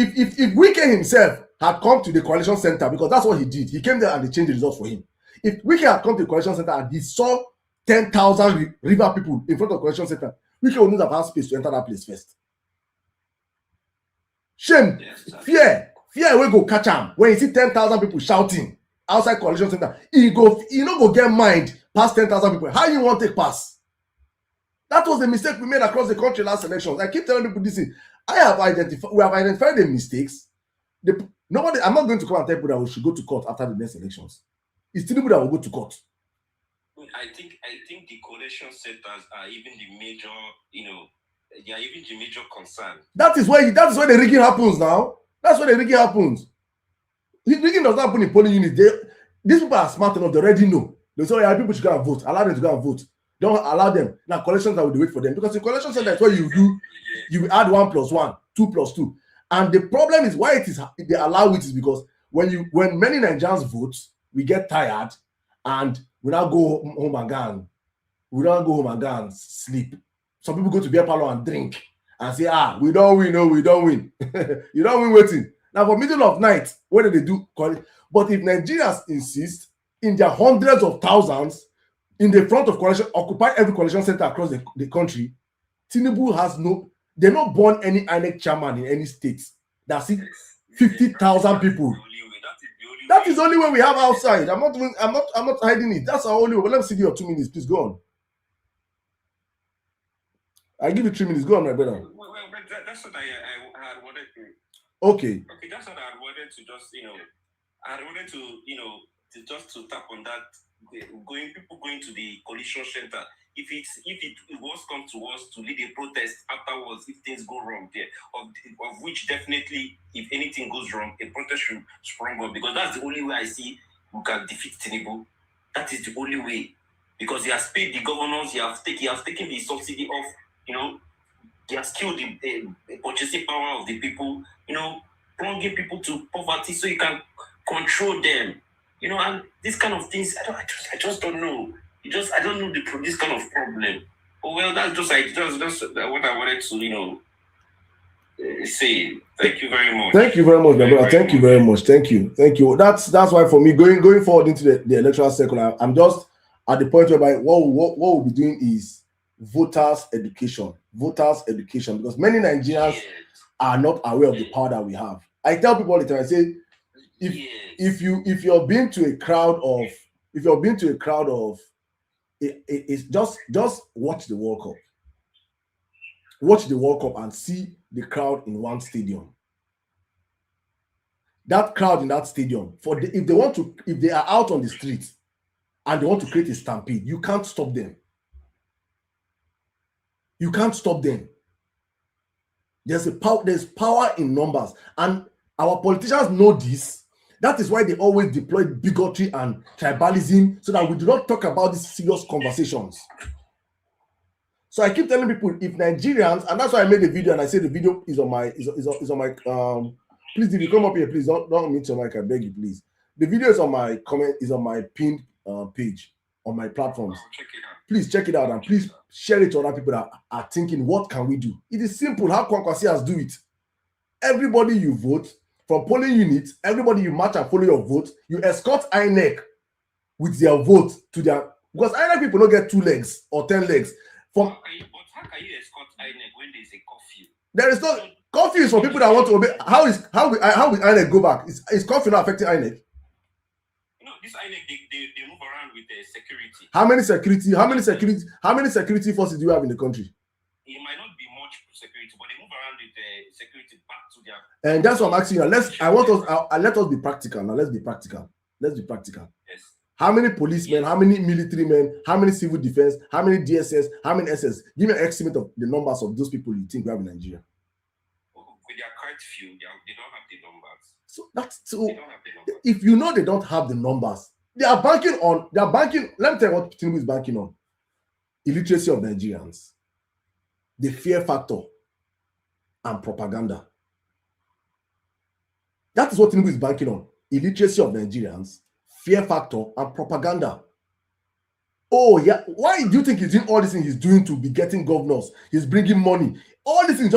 [SPEAKER 1] Wike himself had come to the coalition center, because that's what he did, he came there and they changed the results for him. If Wike had come to the coalition center and he saw 10,000 river people in front of the coalition center, Wike would not have had space to enter that place first. Shame, yes, fear will go catch him when you see 10,000 people shouting outside coalition center. He no go get mind past 10,000 people. How you want to take pass? That was the mistake we made across the country last elections. I keep telling people this thing. We have identified the mistakes. I'm not going to come and tell people that we should go to court after the next elections. It's still people that will go to court.
[SPEAKER 6] I think the coalition centers are even the major, they are even the major concern. That is where
[SPEAKER 1] the rigging happens now. That's where the rigging happens. The rigging does not happen in polling units. These people are smart enough. They already know. They say, people should go and vote. Allow them to go and vote. Don't allow them. Now, collection center will wait for them. Because the collection center is where you add 1 + 1, 2 + 2. And the problem is why they allow it is because when many Nigerians vote, we get tired and we now go home again. We don't go home again, sleep. Some people go to beer parlor and drink and say, we don't win, no, we don't win. You don't win waiting. Now, for middle of night, what do they do? But if Nigerians insist in their hundreds of thousands in the front of coalition, occupy every coalition center across the country, Tinubu they're not born any INEC chairman in any state that see 50,000 people. That is the only way we have outside. I'm not hiding it. That's our only way. But let me see your 2 minutes. Please go on. I give you 3 minutes. Go on, my brother.
[SPEAKER 6] Well, that's what I had wanted to.
[SPEAKER 1] Okay,
[SPEAKER 6] that's what I wanted to just, I wanted to just to tap on that. People going to the coalition center. If it was come to us to lead a protest afterwards, if things go wrong there, of which definitely, if anything goes wrong, a protest should sprung up, because that's the only way I see we can defeat Tinubu. That is the only way. Because he has paid the governors, he has taken the subsidy off, he has killed the purchasing power of the people, plunging people to poverty so you can control them. And this kind of things, I just don't know. I don't know this kind of problem. Oh well, that's just what I wanted to, say. Thank you very much.
[SPEAKER 1] Thank you very much, my brother. Thank you very much. Thank you. That's why for me going forward into the electoral cycle, I'm just at the point whereby what we'll be doing is voters education, because many Nigerians are not aware of the power that we have. I tell people all the time, I say, if you're been to a crowd of it's just watch the World Cup. Watch the World Cup and see the crowd in one stadium. That crowd in that stadium, if they are out on the street and they want to create a stampede, you can't stop them. You can't stop them. There's power in numbers, and our politicians know this. That is why they always deploy bigotry and tribalism, so that we do not talk about these serious conversations. So I keep telling people, if Nigerians, and that's why I made a video, and I say the video is on my please, if you come up here, please don't mute your mic, I beg you, please. The video is on my pinned page on my platforms. Please check it out, and please share it to other people that are thinking, what can we do? It is simple. How Kwankwasias do it. Everybody you vote from polling units, everybody you match and follow your vote, you escort INEC with their vote to their, because INEC people don't get 2 legs or 10 legs.
[SPEAKER 6] But how can you escort INEC when there is a curfew?
[SPEAKER 1] There is no curfew for people that want to obey. How will INEC go back? Is curfew not affecting INEC?
[SPEAKER 6] This INEC they move around with the security.
[SPEAKER 1] How many security forces do you have in the country?
[SPEAKER 6] It might not be much security, but they move around with the security back to their.
[SPEAKER 1] And that's what I'm asking you. Let us be practical now. Let's be practical.
[SPEAKER 6] Yes.
[SPEAKER 1] How many policemen, how many military men, how many civil defense, how many DSS, how many SS? Give me an estimate of the numbers of those people you think we have in Nigeria.
[SPEAKER 6] They are quite few. They don't have the numbers.
[SPEAKER 1] So
[SPEAKER 6] they don't have the numbers.
[SPEAKER 1] if you know they don't have the numbers, they are banking. Let me tell you what Tinubu is banking on. Illiteracy of Nigerians, the fear factor, and propaganda. That is what Tinubu is banking on. Illiteracy of Nigerians, fear factor, and propaganda. Oh yeah, why do you think he's doing all these things he's doing to be getting governors? He's bringing money. All these things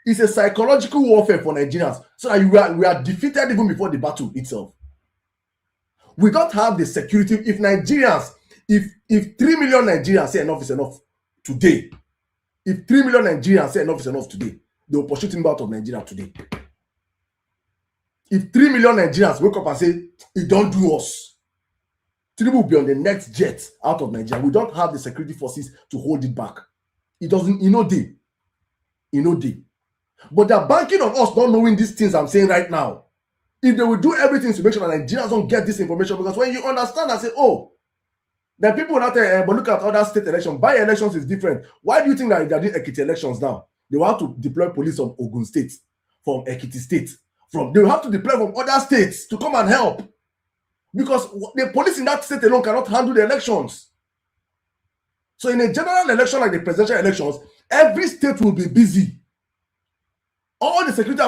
[SPEAKER 1] is a psychological warfare for Nigerians, so that we are defeated even before the battle itself. We don't have the security. If 3 million Nigerians say enough is enough today, if 3 million Nigerians say enough is enough today, they will pursue him out of Nigeria today. If 3 million Nigerians wake up and say, it don't do us, Tinubu will be on the next jet out of Nigeria. We don't have the security forces to hold it back. It doesn't, day. But they're banking on us not knowing these things I'm saying right now. If they will do everything to make sure that Nigerians don't get this information, because when you understand and say, oh, then people will not but look at other state elections. By-elections is different. Why do you think that they're doing Ekiti elections now? They will have to deploy police from Ogun State, from Ekiti State. They will have to deploy from other states to come and help. Because the police in that state alone cannot handle the elections. So in a general election like the presidential elections, every state will be busy. All the security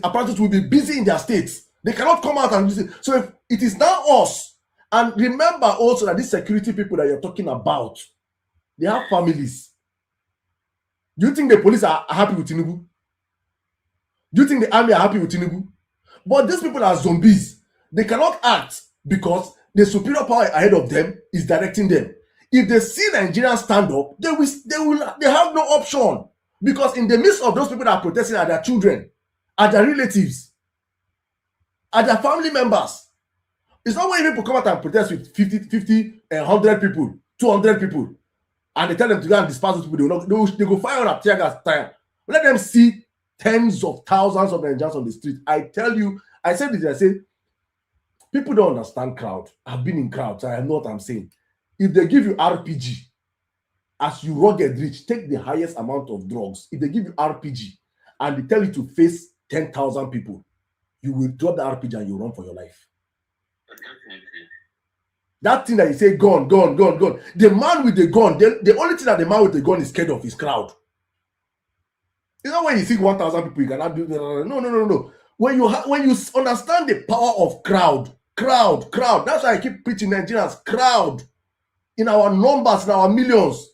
[SPEAKER 1] apparatus will be busy in their states. They cannot come out and use it. So if it is now us, and remember also that these security people that you're talking about, they have families. Do you think the police are happy with Tinubu? Do you think the army are happy with Tinubu? But these people are zombies. They cannot act because the superior power ahead of them is directing them. If they see Nigerians stand up, they have no option. Because in the midst of those people that are protesting are their children, are their relatives, are their family members. It's not when people come out and protest with 50, 100 people, 200 people, and they tell them to go and disperse those people, they go fire on a tear gas time. Let them see tens of thousands of Nigerians on the street. I tell you, I said this, I say, people don't understand crowd. I've been in crowds, I know what I'm saying. If they give you RPG, as you rugged rich, take the highest amount of drugs. If they give you RPG and they tell you to face 10,000 people, you will drop the RPG and you run for your life. That thing that you say, gun. The man with the gun, the only thing that the man with the gun is scared of is crowd. You know when you see 1,000 people, you cannot do no. When you understand the power of crowd, that's why I keep preaching Nigerians, crowd, in our numbers, in our millions.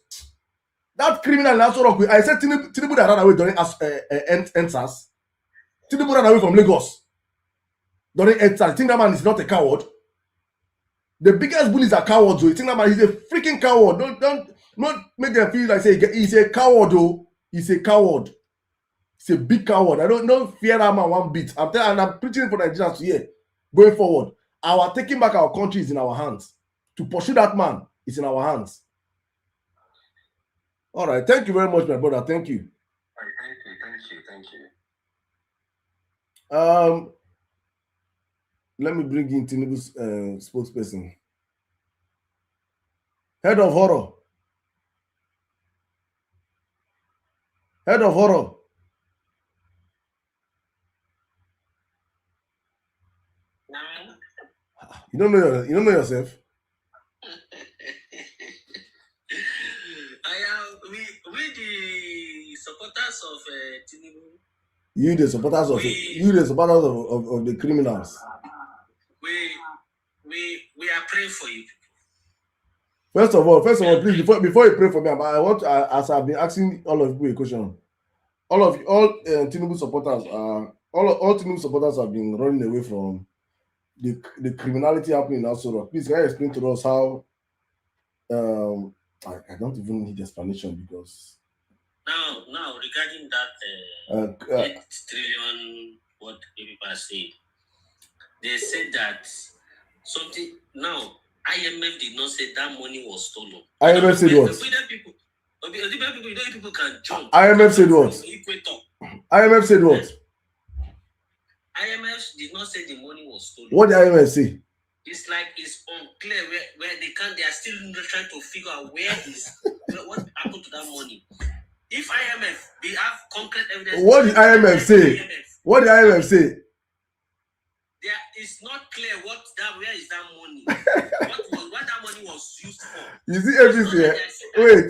[SPEAKER 1] That criminal in Aso, I said Tinubu that ran away during NSAS. Tinubu ran away from Lagos during NSAS. I think that man is not a coward. The biggest bullies are cowards. You think that man is a freaking coward. Don't make them feel like say he's a coward. Though he's a coward. He's a big coward. I don't fear that man one bit. I'm preaching for Nigerians here. Going forward, our taking back our country is in our hands. To pursue that man is in our hands. All right. Thank you very much, my brother. Thank you.
[SPEAKER 6] Thank you.
[SPEAKER 1] Let me bring in Tinubu's spokesperson. Head of horror. You don't know yourself.
[SPEAKER 7] We the supporters of Tinubu.
[SPEAKER 1] You the supporters of the criminals.
[SPEAKER 7] We are praying for you.
[SPEAKER 1] First of all, please, before you pray for me, I want to, as I've been asking all of you a question. All Tinubu supporters all Tinubu supporters have been running away from the criminality happening in Aso Rock. Please, can you explain to us how? I don't even need explanation because.
[SPEAKER 7] Now regarding that 8 trillion, what people say, they said that something. Now IMF did not say that money was stolen.
[SPEAKER 1] IMF said what?
[SPEAKER 7] People can jump.
[SPEAKER 1] IMF said what? IMF said what?
[SPEAKER 7] IMF did not say the money was stolen.
[SPEAKER 1] What did IMF say?
[SPEAKER 7] It's like it's unclear where they are still trying to figure out what happened to that money. If IMF, they have concrete evidence.
[SPEAKER 1] What did IMF say? What did IMF say?
[SPEAKER 7] It's not clear where is that money? what that money was used for.
[SPEAKER 1] You see APC? Wait.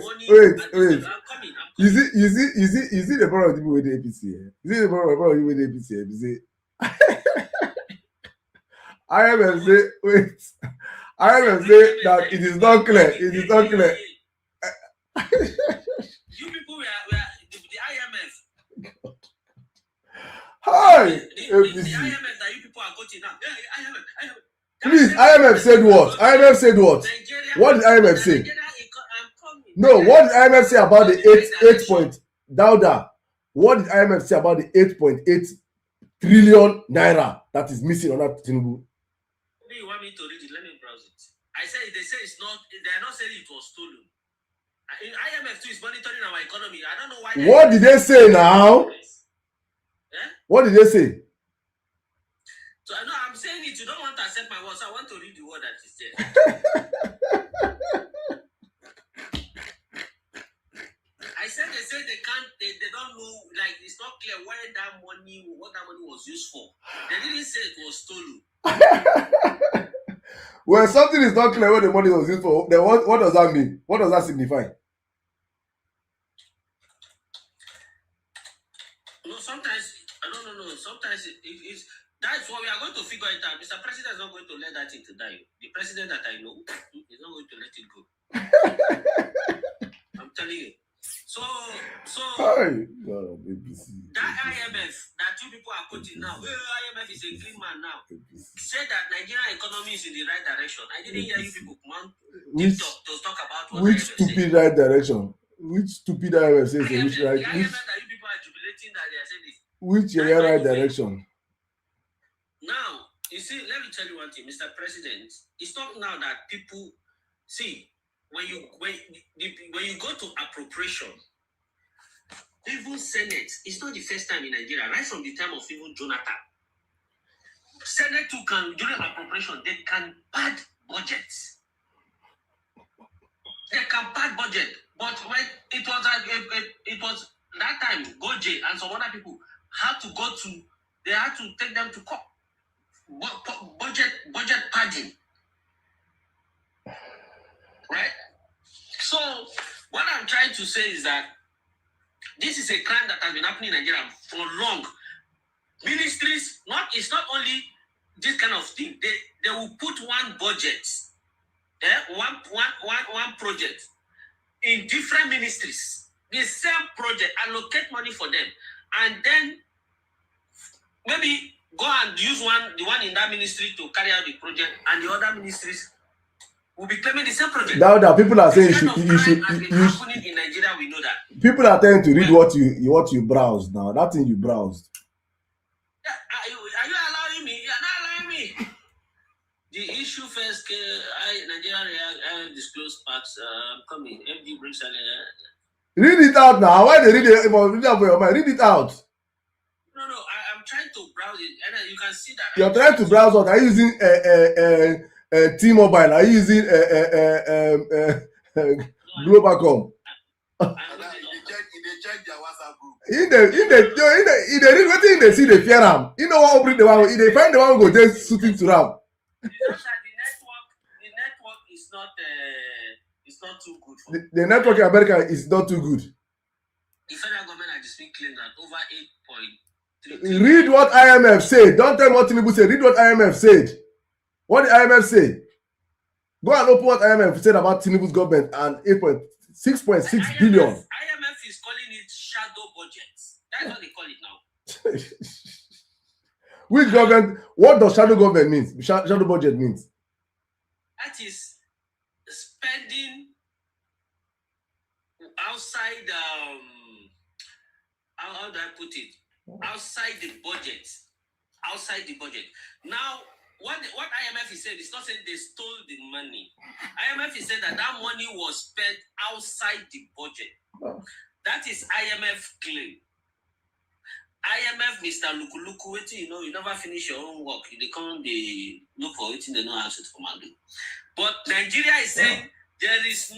[SPEAKER 1] I'm coming. You see the problem with people with the APC? You see the problem with the APC? You see? IMF say that it is not clear. It is not clear.
[SPEAKER 7] You people were the IMF.
[SPEAKER 1] Hi.
[SPEAKER 7] The IMF that you people are quoting now. IMF.
[SPEAKER 1] Please, IMF said what? IMF said what? What did IMF say? No, what did IMF say about the 8 point Dauda? What did IMF say about the 8.8 trillion naira that is missing on that Tinubu?
[SPEAKER 7] You want me to read it? Let me browse it. I said they say it's not. They are not saying it was stolen. IMF too is monitoring our economy. I don't know why.
[SPEAKER 1] What did they say now? What did they say?
[SPEAKER 7] So I know I'm saying it. You don't want to accept my words. So I want to read the word that is there. I said they say they can't. They don't know. Like it's not clear what that money was used for. They didn't say it was stolen.
[SPEAKER 1] When something is not clear what the money was used for, then what does that mean? What does that signify?
[SPEAKER 7] No, sometimes I don't know. Sometimes it's that's what we are going to figure it out. Mr. President is not going to let that thing to die. The president that I know is not going to let it go. I'm telling you. So
[SPEAKER 1] that
[SPEAKER 7] IMF that you people are quoting now, IMF is a green man now, said that Nigerian economy is in the right direction. I didn't hear you people come to talk about what
[SPEAKER 1] which stupid right direction. Which stupid IMF says
[SPEAKER 7] which right?
[SPEAKER 1] The
[SPEAKER 7] IMF that you people are jubilating that they are saying this.
[SPEAKER 1] Which right direction?
[SPEAKER 7] Now, you see, let me tell you one thing, Mr. President. It's not now that people see. When you go to appropriation, even Senate, it's not the first time in Nigeria, right from the time of even Jonathan. Senate too can, during appropriation, they can pad budgets. They can pad budget. But when it was that time, Goje and some other people they had to take them to court. Budget padding. right? So what I'm trying to say is that this is a crime that has been happening in Nigeria for long. Ministries, it's not only this kind of thing. They will put one budget, one project in different ministries. The same project, allocate money for them, and then maybe go and use the one in that ministry to carry out the project, and the other ministries will be claiming the same project.
[SPEAKER 1] Now people are saying
[SPEAKER 7] This kind of crime has been happening in Nigeria. We know that.
[SPEAKER 1] People are trying to read what you browsed now. That thing you browsed.
[SPEAKER 7] Are you allowing me? You're not allowing me. The issue first, Nigeria disclosed facts. Coming. MD brings
[SPEAKER 1] read it out now. Why they read it? Read it out for your mind. Read it out.
[SPEAKER 7] No. I'm trying to browse it, and you can see that.
[SPEAKER 1] You're trying to browse what? Are you using T-Mobile? Are you using Globacom?
[SPEAKER 5] They check their WhatsApp group.
[SPEAKER 1] In the read what they see they fear them. You know what? The one they find the one who go just shooting to them.
[SPEAKER 7] It's just that the network is not too good for
[SPEAKER 1] the network in America is not too good.
[SPEAKER 7] The federal government has been claimed that over 8.3.
[SPEAKER 1] Read what IMF said. Don't tell me what Tinubu said. Read what IMF said. What did IMF say? Go and open what IMF said about Tinubu's government and 6.6 billion.
[SPEAKER 7] IMF is calling it shadow budgets. That's what they call it now.
[SPEAKER 1] Which government? What does shadow government mean? Shadow budget means?
[SPEAKER 7] That is spending outside. How do I put it? Outside the budget. Outside the budget. Now, what IMF is saying is not saying they stole the money. IMF is saying that money was spent outside the budget.
[SPEAKER 1] Oh.
[SPEAKER 7] That is IMF claim. IMF, Mr. Lukuluku, you never finish your own work. They come, they look for it, they know how to command. But Nigeria is saying there is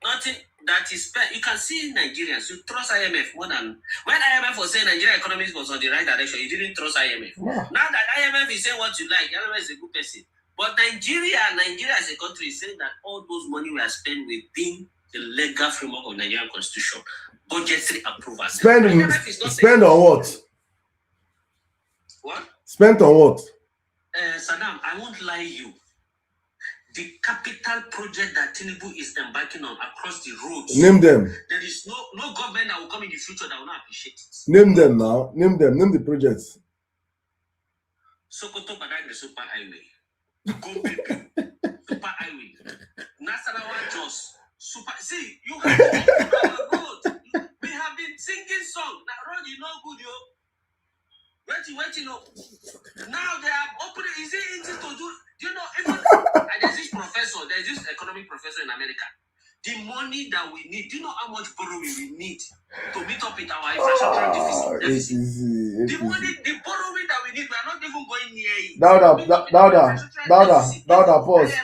[SPEAKER 7] nothing that is spent. You can see Nigerians, you trust IMF more than when IMF was saying Nigeria economy was on the right direction, you didn't trust IMF.
[SPEAKER 1] Yeah.
[SPEAKER 7] Now that IMF is saying what you like, IMF is a good person. But Nigeria as a country is saying that all those money were spent within the legal framework of Nigerian constitution. Budgetary approval.
[SPEAKER 1] Spend on what?
[SPEAKER 7] What?
[SPEAKER 1] Spent on what?
[SPEAKER 7] Saddam, I won't lie you. The capital project that Tinubu is embarking on across the roads.
[SPEAKER 1] Name them.
[SPEAKER 7] There is no government that will come in the future that will not appreciate it.
[SPEAKER 1] Name them now. Name them. Name the projects.
[SPEAKER 7] Sokoto Badagry Super Highway. Gombe Super Highway. Nasarawa Jos. Super. See, you have to talk about road. We have been singing song. That road is not good, yo. Waiting. Now they are opening. Is it easy to do? You know, even there's this economic professor in America. The money that we need, do you know how much borrowing we need to meet up with our infrastructure deficit? The borrowing that we need, we are not even going near it.
[SPEAKER 1] Dauda,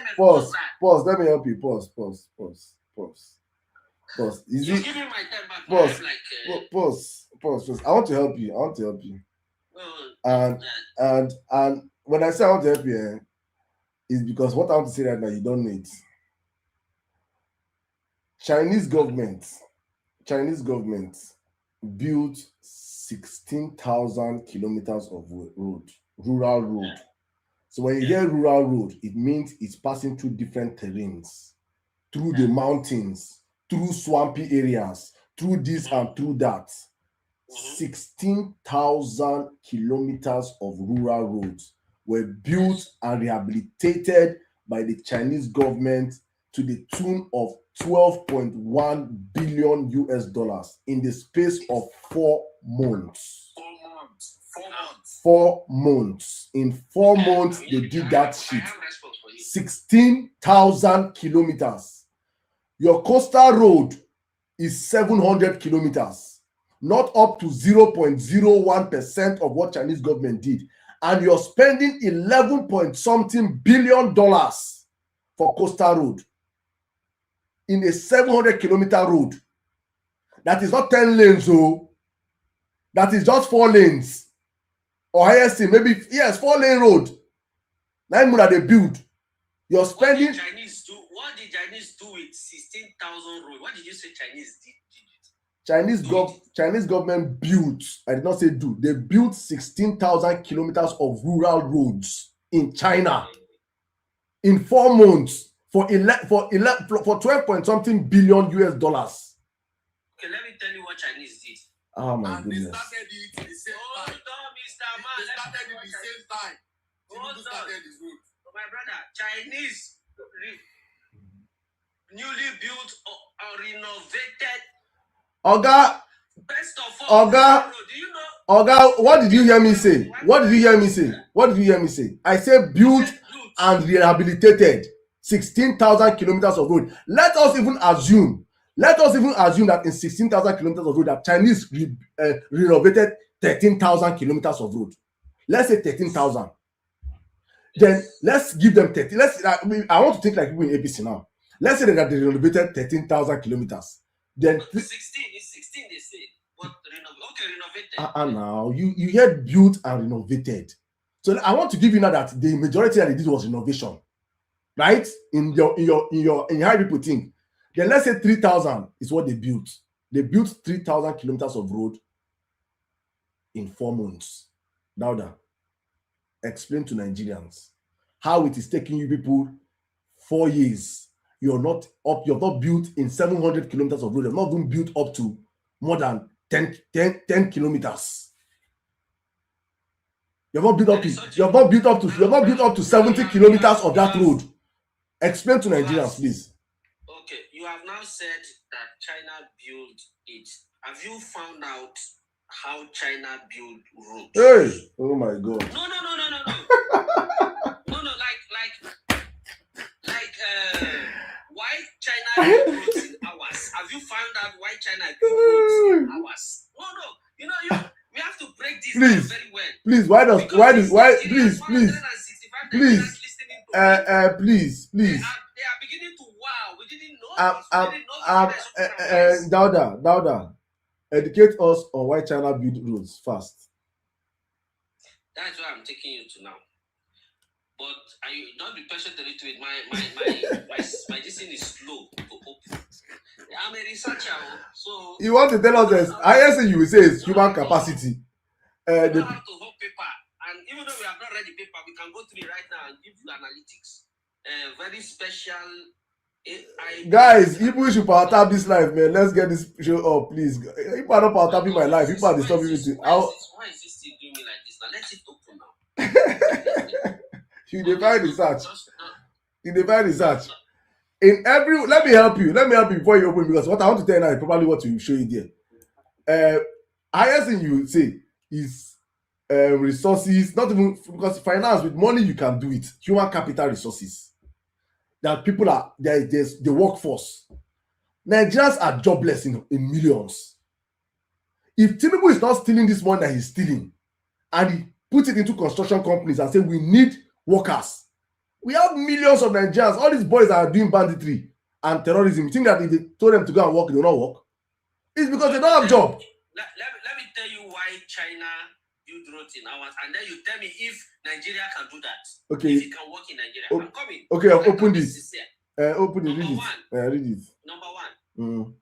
[SPEAKER 1] pause. Let me help you. Pause.
[SPEAKER 7] You're giving my time back.
[SPEAKER 1] Pause. I want to help you. And when I say I want to help you, is because what I want to say right now, you don't need. Chinese government built 16,000 kilometers of rural road. So when you hear rural road, it means it's passing through different terrains, through the mountains, through swampy areas, through this and through that. 16,000 kilometers of rural roads were built and rehabilitated by the Chinese government to the tune of $12.1 billion in the space of 4 months. 4 months. In 4 months, they did that shit. 16,000 kilometers. Your coastal road is 700 kilometers, not up to 0.01% of what Chinese government did. And you're spending 11-point-something billion for coastal road in a 700-kilometer road. That is not 10 lanes, oh. That is just 4 lanes. Or highest, maybe, yes, 4-lane road. 9 months they build. You're spending.
[SPEAKER 7] What did Chinese do with 16,000 roads? What did you say Chinese did?
[SPEAKER 1] Chinese government built, I did not say do, they built 16,000 kilometers of rural roads in China in 4 months for 12 point something billion US dollars.
[SPEAKER 7] Okay, let me tell you what Chinese did.
[SPEAKER 1] Oh my
[SPEAKER 5] And
[SPEAKER 1] goodness.
[SPEAKER 5] they started it at the same
[SPEAKER 7] Hold
[SPEAKER 5] time.
[SPEAKER 7] on, Mr. Man.
[SPEAKER 5] They started it at the same time.
[SPEAKER 7] Hold
[SPEAKER 5] Tinubu
[SPEAKER 7] on.
[SPEAKER 5] started his route.
[SPEAKER 7] My brother, Chinese newly built or renovated.
[SPEAKER 1] Oga,
[SPEAKER 7] Best of all,
[SPEAKER 1] Oga,
[SPEAKER 7] do you know?
[SPEAKER 1] Oga, what did you hear me say? What did you hear me say? What did you hear me say? I said built and rehabilitated 16,000 kilometers of road. Let us even assume that in 16,000 kilometers of road that Chinese renovated 13,000 kilometers of road. Let's say 13,000. Then let's give them 30. I want to think like people in ABC now. Let's say that they renovated 13,000 kilometers. Then
[SPEAKER 7] 16, it's 16 they say. But renovated.
[SPEAKER 1] Now you heard built and renovated. So I want to give you now that the majority that they did was renovation, right? In how people think. Then let's say 3,000 is what they built. They built 3,000 kilometers of road in 4 months. Now, explain to Nigerians how it is taking you people 4 years. You're not built in 700 kilometers of road. You're not even built up to more than 10 kilometers. You're not built up to 70 kilometers of that road. Explain to Nigerians, please.
[SPEAKER 7] Okay, you have now said that China built it. Have you found out how China built roads?
[SPEAKER 1] Hey, oh my God.
[SPEAKER 7] No. Why China built roads in hours? Have you found out why China built roads in hours? No. We have to break this down very well.
[SPEAKER 1] Please, please.
[SPEAKER 7] They are beginning to wow. We didn't know.
[SPEAKER 1] Dauda, educate us on why China built roads fast.
[SPEAKER 7] That's why I'm taking you to now. But don't be patient a little bit. My this thing is slow to open. I'm a researcher, so
[SPEAKER 1] you want to tell us this? Highest thing you will say is human capacity.
[SPEAKER 7] You know how to hold paper, and even though we have not read the paper, we can go through it right now and give you analytics. Very special AI.
[SPEAKER 1] Guys, if we should power tap this life, man, let's get this show up, please. If I don't power tapping my life, if I disturb everything,
[SPEAKER 7] why is this thing doing me like this? Now let it open now.
[SPEAKER 1] You define research. In every, let me help you before you open, because what I want to tell you now is probably what you show you there. Highest thing you say is resources, not even because finance with money you can do it. Human capital resources. That people are there's the workforce. Nigerians are jobless in millions. If Tinubu is not stealing this money that he's stealing, and he puts it into construction companies and say we need workers, we have millions of Nigerians. All these boys that are doing banditry and terrorism, you think that if they told them to go and work, they will not work? It's because they don't have job.
[SPEAKER 7] Let me tell you why China built roads in hours, and then you tell me if Nigeria can do that.
[SPEAKER 1] Okay.
[SPEAKER 7] If it can work in Nigeria. I'm coming.
[SPEAKER 1] Okay, I've opened this. Open it, read it.
[SPEAKER 7] Number one.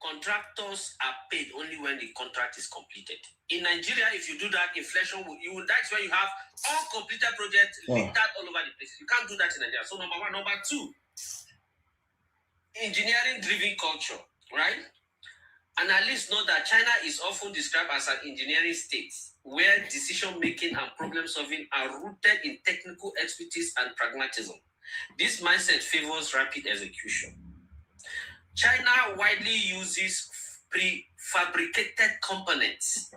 [SPEAKER 7] Contractors are paid only when the contract is completed. In Nigeria, if you do that, inflation that's where you have uncompleted projects littered all over the place. You can't do that in Nigeria. So number one. Number two, engineering-driven culture, right? Analysts know that China is often described as an engineering state where decision-making and problem-solving are rooted in technical expertise and pragmatism. This mindset favors rapid execution. China widely uses prefabricated components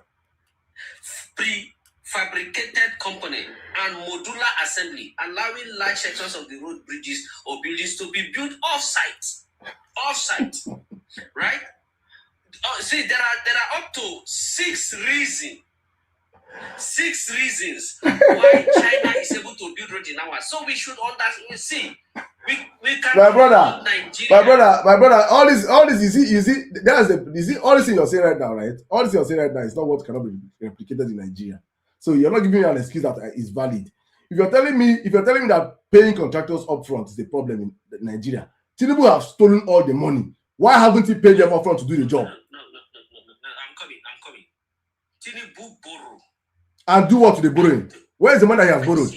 [SPEAKER 7] and modular assembly, allowing large sections of the road, bridges, or buildings to be built off-site, right? See, there are up to 6 reasons why China is able to build road in hours. So we should understand. See, we can.
[SPEAKER 1] My brother. All this. You see, all this thing you're saying right now, right? All this you're saying right now is not what cannot be replicated in Nigeria. So you're not giving me an excuse that is valid. if you're telling me that paying contractors upfront is the problem in Nigeria, Tinubu have stolen all the money. Why haven't he paid them upfront to do the job?
[SPEAKER 7] No. I'm coming. Tinubu borrow.
[SPEAKER 1] And do what to the borrowing? Where is the money he has borrowed?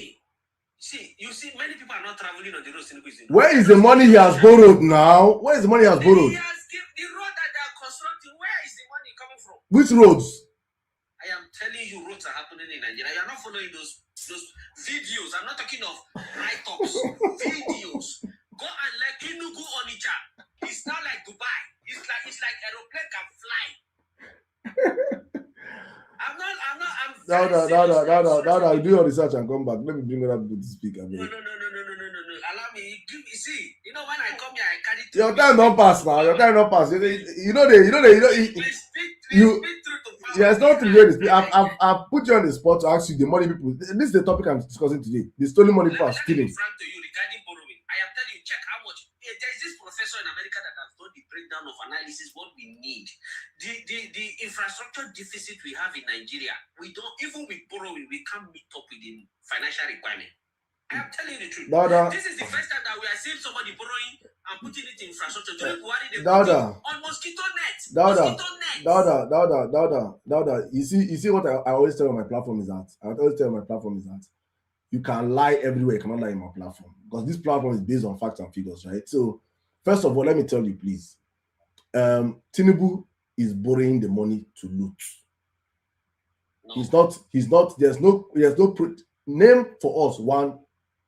[SPEAKER 7] See, you see, many people are not traveling on the road.
[SPEAKER 1] Where is the money he has borrowed now? Where is the money he has borrowed?
[SPEAKER 7] He has given the road that they are constructing. Where is the money coming from?
[SPEAKER 1] Which roads?
[SPEAKER 7] I am telling you, roads are happening in Nigeria. You are not following those videos. I'm not talking of write-ups. Videos. Go and let Enugu Onitsha. It's not like Dubai. It's like aeroplane can fly.
[SPEAKER 1] Now, do your research and come back. Let me bring other people to speak.
[SPEAKER 7] No. Allow me. You see, when I come here, I carry.
[SPEAKER 1] Your time don't pass now. Your time don't pass. Yes, not to hear this. I've put you on the spot to ask you the money people. This is the topic I'm discussing today. The stolen money people are stealing.
[SPEAKER 7] To you regarding borrowing. I am telling you, check how much. There is this professor in America that has done the breakdown of analysis. What we need, the infrastructure deficit we have in Nigeria. We don't even with borrowing, we can't meet up with the financial requirement. I am telling you the truth. This is the first time that we are seeing somebody borrowing and putting it in infrastructure. On mosquito nets.
[SPEAKER 1] Dauda. You see what I always tell on my platform is that you can lie everywhere. You cannot lie in my platform because this platform is based on facts and figures, right? So first of all, let me tell you, please. Tinubu is borrowing the money to loot. No. He's not. There's no. Name for us one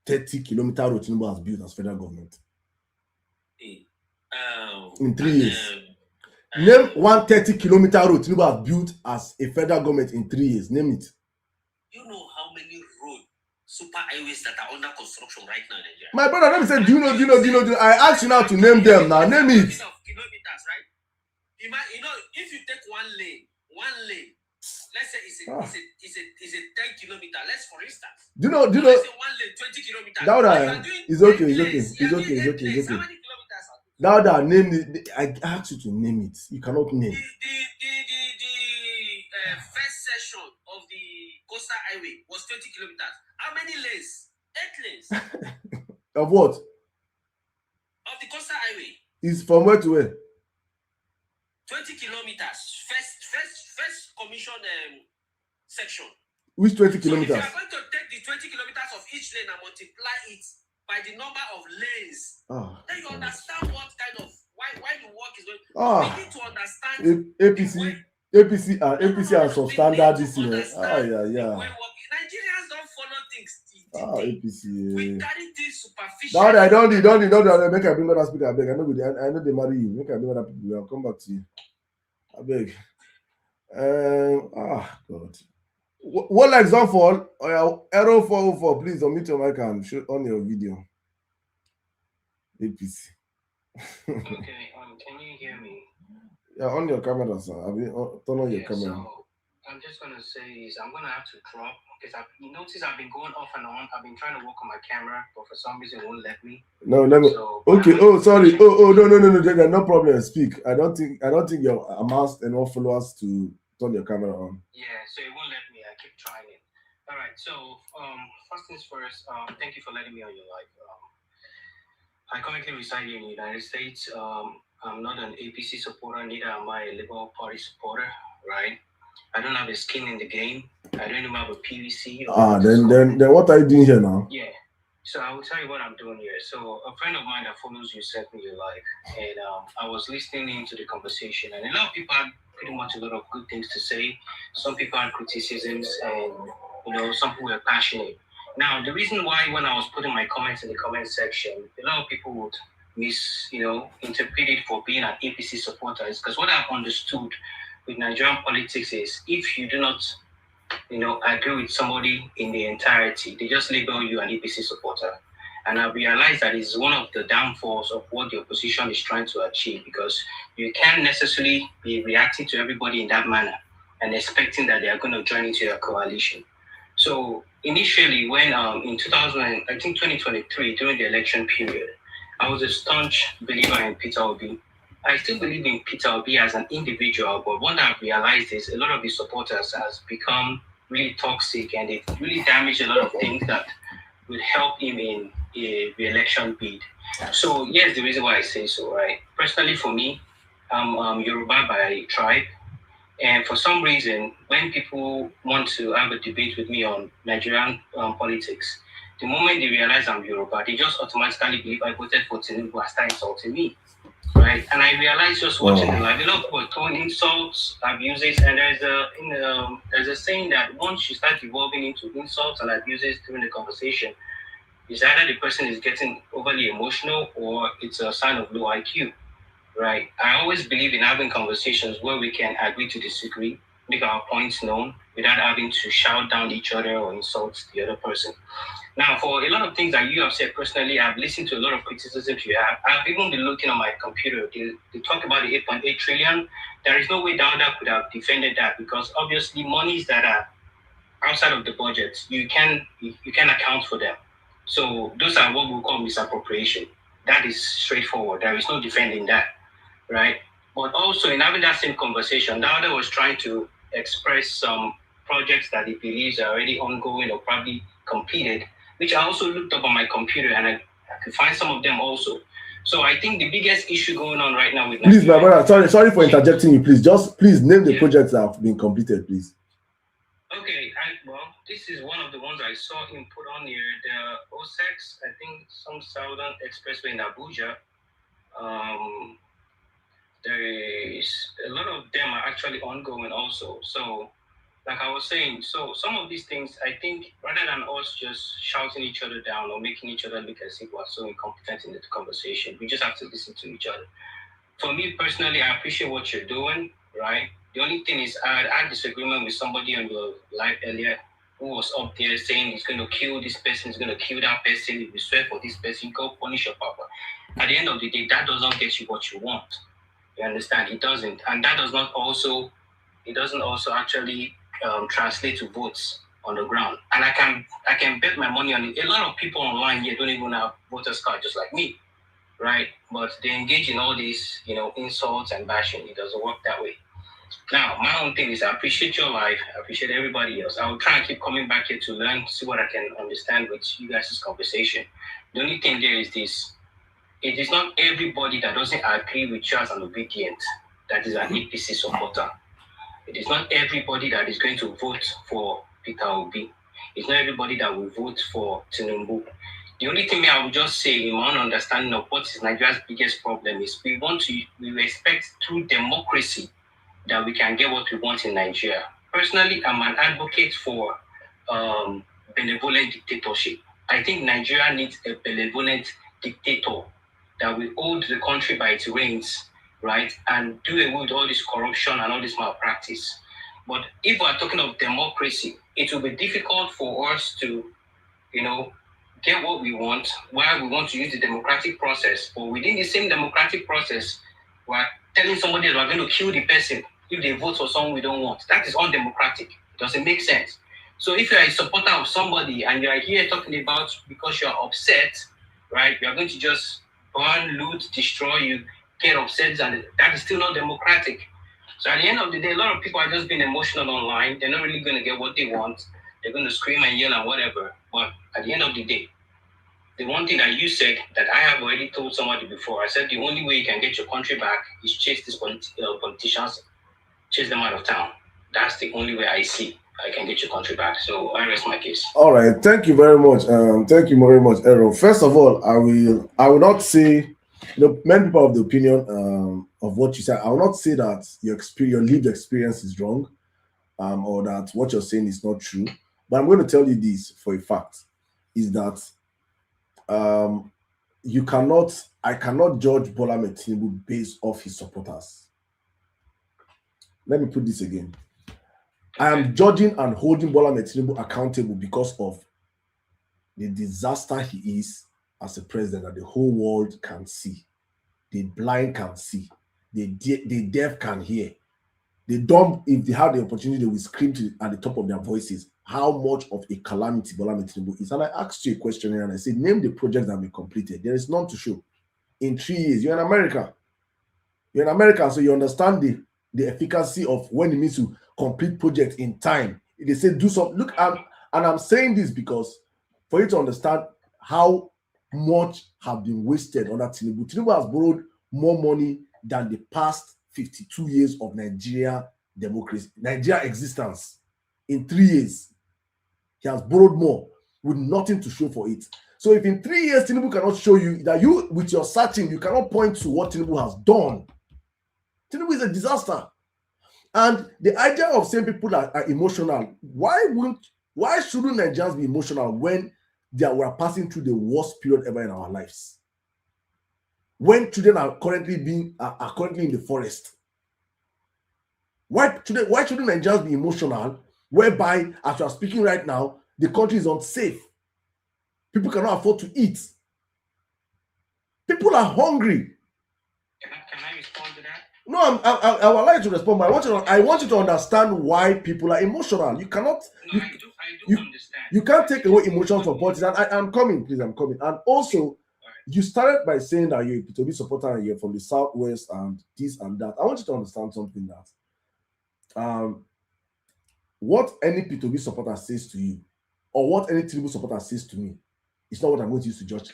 [SPEAKER 1] 30-kilometer road Tinubu has built as federal government in 3 years. Name one 30-kilometer road Tinubu has built as a federal government in 3 years. Name it.
[SPEAKER 7] You know how many road super highways that are under construction right now in Nigeria?
[SPEAKER 1] My brother, let me say, do you know? I asked you now to name them. Now name it.
[SPEAKER 7] Kilometers, right? If you take one lane. Let's say it's a 10 kilometer. Let's for instance.
[SPEAKER 1] Do you know?
[SPEAKER 7] Let's say one lane, 20 kilometers.
[SPEAKER 1] Dauda, it's okay.
[SPEAKER 7] How many kilometers?
[SPEAKER 1] Dauda, name it. I asked you to name it. You cannot name.
[SPEAKER 7] The first section of the coastal highway was 20 kilometers. How many lanes? 8 lanes.
[SPEAKER 1] Of what?
[SPEAKER 7] Of the coastal highway.
[SPEAKER 1] Is from where to where?
[SPEAKER 7] 20 kilometers. First commission section.
[SPEAKER 1] Which 20 kilometers?
[SPEAKER 7] So if you are going to take the 20 kilometers of each lane and multiply it by the number of lanes, then you understand what kind of why the work is going. We need to understand
[SPEAKER 1] APC are substandard this year.
[SPEAKER 7] Nigerians don't follow things.
[SPEAKER 1] APC.
[SPEAKER 7] We carry things superficial.
[SPEAKER 1] I don't need. Make I bring other speaker. I beg. I know they marry you. Make I bring other people. I'll come back to you. I beg. God. What example? Arrow 404. Please unmute your mic and show on your video. APC.
[SPEAKER 8] Okay. Can you hear me?
[SPEAKER 1] Yeah, on your camera, sir. Turn on your camera.
[SPEAKER 8] So I'm just gonna say is I'm gonna have to drop because you notice I've been going off and on. I've been trying to work on my camera, but for some reason it won't let me.
[SPEAKER 1] No, let me. So, okay. Oh, sorry. No. No problem. Speak. I don't think you're amassed enough followers to turn your camera on.
[SPEAKER 8] Yeah. So it won't let me. I keep trying it. All right. So first things first. Thank you for letting me on your live. I currently reside here in the United States. I'm not an APC supporter, neither am I a Liberal Party supporter, right? I don't have a skin in the game. I don't even have a PVC.
[SPEAKER 1] Then what are you doing here now?
[SPEAKER 8] Yeah. So I will tell you what I'm doing here. So a friend of mine that follows you sent me a live, and I was listening into the conversation, and a lot of people had pretty much a lot of good things to say. Some people had criticisms, and some people were passionate. Now, the reason why when I was putting my comments in the comment section, a lot of people would interpret it for being an APC supporter is because what I've understood with Nigerian politics is if you do not, agree with somebody in the entirety, they just label you an APC supporter. And I realized that it's one of the downfalls of what the opposition is trying to achieve because you can't necessarily be reacting to everybody in that manner and expecting that they are going to join into your coalition. So initially, when in 2023, during the election period, I was a staunch believer in Peter Obi. I still believe in Peter Obi as an individual, but what I've realized is a lot of his supporters has become really toxic and they've really damaged a lot of things that would help him in a re-election bid. So here's the reason why I say so, right? Personally, for me, I'm Yoruba by tribe, and for some reason, when people want to have a debate with me on Nigerian politics, the moment they realize I'm Yoruba, they just automatically believe I voted for Tinubu and start insulting me, right? And I realized just watching the live, a lot of people are throwing insults, abuses, and there's a saying that once you start evolving into insults and abuses during the conversation, it's either the person is getting overly emotional or it's a sign of low IQ, right? I always believe in having conversations where we can agree to disagree, make our points known without having to shout down each other or insult the other person. Now, for a lot of things that you have said personally, I've listened to a lot of criticisms you have. I've even been looking on my computer. They talk about the 8.8 trillion. There is no way Dowda could have defended that because obviously monies that are outside of the budget, you can account for them. So those are what we call misappropriation. That is straightforward. There is no defending that, right? But also in having that same conversation, Dowda was trying to express some projects that he believes are already ongoing or probably completed, which I also looked up on my computer and I could find some of them also. So I think the biggest issue going on right now with
[SPEAKER 1] please, my brother, sorry for interjecting you. Please name the projects that have been completed, please.
[SPEAKER 8] Okay, well, this is one of the ones I saw him put on here. The OSEX, I think some Southern Expressway in Abuja. There is a lot of them are actually ongoing also. So, like I was saying, so some of these things, I think, rather than us just shouting each other down or making each other look as if we're so incompetent in the conversation, we just have to listen to each other. For me personally, I appreciate what you're doing, right? The only thing is I had disagreement with somebody on your live earlier who was up there saying he's going to kill this person, he's going to kill that person, if you swear for this person, go punish your papa. At the end of the day, that does not get you what you want. You understand? It doesn't. And that doesn't also actually translate to votes on the ground. And I can bet my money on it. A lot of people online here don't even have voters card just like me, right? But they engage in all these, insults and bashing. It doesn't work that way. Now, my own thing is I appreciate your life. I appreciate everybody else. I will try and keep coming back here to learn, see what I can understand with you guys' conversation. The only thing there is this. It is not everybody that doesn't agree with you as an obedient that is an APC supporter. It is not everybody that is going to vote for Peter Obi. It's not everybody that will vote for Tinubu. The only thing I would just say in my own understanding of what is Nigeria's biggest problem is we expect through democracy that we can get what we want in Nigeria. Personally, I'm an advocate for benevolent dictatorship. I think Nigeria needs a benevolent dictator that will hold the country by its reins, right, and do away with all this corruption and all this malpractice. But if we're talking of democracy, it will be difficult for us to, get what we want while we want to use the democratic process. But within the same democratic process, we're telling somebody that we're going to kill the person if they vote for someone we don't want. That is undemocratic. It doesn't make sense. So if you're a supporter of somebody and you're here talking about because you're upset, right, you're going to just burn, loot, destroy, you get upset, and that is still not democratic. So at the end of the day, a lot of people are just being emotional online. They're not really going to get what they want. They're going to scream and yell and whatever. But at the end of the day, the one thing that you said that I have already told somebody before, I said the only way you can get your country back is chase these politicians, chase them out of town. That's the only way I see I can get your country back. So I rest my case.
[SPEAKER 1] All right, thank you very much. Thank you very much, Errol. First of all, I will not say, many people have the opinion of what you said. I will not say that your lived experience is wrong, or that what you're saying is not true. But I'm going to tell you this for a fact: is that I cannot judge Bola Ahmed Tinubu based off his supporters. Let me put this again. I am judging and holding Bola Ahmed Tinubu accountable because of the disaster he is as a president that the whole world can see. The blind can see. The deaf can hear. The dumb, if they have the opportunity, they will scream at the top of their voices how much of a calamity Bola Ahmed Tinubu is. And I asked you a question here and I said, name the projects that have been completed. There is none to show. In 3 years, you're in America. You're in America, so you understand the efficacy of when it means to complete projects in time. They say do something. Look, and I'm saying this because for you to understand how much have been wasted on that Tinubu. Tinubu has borrowed more money than the past 52 years of Nigeria democracy, Nigeria existence. In 3 years, he has borrowed more with nothing to show for it. So if in 3 years Tinubu cannot show you that, you with your searching, you cannot point to what Tinubu has done. Tinubu is a disaster. And the idea of saying people are emotional, why shouldn't Nigerians be emotional when we are passing through the worst period ever in our lives? When children are currently in the forest. Why shouldn't Nigerians be emotional whereby, as we are speaking right now, the country is unsafe? People cannot afford to eat. People are hungry.
[SPEAKER 8] Can I respond to that?
[SPEAKER 1] No, I would like to respond, but I want you to understand why people are emotional. You cannot.
[SPEAKER 8] No, I do understand.
[SPEAKER 1] You can't take away emotions from politics. And I'm coming, please. I'm coming. And also, you started by saying that you're a P2B supporter and you're from the Southwest and this and that. I want you to understand something, that what any P2B supporter says to you, or what any Tinubu supporter says to me, it's not what I'm going to use to judge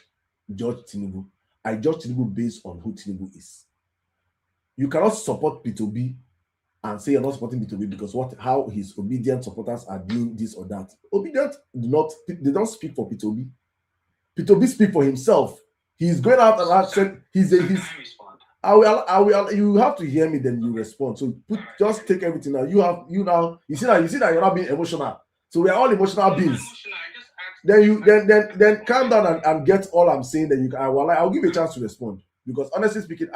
[SPEAKER 1] Tinubu. I judge Tinubu based on who Tinubu is. You cannot support P2B and say you're not supporting P2B because how his obedient supporters are doing this or that. Obedient they don't speak for P2B. P2B speak for himself. He's going out and out said he's. I will. You have to hear me, then you respond. So just take everything now. You see that you're not being emotional. So we are all emotional beings. Then calm down and get all I'm saying. Then I'll give you a chance to respond, because honestly speaking,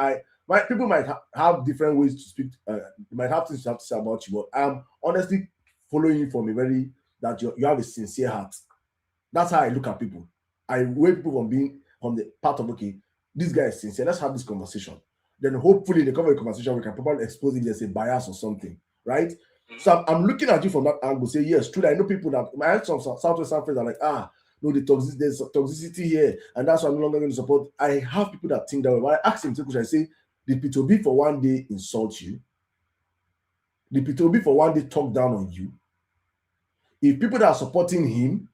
[SPEAKER 1] people might have different ways to speak. Might have things to have to say about you, but I'm honestly following you from that you have a sincere heart. That's how I look at people. I weigh people from being on the part of, okay, this guy is sincere. Let's have this conversation. Then hopefully in the cover of the conversation, we can probably expose it as a bias or something, right? Mm-hmm. So I'm looking at you from that angle. Say yes, true. I know people that I have some Southwest friends are like, no, there's toxicity here, and that's why I'm no longer going to support. I have people that think that way. When I ask him, I say, did P2B for one day insult you? Did P2B for one day talk down on you? If people that are supporting him,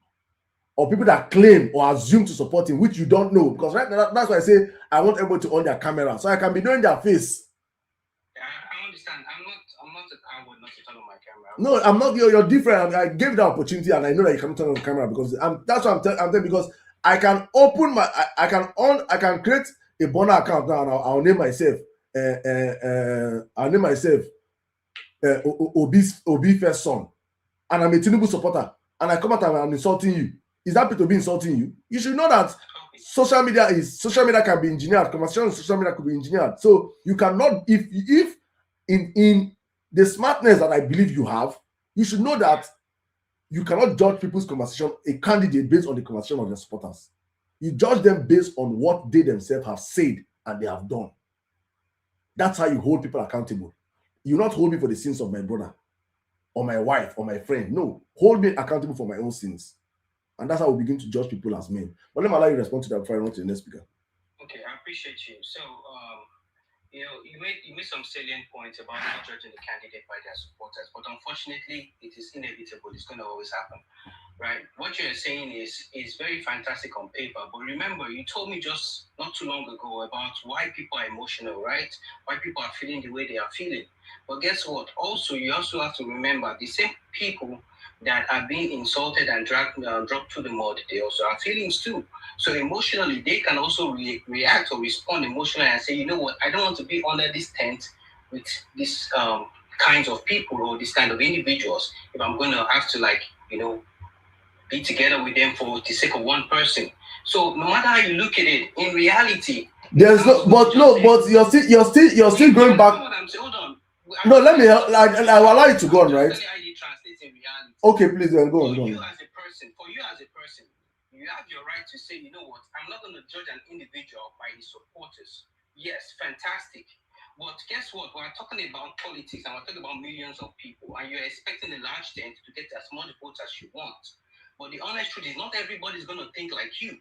[SPEAKER 1] or people that claim or assume to support him, which you don't know, because right now, that's why I say I want everybody to on their camera so I can be knowing their face.
[SPEAKER 8] Yeah, I understand. I'm not a coward not to turn on my camera.
[SPEAKER 1] No, I'm not. You're different. I gave the opportunity, and I know that you can turn on the camera because that's what I'm telling. Because I can open my, I can create a burner account now, and I'll name myself. I'll name myself Obi First Son, and I'm a Tinubu supporter, and I come out and I'm insulting you. Is that P2B insulting you? You should know that social media can be engineered. Conversation on social media could be engineered. So you cannot, if in the smartness that I believe you have, you should know that you cannot judge people's conversation, a candidate, based on the conversation of their supporters. You judge them based on what they themselves have said and they have done. That's how you hold people accountable. You not hold me for the sins of my brother or my wife or my friend. No, hold me accountable for my own sins. And that's how we begin to judge people as men. But let me allow you to respond to that before I run to the next speaker.
[SPEAKER 8] Okay, I appreciate you. So, you made some salient points about not judging the candidate by their supporters, but unfortunately, it is inevitable. It's going to always happen, right? What you're saying is very fantastic on paper, but remember, you told me just not too long ago about why people are emotional, right? Why people are feeling the way they are feeling. But guess what? Also, you also have to remember the same people that are being insulted and dropped to the mud, they also have feelings too. So emotionally, they can also react or respond emotionally and say, you know what, I don't want to be under this tent with these kinds of people or this kind of individuals if I'm going to have to be together with them for the sake of one person. So no matter how you look at it, in reality,
[SPEAKER 1] but you're still going back.
[SPEAKER 8] Hold on.
[SPEAKER 1] No, let me. I will allow you to go on, right? Okay, please go on.
[SPEAKER 8] For you as a person, you have your right to say, you know what, I'm not going to judge an individual by his supporters. Yes, fantastic. But guess what? We're talking about politics and we're talking about millions of people, and you're expecting a large tent to get as much votes as you want. But the honest truth is, not everybody's going to think like you.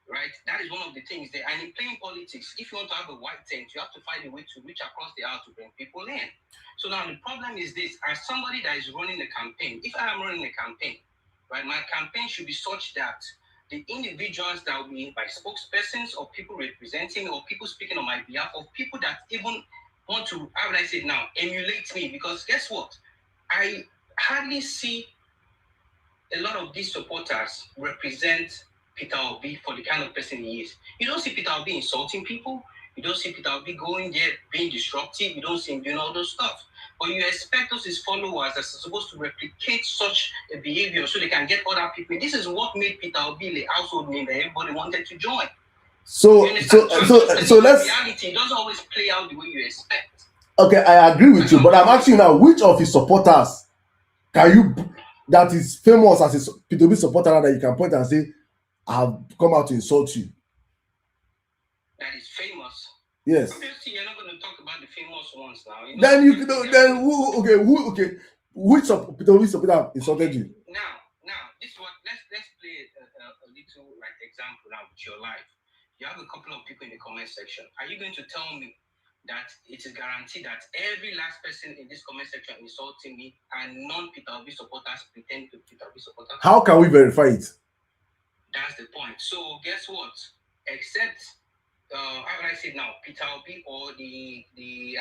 [SPEAKER 8] Right? That is one of the things there. And in playing politics, if you want to have a white tent, you have to find a way to reach across the aisle to bring people in. So now the problem is this: as somebody that is running a campaign, if I am running a campaign, right, my campaign should be such that the individuals that will be my spokespersons or people representing me or people speaking on my behalf or people that even want to, how would I say it now, emulate me. Because guess what? I hardly see a lot of these supporters represent Peter Obi for the kind of person he is. You don't see Peter Obi insulting people. You don't see Peter Obi going there being disruptive. You don't see him doing all those stuff. But you expect those his followers that are supposed to replicate such a behavior so they can get other people. This is what made Peter Obi a household name that everybody wanted to join.
[SPEAKER 1] So
[SPEAKER 8] let's. Reality doesn't always play out the way you expect.
[SPEAKER 1] Okay, I agree with you, but I'm asking you now, which of his supporters can you that is famous as a P2B supporter that you can point and say, I've come out to insult you?
[SPEAKER 8] That is famous.
[SPEAKER 1] Yes.
[SPEAKER 8] Obviously, you're not going to talk about the famous ones now.
[SPEAKER 1] Then you then who which of P2B supporter insulted you?
[SPEAKER 8] Now, this is what let's play a little like example now with your life. You have a couple of people in the comment section. Are you going to tell me that it is guaranteed that every last person in this comment section insulting me and non-Peter Obi supporters pretend to be Peter Obi supporters?
[SPEAKER 1] How can we verify it?
[SPEAKER 8] That's the point. So guess what? Except how would I say now, Peter Obi or the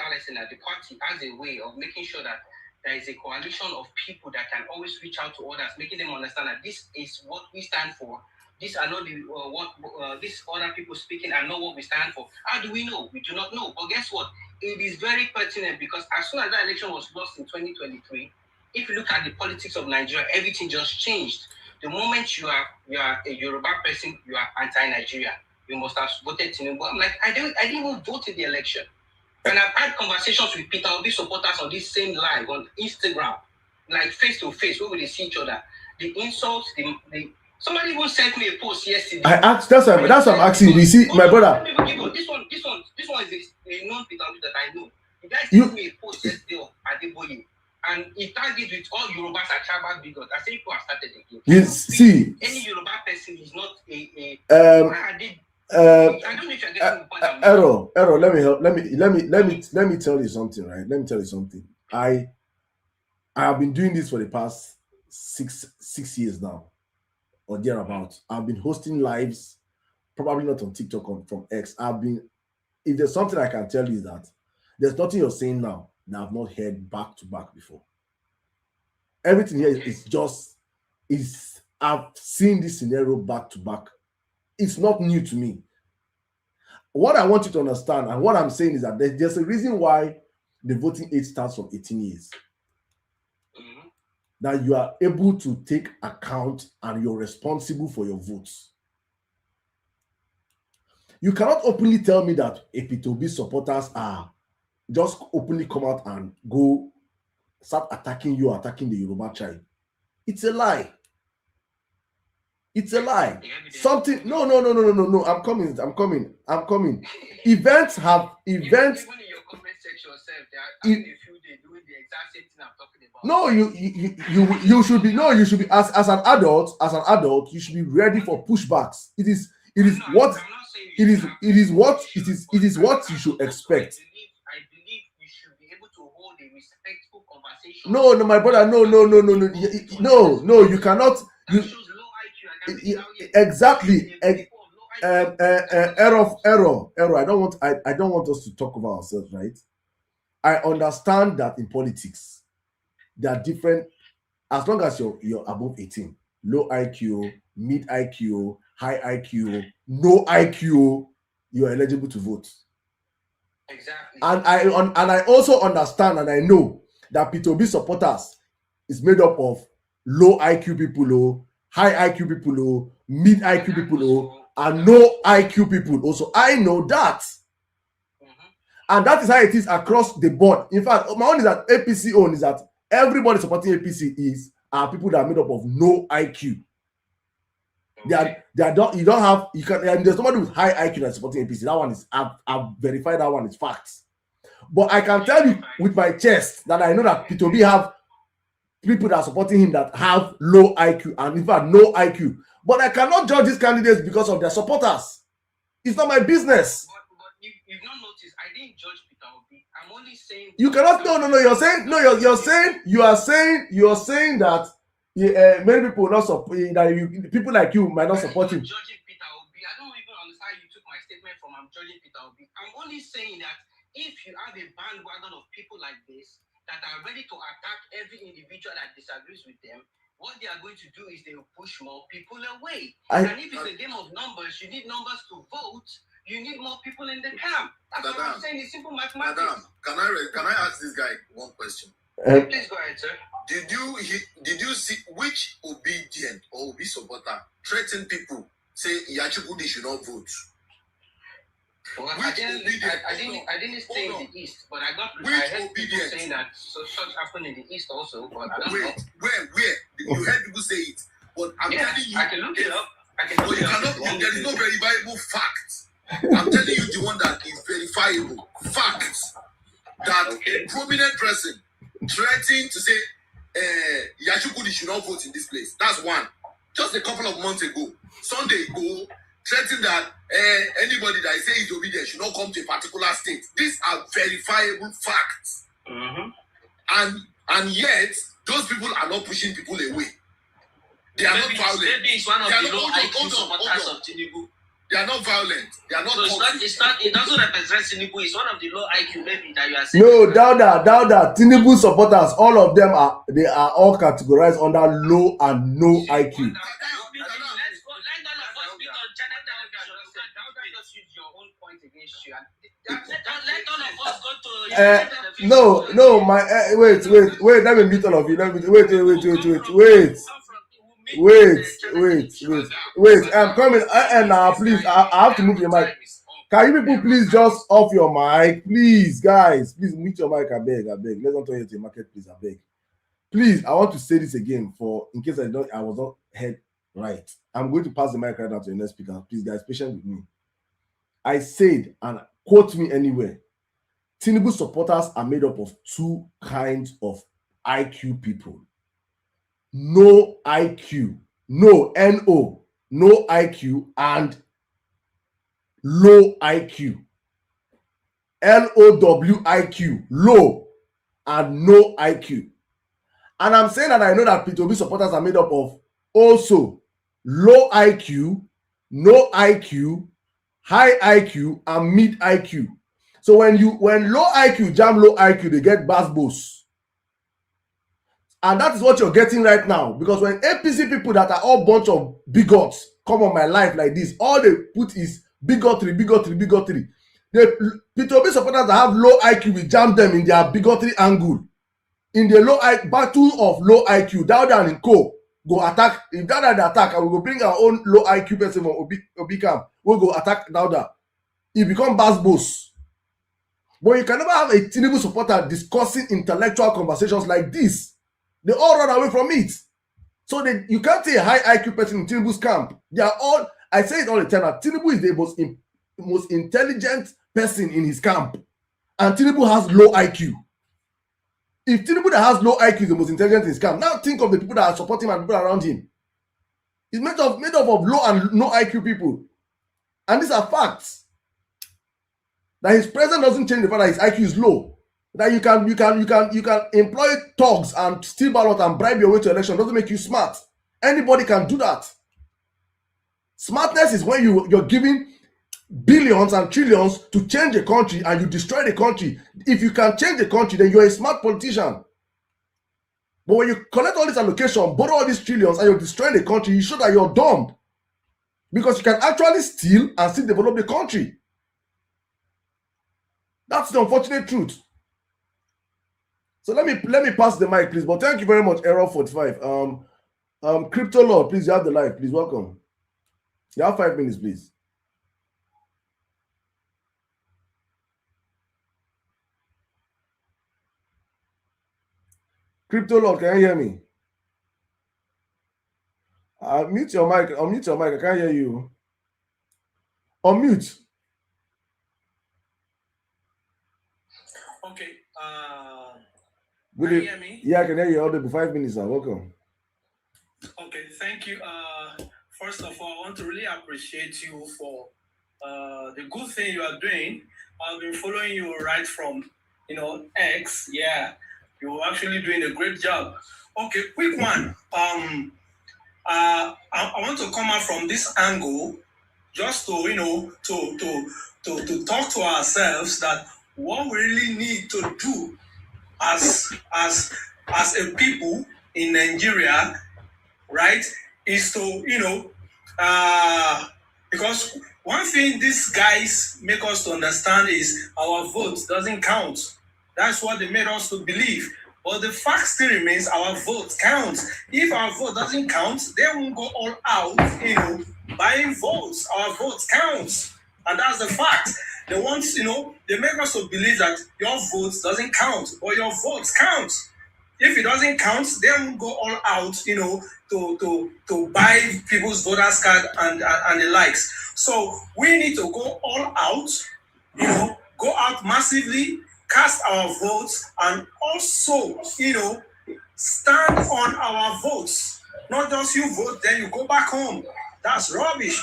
[SPEAKER 8] how would I say now, the party has a way of making sure that there is a coalition of people that can always reach out to others, making them understand that this is what we stand for. These are not the these other people speaking are not what we stand for. How do we know? We do not know. But guess what? It is very pertinent because as soon as that election was lost in 2023, if you look at the politics of Nigeria, everything just changed. The moment you are a Yoruba person, you are anti-Nigeria. You must have voted Tinubu. I'm like, I didn't even vote in the election. And I've had conversations with Peter Obi supporters on this same live on Instagram, like face to face, where we see each other. The insults, the somebody even sent me a post yesterday. I asked.
[SPEAKER 1] That's what I'm asking. You see, my brother.
[SPEAKER 8] This one is a non-Peter Obi that I know. The guy sent me a post yesterday of Adeboye, and he tagged it with all Yorubas are tribal bigots. I say people have started again.
[SPEAKER 1] Yes, see,
[SPEAKER 8] any Yoruba person is not a. Why are they? I don't know if you're getting the point.
[SPEAKER 1] Error. Let me help. Let me tell you something, right? Let me tell you something. I have been doing this for the past six years now, or thereabout. I've been hosting lives, probably not on TikTok or from X. If there's something I can tell you is that there's nothing you're saying now that I've not heard back to back before. Everything here is I've seen this scenario back to back. It's not new to me. What I want you to understand and what I'm saying is that there's a reason why the voting age starts from 18 years.
[SPEAKER 8] Mm-hmm.
[SPEAKER 1] That you are able to take account and you're responsible for your votes. You cannot openly tell me that P2B supporters are just openly come out and go start attacking you, attacking the Yoruba tribe. It's a lie. It's a lie. Something. No. I'm coming. Events.
[SPEAKER 8] Even in your comment section yourself, they are a few days doing the exact same thing I'm talking about.
[SPEAKER 1] No, you should be. No, you should be as an adult. As an adult, you should be ready for pushbacks. It is what you should expect.
[SPEAKER 8] I believe you should be able to hold a respectful conversation.
[SPEAKER 1] No, my brother. No. You cannot. Exactly. Error. I don't want us to talk about ourselves, right? I understand that in politics, there are different. As long as you're above 18, low IQ, mid IQ, high IQ, no IQ, you are eligible to vote.
[SPEAKER 8] Exactly.
[SPEAKER 1] And I also understand and I know that P2B supporters is made up of low IQ people, high IQ people, mid IQ people, and no IQ people also. I know that.
[SPEAKER 8] Mm-hmm.
[SPEAKER 1] And that is how it is across the board. In fact, my own is that APC own is that everybody supporting APC are people that are made up of no IQ. Okay. There's somebody with high IQ that's supporting APC. That one is, I've verified that one is facts. But I can tell you with my chest that I know that P2B have people that are supporting him that have low IQ and in fact no IQ. But I cannot judge these candidates because of their supporters. It's not my business.
[SPEAKER 8] But you've not noticed, I didn't judge Peter Obi. I'm only saying
[SPEAKER 1] you cannot. No. You're saying no. You are saying that many people not support people like you might not support him.
[SPEAKER 8] Judging Peter Obi, I don't even understand you took my statement from I'm judging Peter Obi. I'm only saying that if you have a bandwagon of people like this that are ready to attack every individual that disagrees with them, what they are going to do is they will push more people away. And if it's a game of numbers, you need numbers to vote. You need more people in the camp. That's what I'm saying. It's simple mathematics.
[SPEAKER 5] Can I ask this guy one question?
[SPEAKER 8] Please go ahead, sir.
[SPEAKER 5] Did you see which obedient or Obi supporter threaten people say Yachukudi should not vote?
[SPEAKER 8] Well, I didn't stay in the East, but I heard people saying that such happened in the East also, but I don't know.
[SPEAKER 5] Where? You heard people say it, but I'm telling you,
[SPEAKER 8] I can look it up.
[SPEAKER 5] There is no verifiable fact. I'm telling you the one that is verifiable fact that a prominent person threatened to say Yachukudi should not vote in this place. That's one. Just a couple of months ago, Sunday ago, threatening that anybody that is saying he's obedient should not come to a particular state. These are verifiable facts. Mm-hmm. And yet, those people are not pushing people away. They are not violent.
[SPEAKER 7] Maybe it's one of the low IQ supporters of Tinubu.
[SPEAKER 5] They are not violent. They are not.
[SPEAKER 7] So it doesn't represent Tinubu. It's one of the low IQ maybe that you are saying.
[SPEAKER 1] No, Dauda. Tinubu supporters, all of them are all categorized under low and no IQ. No, wait. Let me meet all of you. Wait. I'm coming. And now, please, I have to move your mic. Can you people please just off your mic, please, guys? Please mute your mic. I beg. Let's not turn it to a market, please. I beg. Please, I want to say this again in case I was not heard right. I'm going to pass the mic right now to the next speaker. Please, guys, patient with me. I said, and quote me anywhere, Tinubu supporters are made up of two kinds of IQ people. No IQ, no IQ, and low IQ. LOWIQ, low and no IQ. And I'm saying that I know that P2B supporters are made up of also low IQ, no IQ, high IQ, and mid IQ. So when low IQ jam low IQ, they get basbos. And that is what you're getting right now. Because when APC people that are all bunch of bigots come on my life like this, all they put is bigotry. The P2B supporters that have low IQ, we jam them in their bigotry angle. In the battle of low IQ, Dauda and Co go attack. If Dauda attack, I will go bring our own low IQ person from Obi camp. We'll go attack Dauda. He become basbos. But you can never have a Tinubu supporter discussing intellectual conversations like this. They all run away from it. So you can't say a high IQ person in Tinubu's camp. They are all, I say it all the time, that Tinubu is the most intelligent person in his camp. And Tinubu has low IQ. If Tinubu that has low IQ is the most intelligent in his camp, now think of the people that are supporting him and people around him. It's made up of low and no IQ people. And these are facts. That his presence doesn't change the fact that his IQ is low. That you can employ thugs and steal ballot and bribe your way to election doesn't make you smart. Anybody can do that. Smartness is when you're giving billions and trillions to change a country and you destroy the country. If you can change the country, then you're a smart politician. But when you collect all this allocation, borrow all these trillions, and you're destroying the country, you show that you're dumb. Because you can actually steal and still develop the country. That's the unfortunate truth. So let me pass the mic, please. But thank you very much, Error 45. Crypto Lord, please, you have the live. Please, welcome. You have 5 minutes, please. Crypto Lord, can you hear me? Mute your mic. Unmute your mic. I can't hear you. Unmute.
[SPEAKER 9] Okay.
[SPEAKER 1] Can you hear me? Yeah, I can hear you all day. 5 minutes now. Welcome.
[SPEAKER 9] Okay, thank you. First of all, I want to really appreciate you for the good thing you are doing. I've been following you right from X. Yeah. You're actually doing a great job. Okay, quick one. I want to come out from this angle just to, to talk to ourselves that what we really need to do as a people in Nigeria, right, is to, because one thing these guys make us to understand is our vote doesn't count. That's what they made us to believe. But the fact still remains our vote counts. If our vote doesn't count, they won't go all out, buying votes. Our vote counts. And that's the fact. They want, they make us to believe that your vote doesn't count, but your vote counts. If it doesn't count, they won't go all out, to buy people's voters card and the likes. So we need to go all out, go out massively, cast our votes, and also, stand on our votes. Not just you vote, then you go back home. That's rubbish.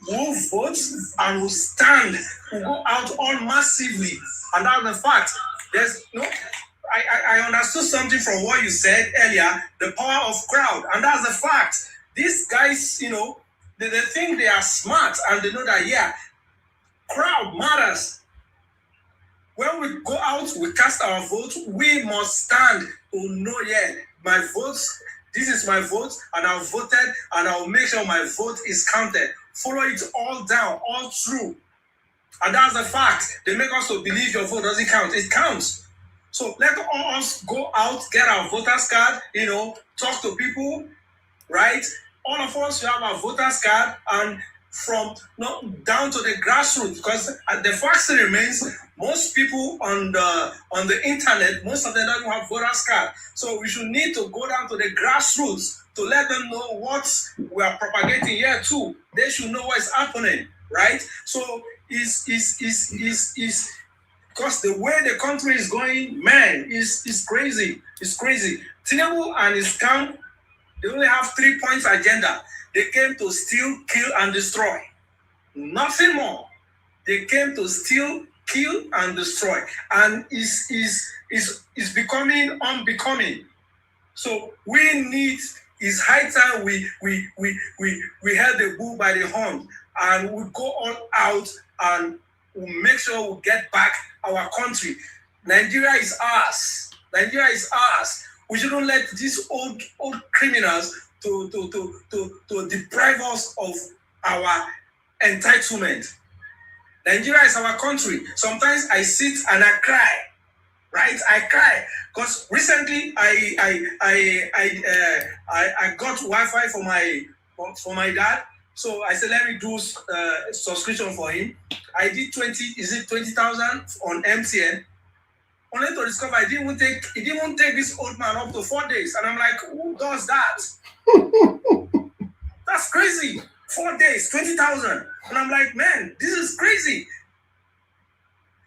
[SPEAKER 9] We'll vote and we'll stand. We'll go out all massively. And that's the fact. There's no. I understood something from what you said earlier, the power of crowd, and that's the fact. These guys, they think they are smart and they know that, crowd matters. When we go out, we cast our vote, we must stand to know, my vote, this is my vote, and I've voted, and I'll make sure my vote is counted. Follow it all down, all through. And that's the fact. They make us to believe your vote doesn't count. It counts. So let us go out, get our voters card, talk to people, right? All of us, you have our voters card, and from down to the grassroots, because the fact still remains, most people on the internet, most of them don't have voters card. So we should need to go down to the grassroots to let them know what we are propagating here too. They should know what is happening, right? So is because the way the country is going, man, is crazy. It's crazy. Tinubu and his camp, they only have 3 points agenda. They came to steal, kill, and destroy. Nothing more. They came to steal, kill, and destroy. And is becoming unbecoming. So it's high time we held the bull by the horn and we go all out and we'll make sure we get back our country. Nigeria is ours. Nigeria is ours. We shouldn't let these old criminals to deprive us of our entitlement. Nigeria is our country. Sometimes I sit and I cry. Right? I cry because recently I got Wi-Fi for my dad. So I said, let me do subscription for him. I did 20,000 on MTN. Only to discover it didn't take this old man up to 4 days. And I'm like, who does that? That's crazy. 4 days, 20,000. And I'm like, man, this is crazy.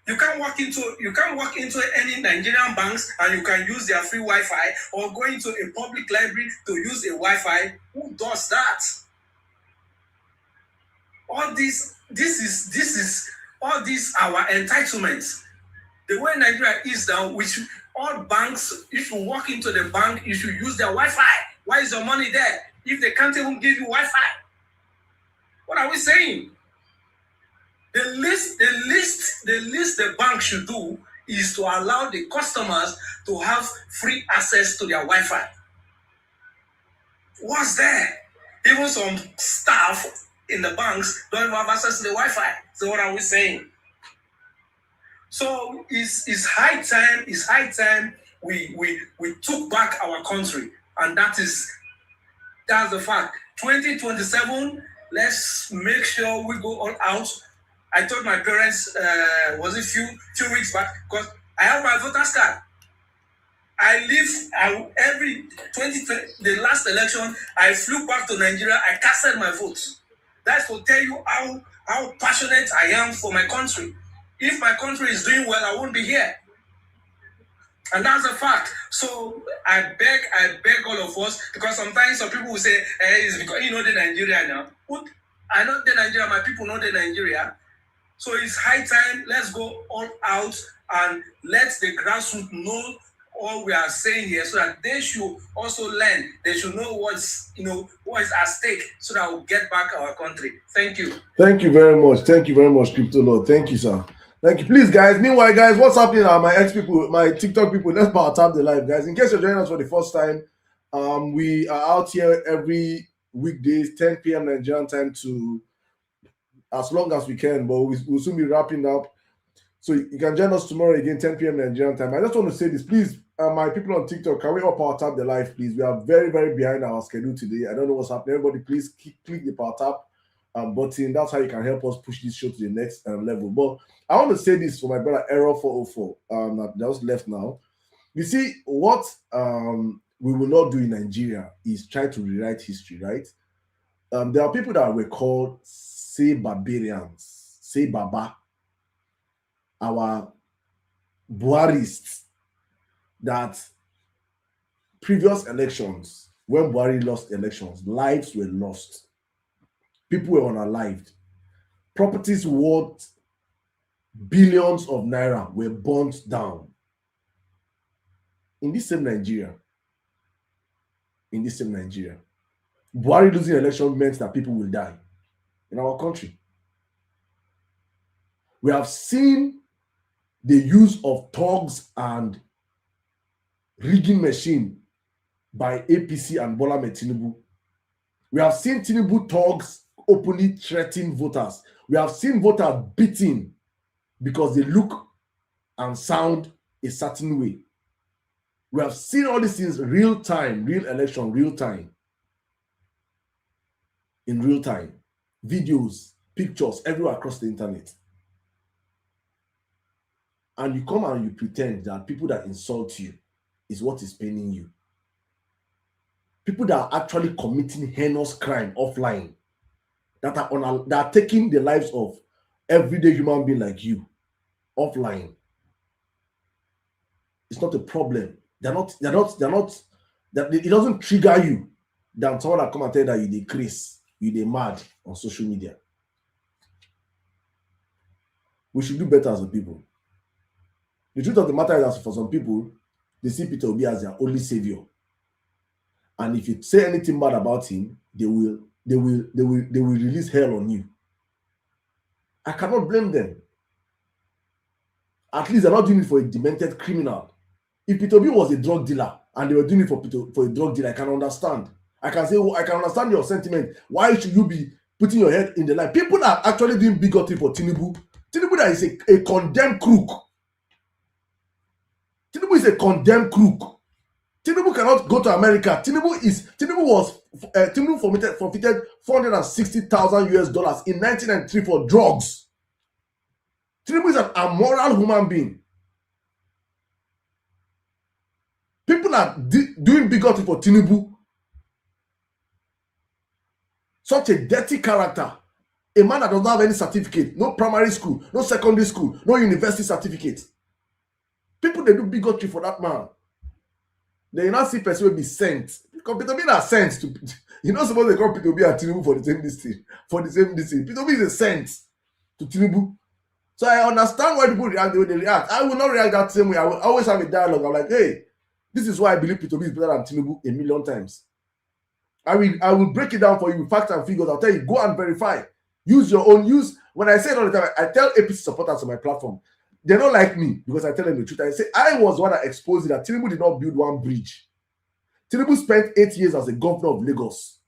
[SPEAKER 9] You can't walk into any Nigerian banks and you can use their free Wi-Fi, or go into a public library to use a Wi-Fi. Who does that? All this is all these our entitlements. The way Nigeria is now, which all banks, if you walk into the bank, you should use their Wi-Fi. Why is your money there if they can't even give you Wi-Fi? What are we saying? The least the bank should do is to allow the customers to have free access to their Wi-Fi. What's there? Even some staff in the banks don't even have access to the Wi-Fi. So what are we saying? So it's high time we took back our country, and that's the fact. 2027, let's make sure we go all out. I told my parents, was it few weeks back, because I have my voter's card. The last election, I flew back to Nigeria, I casted my vote. That's to tell you how passionate I am for my country. If my country is doing well, I won't be here. And that's a fact. So I beg all of us, because sometimes some people will say, it's because you know the Nigeria now. I know the Nigeria, my people know the Nigeria. So it's high time, let's go all out and let the grassroots know all we are saying here, so that they should also learn. They should know what is at stake, so that we'll get back our country. Thank you.
[SPEAKER 1] Thank you very much. Thank you very much, Crypto Lord. Thank you, sir. Thank you. Please, guys. Meanwhile, guys, what's happening now? My ex people, my TikTok people, let's power tap the live, guys. In case you're joining us for the first time, we are out here every weekdays, 10 p.m. Nigerian time to as long as we can, but we'll soon be wrapping up. So you can join us tomorrow again, 10 p.m. Nigerian time. I just want to say this, please, my people on TikTok, can we all power tap the live, please? We are very, very behind our schedule today. I don't know what's happening. Everybody, please click the power tap button. That's how you can help us push this show to the next level. But I want to say this for my brother Error 404 that just left now. You see, what we will not do in Nigeria is try to rewrite history, right? There are people that were called say barbarians, say baba, our Buharists, that previous elections, when Buhari lost elections, lives were lost. People were unalived. Properties worth billions of naira were burnt down. In this same Nigeria, Buhari losing election meant that people will die in our country. We have seen the use of thugs and rigging machine by APC and Bola Tinubu. We have seen Tinubu thugs openly threaten voters. We have seen voters beaten because they look and sound a certain way. We have seen all these things real time, real election, real time. In real time. Videos, pictures, everywhere across the internet. And you come and you pretend that people that insult you is what is paining you. People that are actually committing heinous crime offline, that are taking the lives of everyday human being like you offline. It's not a problem. It doesn't trigger you than someone that come and tell you that you decrease, you mad on social media. We should do better as a people. The truth of the matter is that for some people, they see Peter Obi as their only savior. And if you say anything bad about him, they will release hell on you. I cannot blame them. At least they're not doing it for a demented criminal. If Peter Obi was a drug dealer and they were doing it for a drug dealer, I can understand. I can understand your sentiment. Why should you be putting your head in the line? People are actually doing bigotry for Tinubu. Tinubu that is a condemned crook. Tinubu is a condemned crook. Tinubu cannot go to America. Tinubu forfeited $460,000 in 1993 for drugs. Tinubu is an immoral human being. People are doing bigotry for Tinubu. Such a dirty character. A man that does not have any certificate, no primary school, no secondary school, no university certificate. People, they do bigotry for that man. They not see person will be sent. Peter Obi are sent to. You know, suppose they call Peter Obi and Tinubu for the same district. Peter Obi is a sent to Tinubu. So I understand why people react the way they react. I will not react that same way. I will always have a dialogue. I'm like, hey, this is why I believe Peter Obi is better than Tinubu a million times. I will break it down for you with facts and figures. I'll tell you, go and verify. Use your own. When I say it all the time, I tell APC supporters on my platform, they don't like me because I tell them the truth. I say I was one that exposed it that Tinubu did not build one bridge. Tinubu spent 8 years as a governor of Lagos.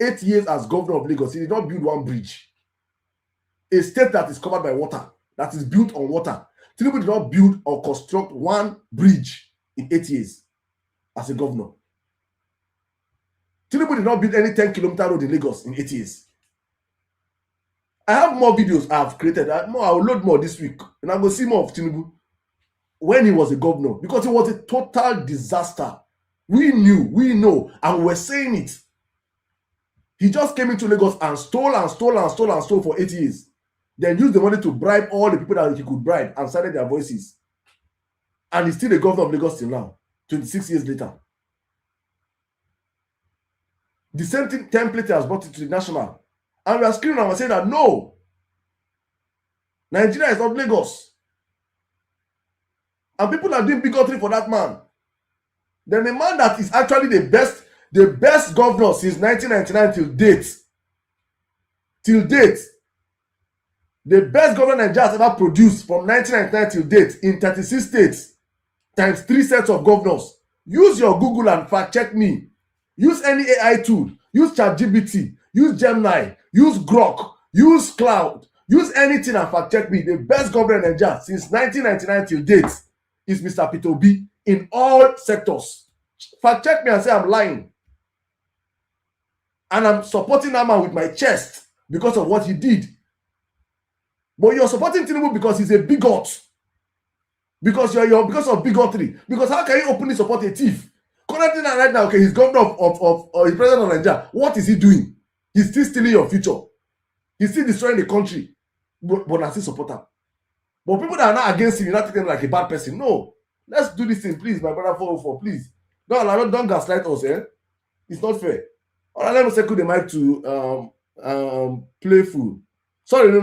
[SPEAKER 1] 8 years as governor of Lagos. He did not build one bridge. A state that is covered by water, that is built on water. Tinubu did not build or construct one bridge in 8 years as a governor. Tinubu did not build any 10-kilometer road in Lagos in 8 years. I have more videos I have created. I will load more this week. And I'm going to see more of Tinubu when he was a governor. Because it was a total disaster. We know, and we were saying it. He just came into Lagos and stole for 8 years. Then used the money to bribe all the people that he could bribe and silence their voices. And he's still the governor of Lagos till now, 26 years later. The same thing template has brought it to the national. And we are screaming and saying that no, Nigeria is not Lagos. And people are doing bigotry for that man. Then a man that is actually the best governor since 1999 till date, the best governor Nigeria has ever produced from 1999 till date in 36 states times 3 sets of governors. Use your Google and fact check me. Use any AI tool. Use ChatGPT. Use Gemini. Use Grok. Use Cloud. Use anything and fact check me. The best governor in Nigeria since 1999 till date is Mr. Peter Obi in all sectors. Fact check me and say I'm lying. And I'm supporting that man with my chest because of what he did. But you're supporting Tinubu because he's a bigot. Because you're because of bigotry. Because how can you openly support a thief? Currently right now, okay, he's governor of he's president of Nigeria. What is he doing? He's still stealing your future. He's still destroying the country. But I still support him. But people that are not against him, you're not taking him like a bad person. No. Let's do this thing, please, my brother 404, please. Don't gaslight us, eh? It's not fair. All right, let me circle the mic to Playful. Sorry, no.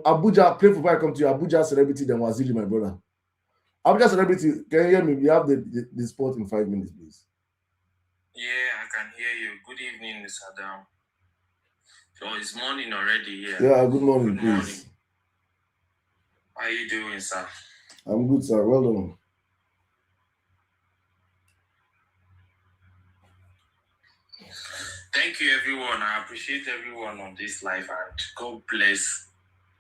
[SPEAKER 1] Abuja, Playful, I come to you. Abuja celebrity, then Waziri, my brother. Abuja celebrity, can you hear me? We have the spot in 5 minutes, please.
[SPEAKER 10] Yeah, I can hear you. Good evening, Mr. Sirdam. So it's morning already here.
[SPEAKER 1] Yeah, good morning,
[SPEAKER 10] Good
[SPEAKER 1] please.
[SPEAKER 10] morning. How are you doing, sir?
[SPEAKER 1] I'm good, sir. Well done.
[SPEAKER 10] Thank you, everyone. I appreciate everyone on this live, and God bless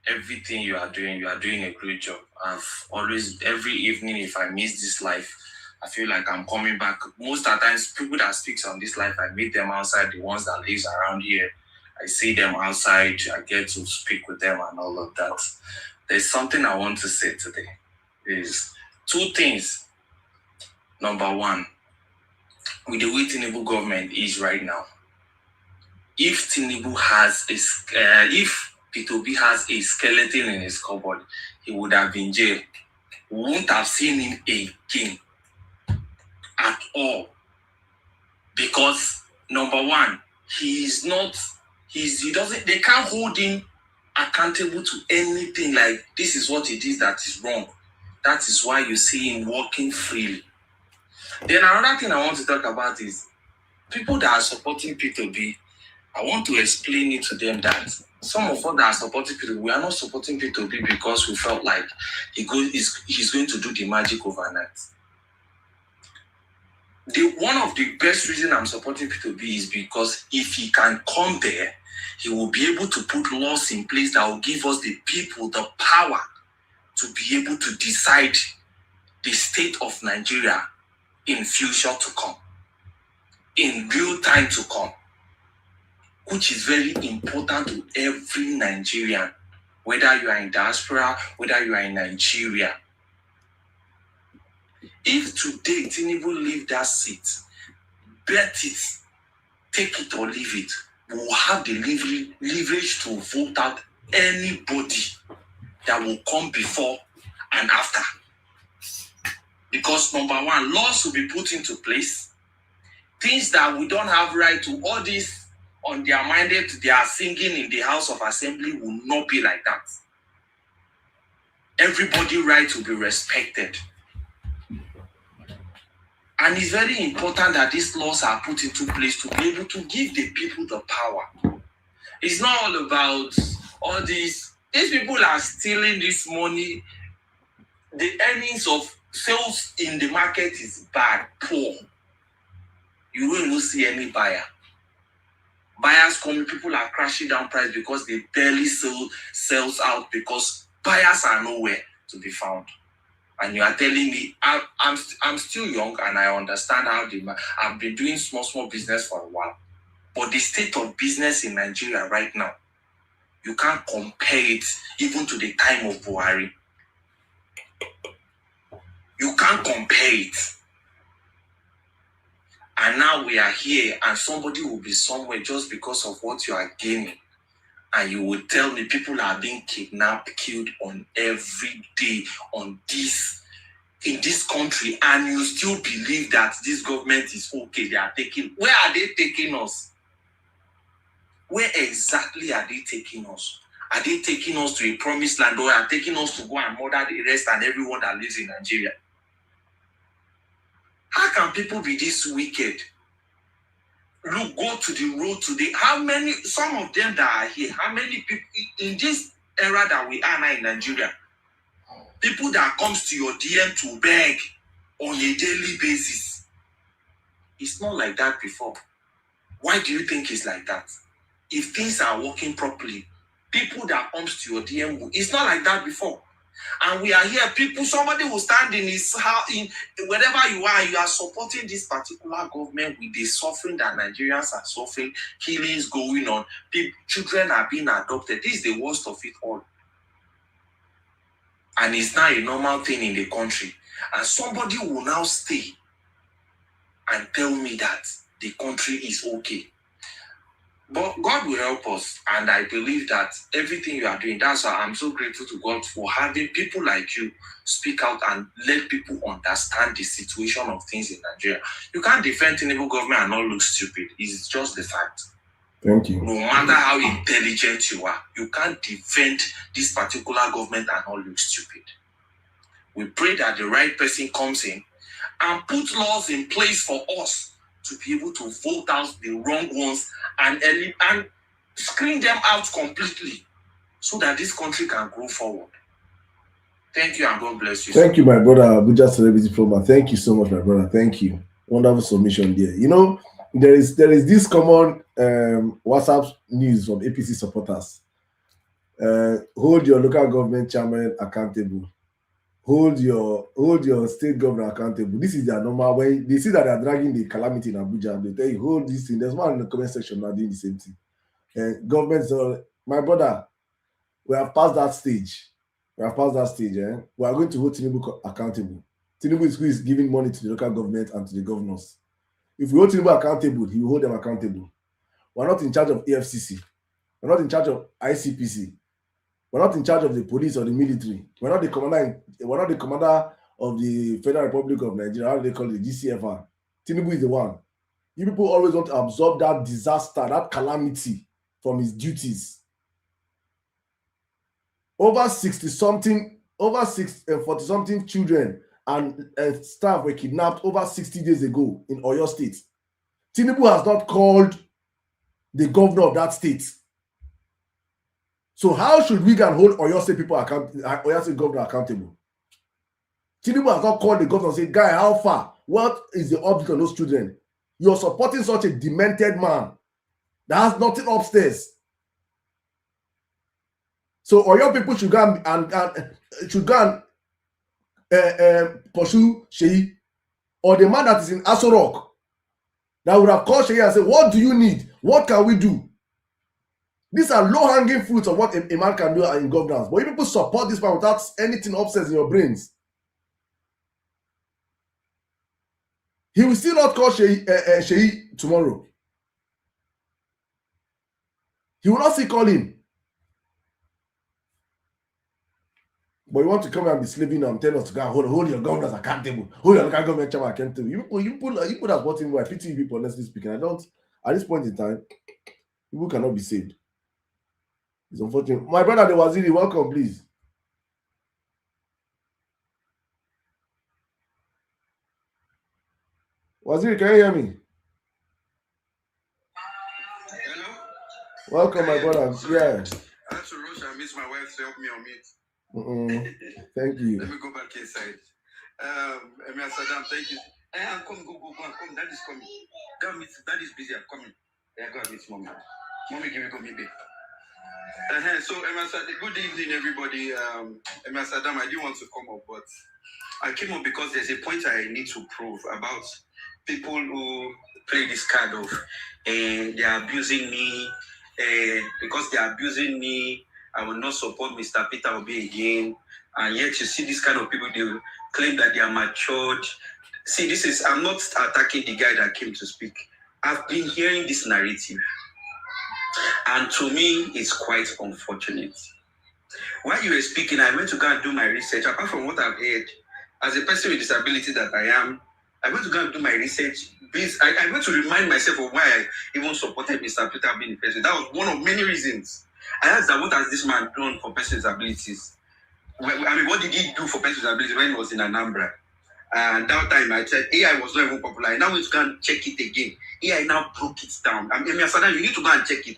[SPEAKER 10] everything you are doing. You are doing a great job. I've always, every evening, if I miss this live, I feel like I'm coming back. Most of the times, people that speak on this live, I meet them outside, the ones that lives around here. I see them outside. I get to speak with them and all of that. There's something I want to say today. Is 2 things. Number 1, with the way Tinubu government is right now, if Tinubu has if Peter Obi has a skeleton in his cupboard, he would have been jailed. We won't have seen him again at all. Because number 1, they can't hold him accountable to anything like this is what it is that is wrong. That is why you see him walking freely. Then another thing I want to talk about is people that are supporting Peter Obi. I want to explain it to them that some of us that are supporting Peter Obi, we are not supporting Peter Obi because we felt like he's going to do the magic overnight. One of the best reasons I'm supporting Peter Obi is because if he can come there, he will be able to put laws in place that will give us the people the power to be able to decide the state of Nigeria in future to come, in real time to come, which is very important to every Nigerian, whether you are in diaspora, whether you are in Nigeria. If today Tinubu leave that seat, bet it, take it or leave it, we will have the leverage to vote out anybody that will come before and after. Because number 1, laws will be put into place. Things that we don't have right to, all this on their minded, they are singing in the House of Assembly will not be like that. Everybody's right will be respected. And it's very important that these laws are put into place to be able to give the people the power. It's not all about all these people are stealing this money. The earnings of sales in the market is bad, poor. You won't even see any buyer. Buyers coming, people are crashing down price because they barely sells out because buyers are nowhere to be found. And you are telling me, I'm still young and I understand how I've been doing small business for a while. But the state of business in Nigeria right now, you can't compare it even to the time of Buhari. You can't compare it. And now we are here and somebody will be somewhere just because of what you are gaining. And you will tell me people are being kidnapped, killed on every day in this country, and you still believe that this government is okay. Where are they taking us? Where exactly are they taking us? Are they taking us to a promised land, or are they taking us to go and murder the rest and everyone that lives in Nigeria?
[SPEAKER 3] How can people be this wicked? Look, go to the road today. How many, some of them that are here, how many people in this era that we are now in Nigeria, people that comes to your DM to beg on a daily basis? It's not like that before. Why do you think it's like that? If things are working properly, people that comes to your DM, it's not like that before. And we are here, people, somebody will stand in his house, in wherever you are supporting this particular government with the suffering that Nigerians are suffering, killings going on, people, children are being adopted. This is the worst of it all. And it's now a normal thing in the country. And somebody will now stay and tell me that the country is okay. But God will help us, and I believe that everything you are doing, that's why I'm so grateful to God for having people like you speak out and let people understand the situation of things in Nigeria. You can't defend Tinubu government and not look stupid. It's just the fact.
[SPEAKER 1] Thank you.
[SPEAKER 3] No matter how intelligent you are, you can't defend this particular government and not look stupid. We pray that the right person comes in and put laws in place for us to be able to vote out the wrong ones and screen them out completely so that this country can grow forward. Thank you and God bless you.
[SPEAKER 1] Thank you, my brother, Abuja Celebrity Program. Thank you so much, my brother. Thank you. Wonderful submission there. You know, there is this common WhatsApp news from APC supporters. Hold your local government chairman accountable. Hold your state governor accountable. This is their normal way. They see that they are dragging the calamity in Abuja. They tell you, hold this thing. There's one in the comment section now doing the same thing. Government, my brother, we have passed that stage. We are going to hold Tinubu accountable. Tinubu is who is giving money to the local government and to the governors. If we hold Tinubu accountable, he will hold them accountable. We're not in charge of EFCC. We're not in charge of ICPC. We're not in charge of the police or the military. We're not the commander of the Federal Republic of Nigeria. How do they call it? GCFR. Tinubu is the one. You people always want to absorb that disaster, that calamity from his duties. Over 40-something children and staff were kidnapped over 60 days ago in Oyo State. Tinubu has not called the governor of that state. So how should we can hold Oyo State Oyo State governor accountable? Tinubu has not called the governor and said, guy, how far? What is the object of those children? You're supporting such a demented man that has nothing upstairs. So Oyo people should go and pursue Sheyi, or the man that is in Aso Rock that would have called Sheyi and said, what do you need? What can we do? These are low-hanging fruits of what a man can do in governance. But you people support this man without anything upstairs in your brains. He will still not call Sheyi tomorrow. He will not still call him. But you want to come and be slaving and tell us to go and hold your governors accountable, hold your local government chairman accountable. You put that what in I pity people, honestly speaking. I don't, at this point in time, people cannot be saved. It's unfortunate. My brother, the Waziri, welcome, please. Waziri, can you hear me?
[SPEAKER 3] Hello?
[SPEAKER 1] Welcome, my brother.
[SPEAKER 3] Sorry.
[SPEAKER 1] Yeah.
[SPEAKER 3] I had to rush and miss my wife to help me on mute.
[SPEAKER 1] Thank you.
[SPEAKER 3] Let me go back inside. Emir Sirdam, thank you. Come, go. Come, Daddy's coming. Daddy's busy. I'm coming. Yeah, go and meet mommy. Mommy, give me go meet me. So, Emir Sirdam, good evening, everybody. Emir Sirdam, I didn't want to come up, but I came up because there's a point I need to prove about people who play this card of they are abusing me. Because they are abusing me, I will not support Mr. Peter Obi again. And yet you see this kind of people, they claim that they are matured. See, I'm not attacking the guy that came to speak. I've been hearing this narrative. And to me, it's quite unfortunate. While you were speaking, I went to go and do my research. Apart from what I've heard, as a person with disability that I am, I went to go and do my research. I went to remind myself of why I even supported Mr. Peter being the president. That was one of many reasons. I asked that, what has this man done for persons with disabilities? I mean, what did he do for persons with disabilities when he was in Anambra?
[SPEAKER 11] And that time I said AI was not even popular. Now we can check it again. AI now broke it down. Emir Sirdam, you need to go and check it.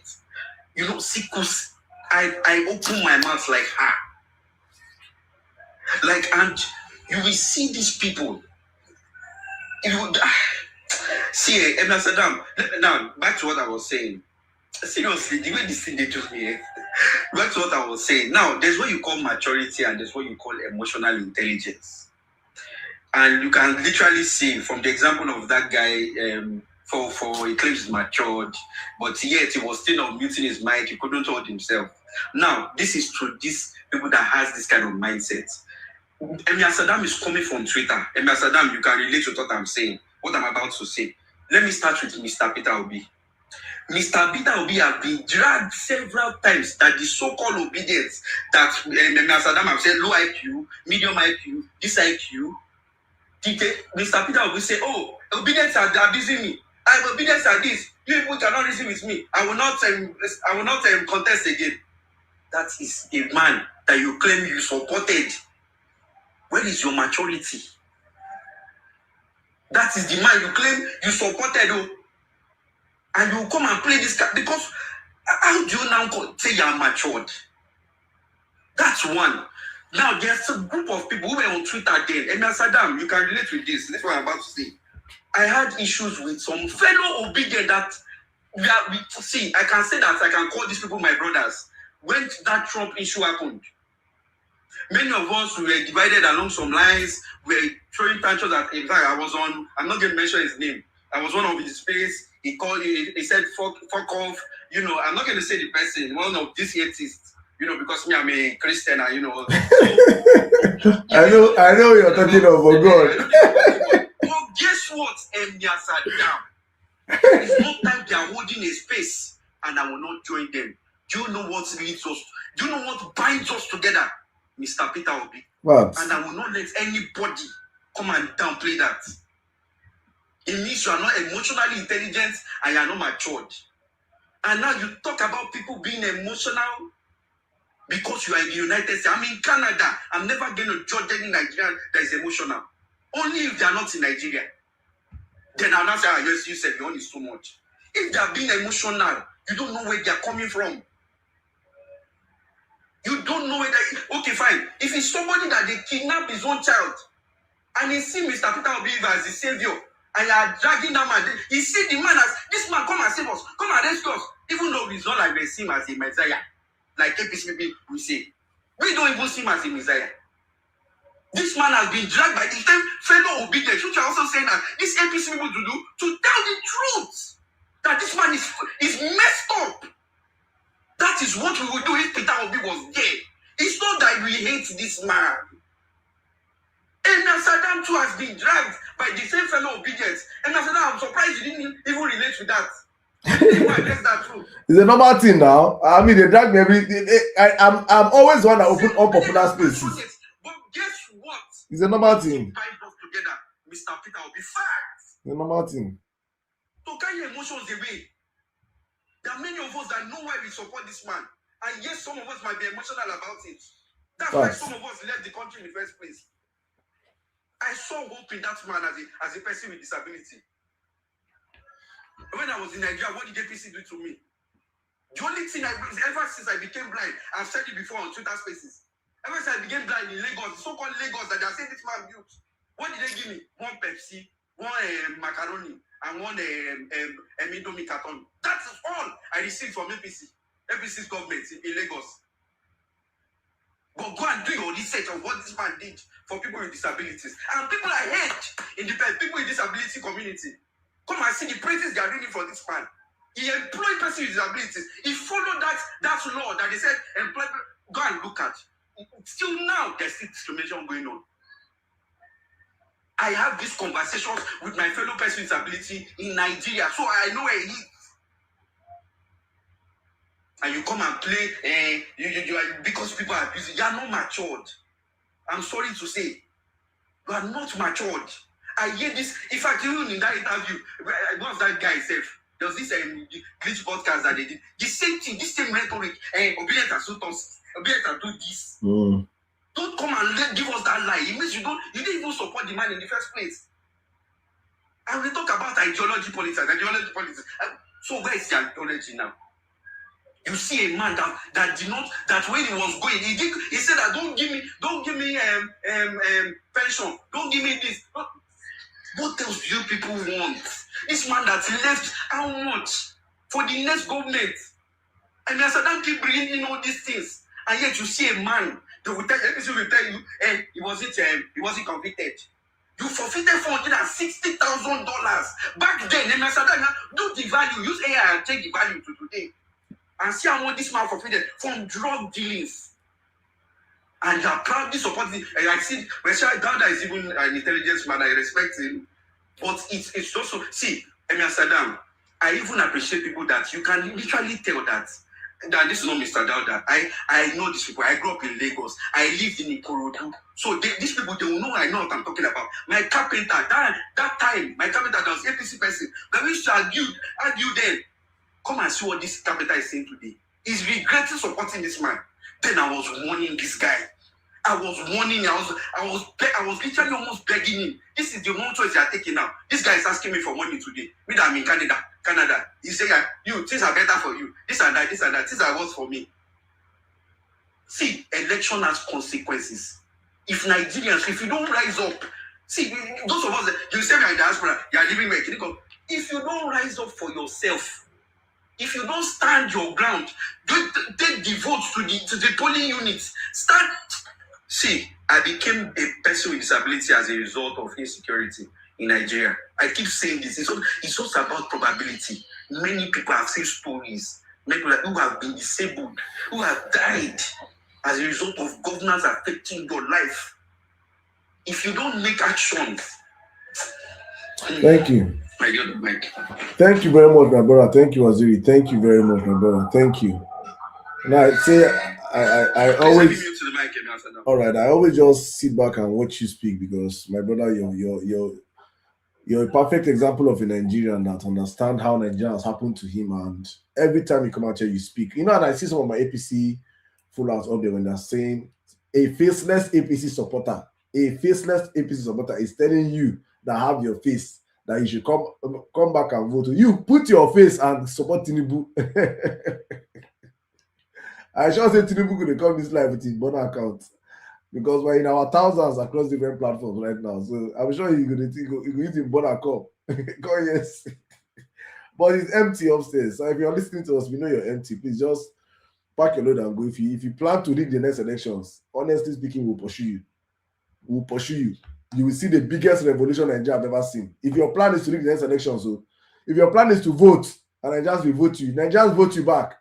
[SPEAKER 11] You know, sickles. I open my mouth like like, and you will see these people. You see, Emir Sirdam. Now back to what I was saying. Seriously, the way this thing they do me. Back to what I was saying. Now, there's what you call maturity and there's what you call emotional intelligence. And you can literally see from the example of that guy, for he claims he's matured, but yet he was still not muting his mic, he couldn't hold himself. Now, this is true, these people that has this kind of mindset. Emir Sirdam is coming from Twitter. Emir Sirdam, you can relate to what I'm saying, what I'm about to say. Let me start with Mr. Peter Obi. Mr. Peter Obi has been dragged several times that the so-called obedience that Emir Sirdam have said, low IQ, medium IQ, this IQ, Mr. Peter will say, oh, obedience are abusing me. I'm obedience at this. You people cannot reason with me. I will not contest again. That is a man that you claim you supported. Where is your maturity? That is the man you claim you supported. Oh. And you come and play this card because how do you now say you are matured? That's one. Now, there's a group of people who were on Twitter then. Emir Sirdam, you can relate with this. That's what I'm about to say. I had issues with some fellow obedient that see, I can say that I can call these people my brothers. When that Trump issue happened, many of us were divided along some lines. We were throwing tantrums at. In fact, I'm not going to mention his name. I was one of his space. He called, he said, fuck off. You know, I'm not going to say the person, one of these atheists. You know, because me, I'm a Christian, and you know.
[SPEAKER 1] I know you're talking about God.
[SPEAKER 11] But guess what, Emir Sirdam? There is no time they are holding a space, and I will not join them. Do you know what leads us? Do you know what binds us together? Mr. Peter Obi.
[SPEAKER 1] What?
[SPEAKER 11] And I will not let anybody come and downplay that. It means you are not emotionally intelligent and you are not matured. And now you talk about people being emotional because you are in the United States. I'm in Canada. I'm never going to judge any Nigerian that is emotional. Only if they are not in Nigeria. Then I'll not say, yes, you said your own is too much. If they are being emotional, you don't know where they are coming from. You don't know whether, okay, fine. If it's somebody that they kidnap his own child, and he see Mr. Peter Obi as the savior, and you are dragging that man, he see the man as, this man come and save us, come and rescue us, even though he's not like they see him as a Messiah, like APC people we say. We don't even see him as a Messiah. This man has been dragged by the same fellow obedience, which are also saying that this APC people to tell the truth, that this man is messed up. That is what we would do if Peter Obi was there. It's not that we hate this man. Emir Sirdam too has been dragged by the same fellow obedience. Emir Sirdam, I'm surprised you didn't even relate with that. That too.
[SPEAKER 1] It's a normal thing now. I mean, they drag me every. I'm always one that open unpopular spaces.
[SPEAKER 11] But guess what?
[SPEAKER 1] It's a normal thing.
[SPEAKER 11] Bind us together, Mr. Peter Obi. Facts.
[SPEAKER 1] It's a normal thing.
[SPEAKER 11] To carry your emotions away. There are many of us that know why we support this man. And yes, some of us might be emotional about it. That's why some of us left the country in the first place. I saw hope in that man as a person with disability. When I was in Nigeria, what did APC do to me? The only thing ever since I became blind, I've said it before on Twitter Spaces. Ever since I became blind in Lagos, the so-called Lagos that they are saying this man built, what did they give me? One Pepsi, one macaroni, and one Indomie carton. That is all I received from APC's government in Lagos. But go and do your research of what this man did for people with disabilities. And people I hate in the people with disability community. Come and see the praises they are reading for this man. He employed persons with disabilities. He followed that law that they said employ. Go and look at. Still now, there's still discrimination going on. I have these conversations with my fellow person with disability in Nigeria, so I know where he is. And you come and play, you are, because people are abusing. You are not matured. I'm sorry to say, you are not matured. I hear this. In fact, even in that interview, what's that guy said? There was this glitch podcast that they did. The same thing, this same rhetoric. Obedient and so obedient and do this. Don't come and give us that lie. It means you didn't even support the man in the first place. And we talk about ideology politics. So where is the ideology now? You see a man that did not, that when he was going, he said that don't give me pension, don't give me this. What else do you people want? This man that left how much for the next government? And Emir Sirdam keep bringing in all these things, and yet you see a man. They will tell you, he wasn't convicted. You forfeited $460,000 back then. Emir Sirdam, do the value, use AI and take the value to today, and see how much this man forfeited from drug dealings. And you are proudly supporting. And I see, Dauda is even an intelligence man. I respect him, but it's also Emir Sirdam. I even appreciate people that you can literally tell that this is not Mr. Dauda. I know these people. I grew up in Lagos. I lived in Ikorodu. So these people, they will know I know what I'm talking about. My carpenter, that time, my carpenter that was APC person, that we used to argue then. Come and see what this carpenter is saying today. He's regretting supporting this man. Then I was warning this guy. I was literally almost begging him. This is the one choice you are taking now. This guy is asking me for money today. Me that I'm in Canada. He say, things are better for you. This and that. Things are worse for me. See, election has consequences. If Nigerians, if you don't rise up, those of us, you say you're in diaspora, you are living with. If you don't rise up for yourself, if you don't stand your ground, take the votes to the polling units. I became a person with disability as a result of insecurity in Nigeria. I keep saying this. It's also about probability. Many people have seen stories. People who have been disabled, who have died as a result of governance affecting your life. If you don't make actions.
[SPEAKER 1] Thank you. Thank you very much, my brother. Thank you, Waziri. Thank you very much, my brother. Thank you. Now, I always. All right, I always just sit back and watch you speak because, my brother, you're a perfect example of a Nigerian that understand how Nigeria has happened to him, and every time you come out here, you speak. You know, and I see some of my APC full out up there when they're saying a faceless APC supporter is telling you that have your face that you should come back and vote. You put your face and support Tinubu. I sure say Tinubu could come this live with his Bona account because we're in our thousands across different platforms right now. So I'm sure he's going to use his Bona account. Yes. But it's empty upstairs. So if you're listening to us, we know you're empty. Please just pack your load and go. If you plan to rig the next elections, honestly speaking, we'll pursue you. You will see the biggest revolution Nigeria have ever seen. If your plan is to rig the next elections, so if your plan is to vote and Nigerians will vote you, Nigerians vote you back.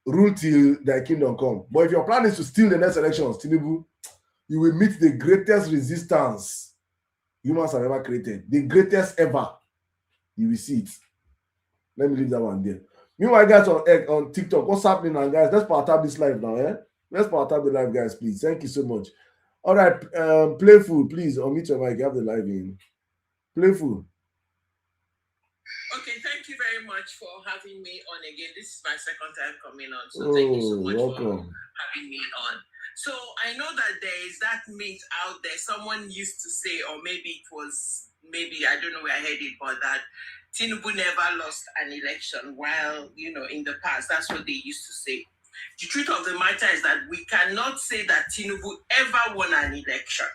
[SPEAKER 1] Rule till thy kingdom come. But if your plan is to steal the next elections, Tinubu, you will meet the greatest resistance humans have ever created. The greatest ever. You will see it. Let me leave that one there. Meanwhile, guys on TikTok, what's happening now, guys? Let's power tab this live now, eh? Let's power tab the live, guys, please. Thank you so much. All right, Playful, please unmute your mic. You have the live in. Playful.
[SPEAKER 12] Okay, thank you very much for having me on again. This is my second time coming on, so thank you so much for having me on. So I know that there is that myth out there. Someone used to say, or maybe I don't know where I heard it, but that Tinubu never lost an election. While, in the past, that's what they used to say. The truth of the matter is that we cannot say that Tinubu ever won an election.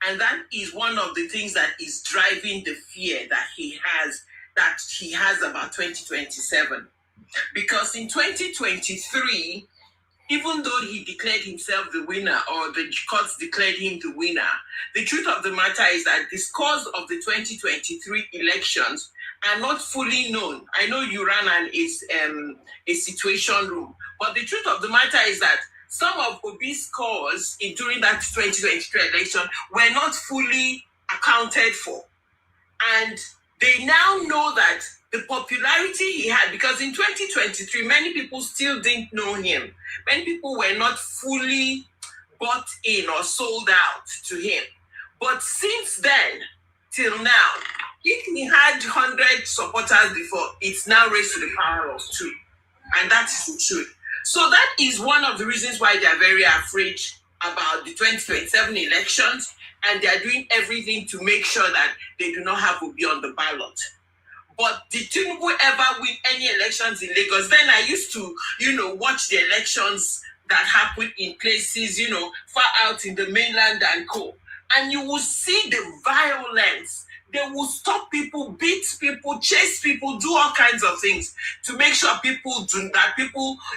[SPEAKER 12] And that is one of the things that is driving the fear that he has about 2027. Because in 2023, even though he declared himself the winner, or the courts declared him the winner, the truth of the matter is that the scores of the 2023 elections are not fully known. I know you ran a situation room, but the truth of the matter is that some of Obi's scores during that 2023 election were not fully accounted for. And they now know that the popularity he had, because in 2023, many people still didn't know him. Many people were not fully bought in or sold out to him. But since then, till now, if he had 100 supporters before, it's now raised to the power of 2. And that is the truth. So that is one of the reasons why they are very afraid about the 2027 elections, and they are doing everything to make sure that they do not have Obi on the ballot. But did Tinubu ever win any elections in Lagos? Then I used to, watch the elections that happen in places, far out in the mainland and co. And you will see the violence. They will stop people, beat people, chase people, do all kinds of things to make sure people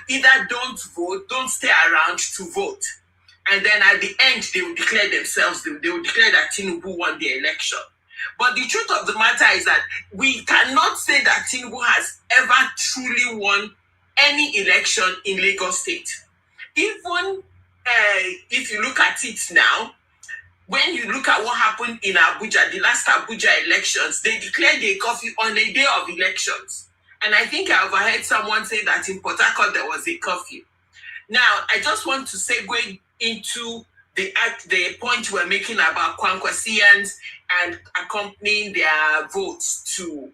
[SPEAKER 12] either don't vote, don't stay around to vote. And then at the end, they will declare themselves, they will declare that Tinubu won the election. But the truth of the matter is that we cannot say that Tinubu has ever truly won any election in Lagos State. Even if you look at it now, when you look at what happened in Abuja, the last Abuja elections, they declared a curfew on a day of elections. And I think I overheard someone say that in Port Harcourt there was a curfew. Now, I just want to segue into the point we're making about Kwankwasians and accompanying their votes to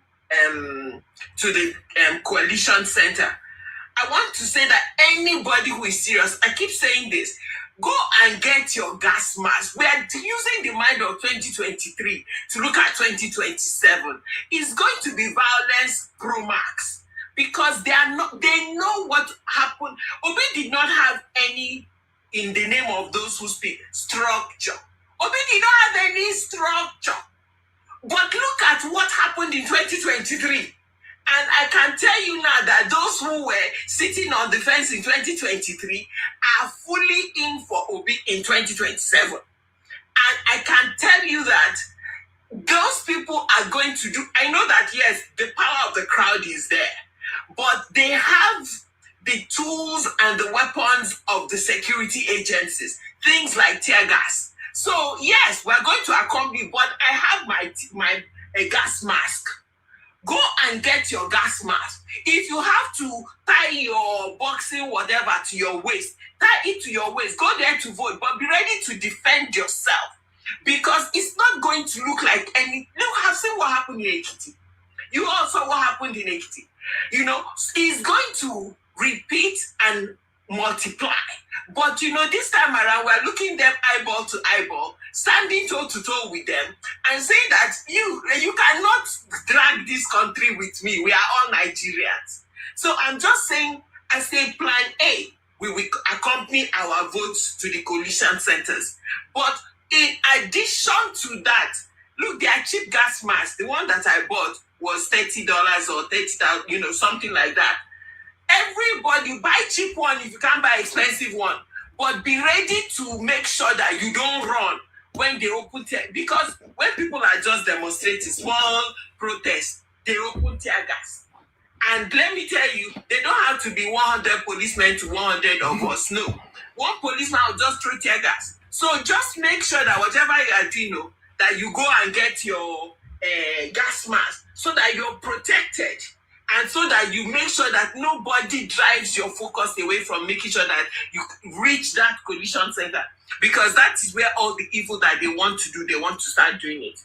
[SPEAKER 12] the coalition center. I want to say that anybody who is serious, I keep saying this, go and get your gas mask. We are using the mind of 2023 to look at 2027. It's going to be violence pro max because they know what happened. Obi did not have any, in the name of those who speak, structure. Obi did not have any structure. But look at what happened in 2023. And I can tell you now that those who were sitting on the fence in 2023 are fully in for Obi in 2027. And I can tell you that those people are going to do, I know that yes, the power of the crowd is there, but they have the tools and the weapons of the security agencies, things like tear gas. So yes, we're going to accompany, but I have my gas mask. Go and get your gas mask. If you have to tie your boxing whatever to your waist, tie it to your waist. Go there to vote, but be ready to defend yourself because it's not going to look like any. Look, have seen what happened in Ekiti. You also what happened in Ekiti. It's going to repeat and multiply. But this time around, we're looking them eyeball to eyeball, standing toe to toe with them, and saying that you cannot drag this country with me. We are all Nigerians. So I'm just saying, I say plan A, we will accompany our votes to the coalition centers. But in addition to that, look, their cheap gas mask, the one that I bought was $30 or $30,000, something like that. Everybody buy cheap one if you can't buy expensive one, but be ready to make sure that you don't run when they open tear, because when people are just demonstrating small protests, they open tear gas. And let me tell you, they don't have to be 100 policemen to 100 of us. No, one policeman will just throw tear gas. So just make sure that whatever you are doing, that you go and get your gas mask so that you're protected. And so that you make sure that nobody drives your focus away from making sure that you reach that coalition center. Because that is where all the evil that they want to do, they want to start doing it.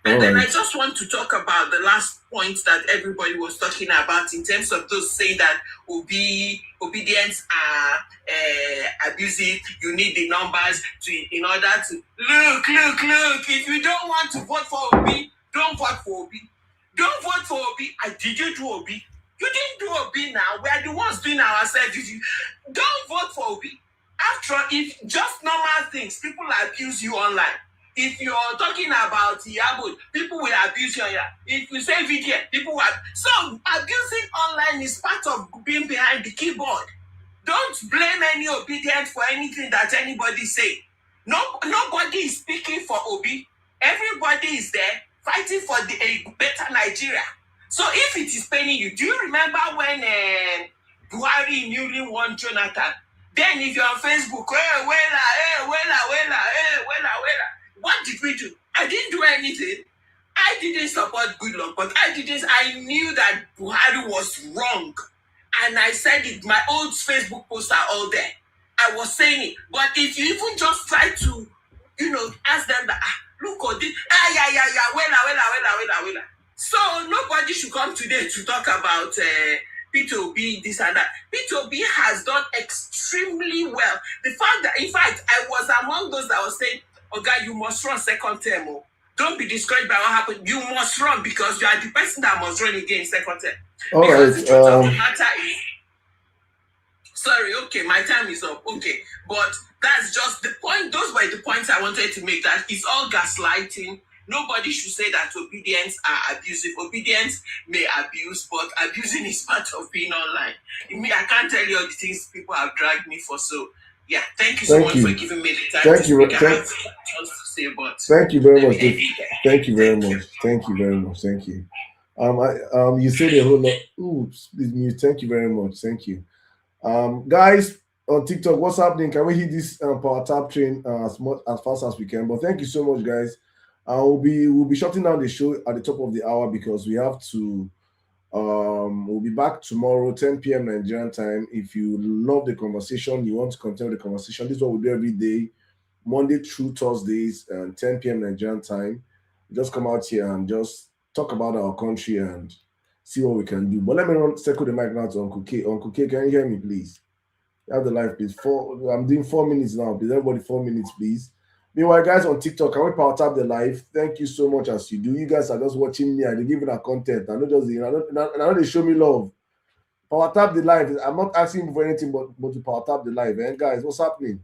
[SPEAKER 12] And then I just want to talk about the last point that everybody was talking about in terms of those saying that obedience are abusive. You need the numbers in order to look. If you don't want to vote for Obi, don't vote for Obi. Don't vote for Obi. Did you do Obi? You didn't do Obi now. We are the ones doing ourselves. Don't vote for Obi. After all, if just normal things, people abuse you online. If you're talking about Yabud, people will abuse you. If you say VDN, people will. So abusing online is part of being behind the keyboard. Don't blame any obedience for anything that anybody say. Nobody is speaking for Obi. Everybody is there fighting for a better Nigeria. So if it is paining you, do you remember when Buhari newly won Jonathan? Then if you're on Facebook, what did we do? I didn't do anything. I didn't support Goodluck, but I knew that Buhari was wrong. And I said it, my old Facebook posts are all there. I was saying it. But if you even just try to, ask them that, look at this, wella. So nobody should come today to talk about P2B, this and that. P2B has done extremely well. The fact that, in fact, I was Oga, you must run second term. Oh. Don't be discouraged by what happened. You must run because you are the person that must run again second term.
[SPEAKER 1] All
[SPEAKER 12] because
[SPEAKER 1] right.
[SPEAKER 12] the truth of the matter is, sorry, okay, my time is up. Okay, but that's just the point. Those were the points I wanted to make. That it's all gaslighting. Nobody should say that obedience are abusive. Obedience may abuse, but abusing is part of being online. I can't tell you all the things people have dragged me for. So, yeah, thank you so much for giving me the time to speak. I have to say, but
[SPEAKER 1] thank you very much. Thank you very much. Thank you very much. Thank you. You said a whole lot. Oops, please mute. Thank you very much. Thank you. Guys on TikTok, what's happening? Can we hit this power tap train as fast as we can? But thank you so much, guys. We'll be shutting down the show at the top of the hour because we have to. We'll be back tomorrow, 10 p.m. Nigerian time. If you love the conversation, you want to continue the conversation. This is what we do every day, Monday through Thursdays, 10 p.m. Nigerian time. Just come out here and just talk about our country and see what we can do. But let me circle the mic now to Uncle K. Uncle K, can you hear me, please? You have the live, please. I'm doing 4 minutes now. Please, everybody, 4 minutes, please. Meanwhile, guys on TikTok, can we power tap the live? Thank you so much as you do. You guys are just watching me and they giving our content. I know they show me love. Power tap the live. I'm not asking for anything but to power tap the live. And guys, what's happening?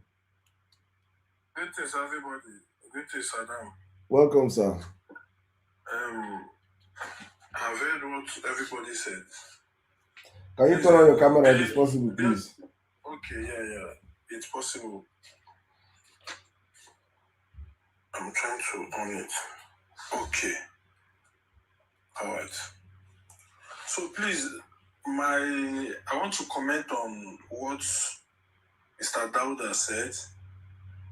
[SPEAKER 5] Greetings, everybody. Greetings, Sirdam.
[SPEAKER 1] Welcome, sir.
[SPEAKER 5] I've heard what everybody said.
[SPEAKER 1] Can you turn on your camera if it's possible, please?
[SPEAKER 5] Okay, yeah. It's possible. I'm trying to on it. Okay. All right. So please, I want to comment on what Mr. Dauda said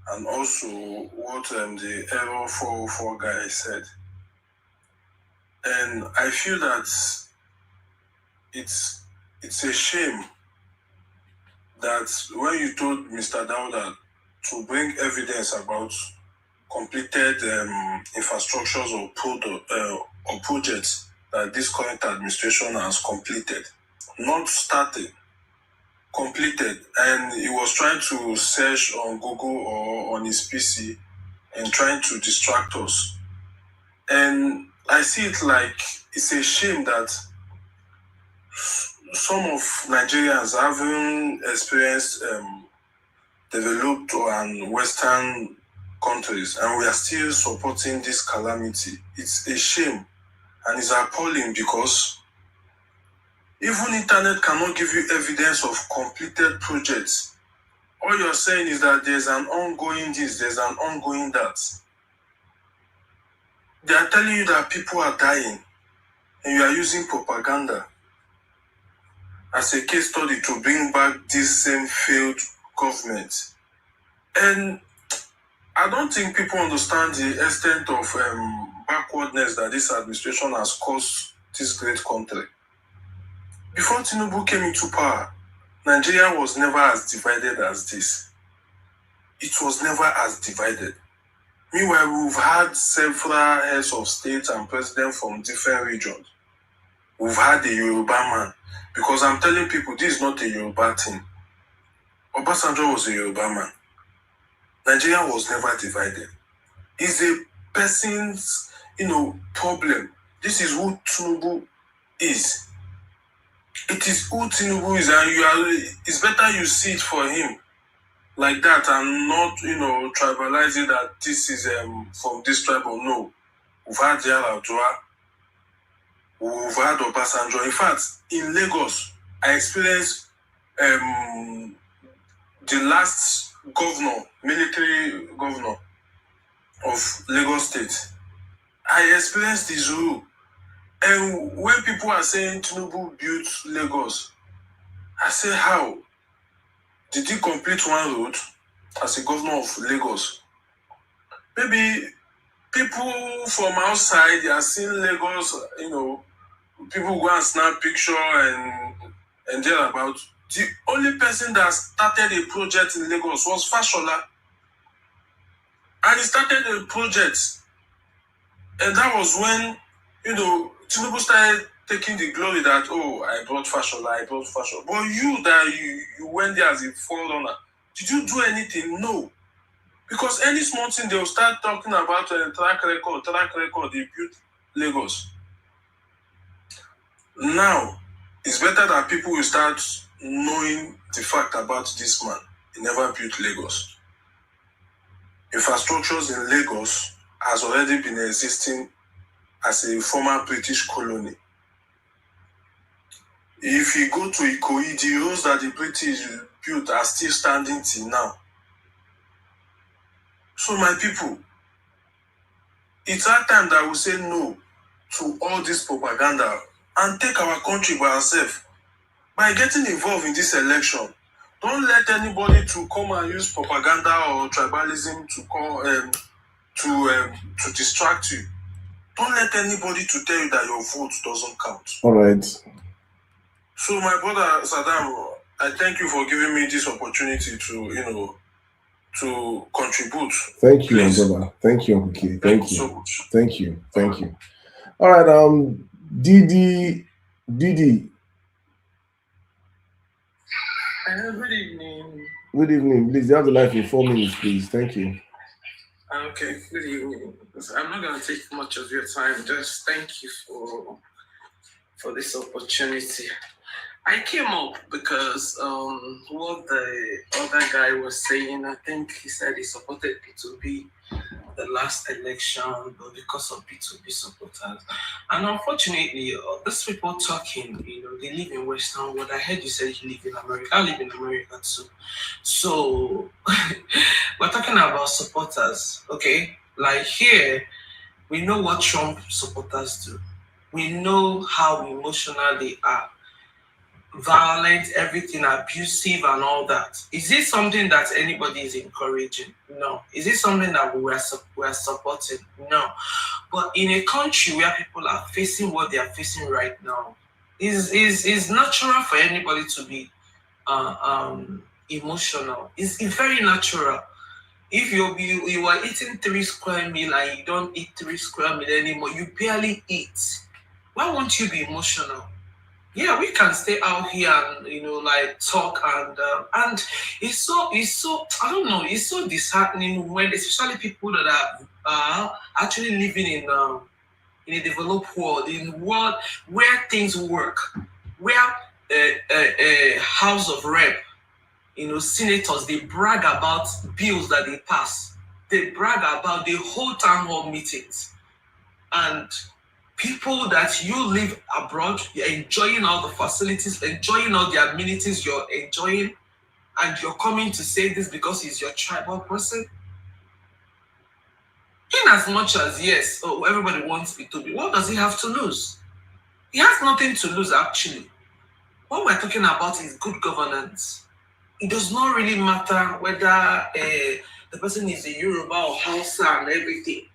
[SPEAKER 5] and also what the Error 404 guy said. And I feel that it's a shame that when you told Mr. Dauda to bring evidence about completed infrastructures or projects that this current administration has completed, not started, completed, and he was trying to search on Google or on his PC and trying to distract us. And I see it like it's a shame that some of Nigerians haven't experienced developed and Western countries, and we are still supporting this calamity. It's a shame and it's appalling because even internet cannot give you evidence of completed projects. All you're saying is that there's an ongoing this, there's an ongoing that. They are telling you that people are dying and you are using propaganda as a case study to bring back this same failed government. And I don't think people understand the extent of backwardness that this administration has caused this great country. Before Tinubu came into power, Nigeria was never as divided as this. It was never as divided. Meanwhile, we've had several heads of state and presidents from different regions. We've had a Yoruba man. Because I'm telling people, this is not a Yoruba thing. Obasanjo was a Yoruba man. Nigeria was never divided. It's a person's, problem. This is who Tinubu is. It is who Tinubu is, and it's better you see it for him like that and not, tribalize it that this is from this tribe or no. We've had Yaradua. We've had Obasanjo. In fact, in Lagos, I experienced the last military governor of Lagos State. I experienced the Zulu. And when people are saying Tinubu built Lagos, I say, how? Did he complete one road as a governor of Lagos? Maybe people from outside, they are seeing Lagos, people go and snap picture and they're about. The only person that started a project in Lagos was Fashola. And he started a project. And that was when, Tinubu started taking the glory that, I brought Fashola. But you went there as a forerunner. Did you do anything? No.
[SPEAKER 9] Because any small thing, they'll start talking about track record, they built Lagos. Now, it's better that people will start knowing the fact about this man. He never built Lagos. Infrastructures in Lagos has already been existing as a former British colony. If you go to Ikoyi, the roads that the British built are still standing till now. So my people, it's our time that we say no to all this propaganda and take our country by ourselves. By getting involved in this election, don't let anybody to come and use propaganda or tribalism to distract you. Don't let anybody to tell you that your vote doesn't count.
[SPEAKER 1] All right.
[SPEAKER 9] So my brother Sirdam, I thank you for giving me this opportunity to contribute.
[SPEAKER 1] Thank you, brother. Thank you, Uncle. Thank you so much. Thank you. All right, Didi.
[SPEAKER 13] Good evening.
[SPEAKER 1] Good evening. Please, you have the life in 4 minutes, please. Thank you.
[SPEAKER 13] Okay, good evening. I'm not going to take much of your time. Just thank you for this opportunity. I came up because what the other guy was saying, I think he said he supported P2B the last election, but because of P2B supporters. And unfortunately, these people talking, they live in Western world. I heard you said you live in America. I live in America too. So we're talking about supporters, okay? Like here, we know what Trump supporters do. We know how emotional they are. Violent, everything, abusive, and all that. Is it something that anybody is encouraging? No. Is it something that we are supporting? No. But in a country where people are facing what they are facing right now, is natural for anybody to be emotional. It's very natural. If you are eating 3 square meal and you don't eat 3 square meal anymore, you barely eat. Why won't you be emotional? Yeah, we can stay out here and talk and it's so I don't know, it's so disheartening when especially people that are actually living in a developed world, in a world where things work, where a House of Rep, senators, they brag about bills that they pass, they brag about the whole town hall meetings, and people that you live abroad, you're enjoying all the facilities, enjoying all the amenities you're enjoying, and you're coming to say this because he's your tribal person? In as much as, yes, everybody wants it to be, what does he have to lose? He has nothing to lose, actually. What we're talking about is good governance. It does not really matter whether the person is a Yoruba or Hausa and everything.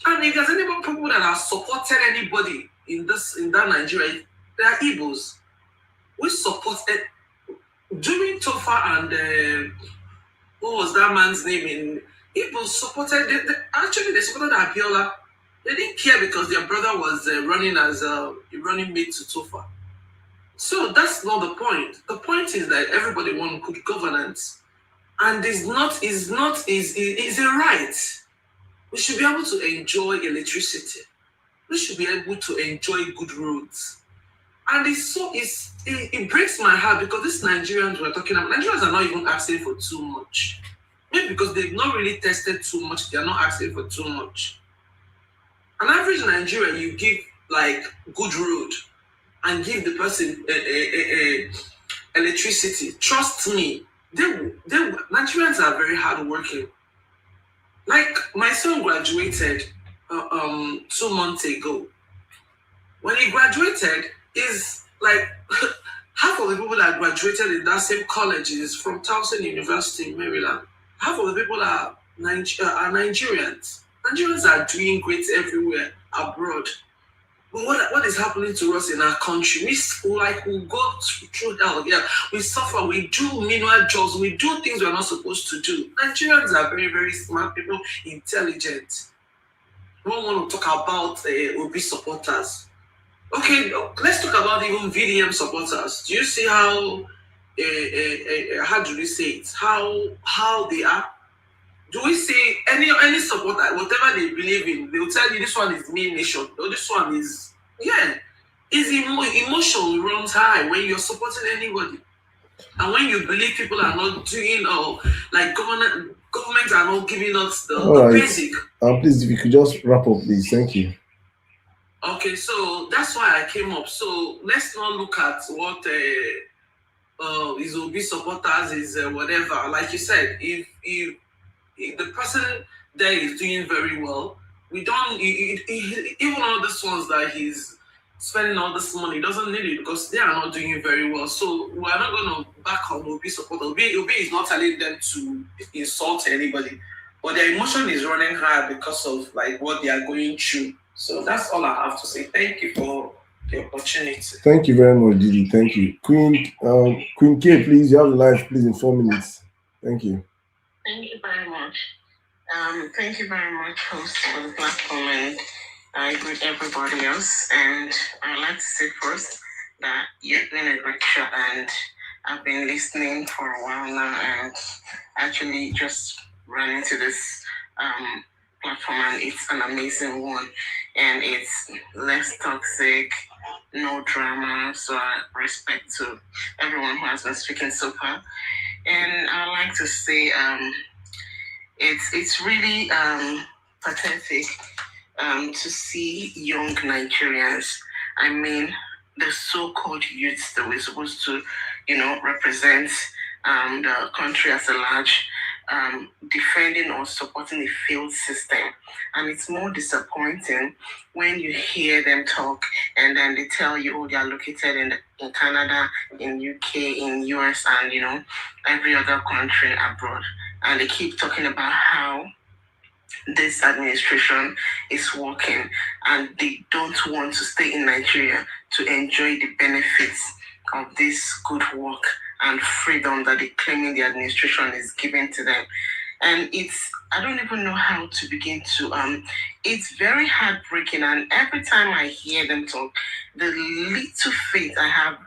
[SPEAKER 13] And if there's any more people that have supported anybody in that Nigeria, they are Igbos. We supported during Tofa and what was that man's name in Igbos supported. They supported Abiola. They didn't care because their brother was running as running mate to Tofa. So that's not the point. The point is that everybody wants good governance, and is a right. We should be able to enjoy electricity. We should be able to enjoy good roads. And it breaks my heart because these Nigerians we're talking about, Nigerians are not even asking for too much. Maybe because they've not really tested too much, they're not asking for too much. An average Nigerian, you give like good road and give the person electricity. Trust me, Nigerians are very hardworking. Like my son graduated 2 months ago. When he graduated, is like half of the people that graduated in that same college is from Towson University in Maryland. Half of the people are Nigerians. Nigerians are doing great everywhere abroad. But what is happening to us in our country? We go through hell. Yeah, we suffer. We do menial jobs. We do things we're not supposed to do. Nigerians are very, very smart people, intelligent. We don't want to talk about Obi supporters. Okay, let's talk about even VDM supporters. Do you see how? How do we say it? How they are? do we see any supporter, whatever they believe in, they'll tell you this one is me nation, or this one is, emotion runs high when you're supporting anybody. And when you believe people are not doing, or like government are not giving us the basic.
[SPEAKER 1] Please, if you could just wrap up, please. Thank you.
[SPEAKER 13] Okay, so that's why I came up. So let's not look at what his OB supporters is whatever. Like you said, if the person there is doing very well, we don't even all these ones that he's spending all this money doesn't need it because they are not doing very well. So we're not going to back on OB support. OB is not telling them to insult anybody, but their emotion is running high because of like what they are going through. So that's all I have to say. Thank you for the opportunity.
[SPEAKER 1] Thank you very much, Didi. Thank you. Queen K, please, you have the live, please, in 4 minutes. Thank you.
[SPEAKER 12] Thank you very much. Thank you very much, host, for the platform, and I greet everybody else. And I'd like to say first that you're doing a great show, and I've been listening for a while now, and actually just ran into this platform, and it's an amazing one, and it's less toxic, no drama. So I respect to everyone who has been speaking so far, and I like to say it's really pathetic to see young Nigerians. I mean, the so-called youths that we're supposed to, represent the country as a large, defending or supporting a failed system. And it's more disappointing when you hear them talk and then they tell you, oh, they are located in Canada, in UK, in US, and, every other country abroad. And they keep talking about how this administration is working and they don't want to stay in Nigeria to enjoy the benefits of this good work and freedom that they're claiming the administration is giving to them. And I don't even know how to begin to, it's very heartbreaking. And every time I hear them talk, the little faith I have